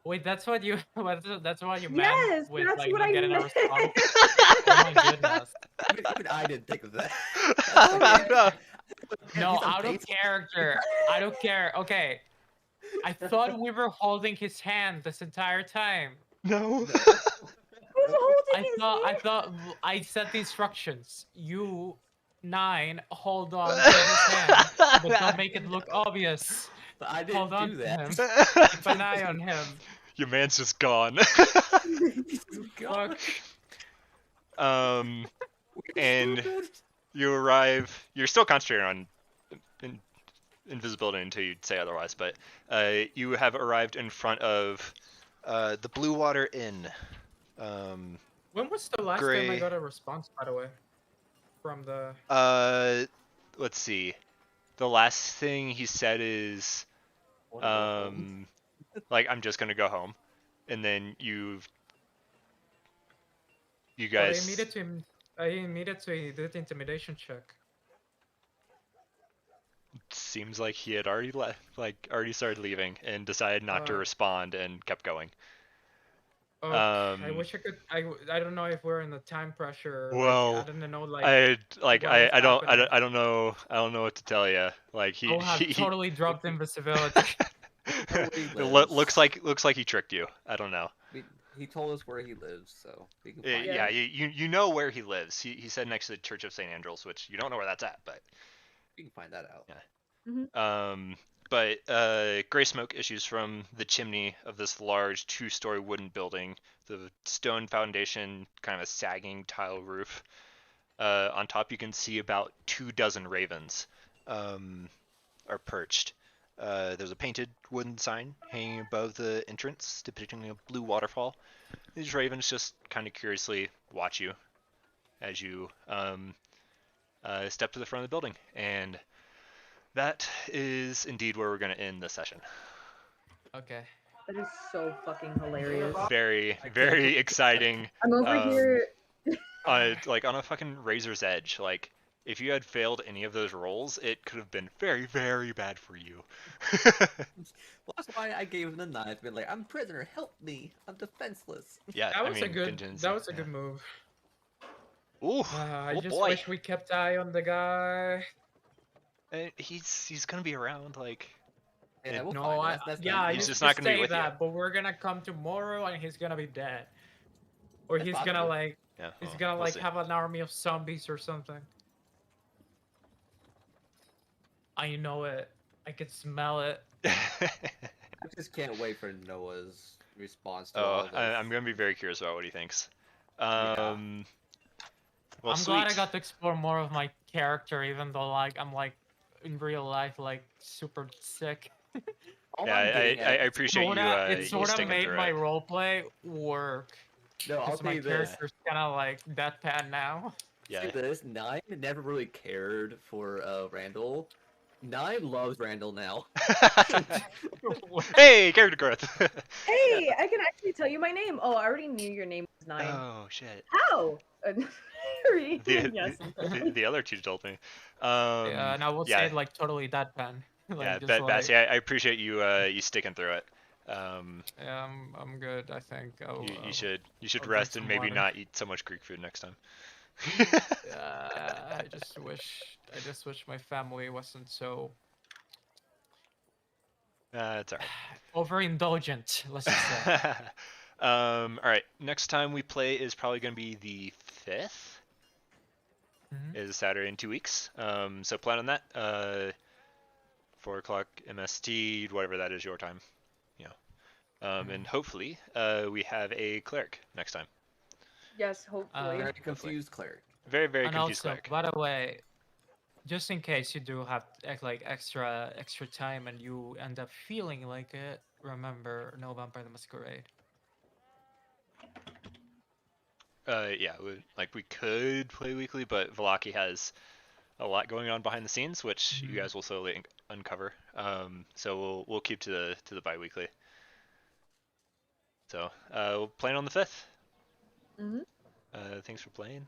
S3: Wait, that's what you that's what you
S4: Yes,
S3: meant with
S4: that's
S3: like
S4: what
S3: not
S4: I
S3: getting a
S4: meant.
S3: response. Oh my goodness.
S1: Even I didn't think of that.
S3: No,
S1: He's on
S3: out of
S1: pace.
S3: character. I don't care. Okay. I thought we were holding his hand this entire time.
S2: No.
S4: Who's holding his hand?
S3: I set the instructions. You 9 hold on to his hand, but don't make it look obvious.
S1: But I
S3: Hold
S1: didn't
S3: on
S1: do
S3: to
S1: that.
S3: him. Keep an eye on him.
S2: Your man's just gone.
S3: Fuck.
S2: And you arrive. You're still concentrating on invisibility until you say otherwise, but you have arrived in front of the Blue Water Inn.
S3: When was the last time I
S2: Gray.
S3: got a response, by the way? From the
S2: Let's see. The last thing he said is, like, I'm just gonna go home, and then you
S3: Well,
S2: guys.
S3: I immediately did the intimidation check.
S2: Seems like he had already already started leaving and decided not to respond and kept going.
S3: Okay. I wish I could. I don't know if we're in the time pressure.
S2: Well,
S3: like, I don't know. Like,
S2: I don't
S3: happening.
S2: know what to tell you. Like he
S3: I'll have totally dropped invisibility.
S2: looks like he tricked you. I don't know.
S1: He told us where he lives, so we can find
S2: Yeah,
S1: him.
S2: you know where he lives. He said next to the Church of St. Andrews, which you don't know where that's at, but
S1: We can find that out.
S2: yeah. But gray smoke issues from the chimney of this large 2-story wooden building. The stone foundation, kind of a sagging tile roof. On top, you can see about 24 ravens are perched. There's a painted wooden sign hanging above the entrance depicting a blue waterfall. These ravens just kind of curiously watch you as you step to the front of the building. And that is indeed where we're going to end the session.
S3: Okay.
S4: That is so fucking hilarious.
S2: Very, very exciting.
S4: I'm over here.
S2: On a fucking razor's edge. Like, if you had failed any of those rolls, it could have been very, very bad for you.
S1: Well, that's why I gave him the knife. Been like, I'm prisoner, help me, I'm defenseless.
S2: Yeah,
S3: That was a good.
S2: contingency,
S3: That was a
S2: yeah.
S3: good move.
S2: Ooh,
S3: I
S2: oh
S3: just
S2: boy.
S3: wish we kept eye on the guy.
S2: He's gonna be around. Like,
S1: Yeah, we'll
S3: No,
S1: find him. That's
S3: yeah, I
S2: He's
S3: used
S2: just
S3: to
S2: not gonna be
S3: say
S2: with you.
S3: that, but we're gonna come tomorrow and he's gonna be dead, or
S1: That's
S3: he's gonna
S1: possible.
S3: like
S2: yeah,
S3: he's
S2: well,
S3: gonna
S2: we'll
S3: like
S2: see.
S3: have an army of zombies or something. I know it. I can smell it.
S1: I just can't wait for Noah's response to all
S2: Oh,
S1: this.
S2: I'm gonna be very curious about what he thinks.
S1: Yeah.
S2: Well,
S3: I'm glad I got to explore more of my character, even though like I'm like in real life like super sick.
S1: All
S2: Yeah,
S1: I'm getting
S2: I
S1: at is-
S2: appreciate
S3: It
S2: you
S3: sort of
S2: sticking
S3: made
S2: through
S3: my
S2: it.
S3: roleplay work.
S1: No, I'll
S3: Because
S1: tell
S3: my
S1: you this.
S3: character's kind of like deadpan now.
S2: Yeah.
S1: Say this, Nine never really cared for Randall. Nine loves Randall now.
S2: Hey, character growth.
S4: Hey, I can actually tell you my name. Oh, I already knew your name was 9.
S2: Oh shit.
S4: How? Yes.
S2: The other two told me.
S3: Yeah, and I will
S2: yeah,
S3: say like totally deadpan. Like,
S2: yeah,
S3: just
S2: Bassy, I appreciate you you sticking through it.
S3: Yeah, I'm good. I think.
S2: You should
S3: I'll drink
S2: rest and
S3: some
S2: maybe
S3: water.
S2: not eat so much Greek food next time.
S3: I just wish my family wasn't so
S2: It's alright.
S3: overindulgent. Let's just say.
S2: All right. Next time we play is probably going to be the 5th. is Saturday in 2 weeks. So plan on that. 4 o'clock MST, whatever that is your time. And hopefully we have a cleric next time.
S4: Yes, hopefully.
S1: Very confused cleric.
S2: Very, very
S3: And
S2: confused
S3: also,
S2: cleric.
S3: by the way, just in case you do have like extra time and you end up feeling like it, remember no Vampire the Masquerade.
S2: Yeah, we could play weekly, but Vallaki has a lot going on behind the scenes, which you guys will slowly uncover. So we'll keep to the bi-weekly. So we'll plan on the 5th.
S4: Mhm.
S2: Thanks for playing.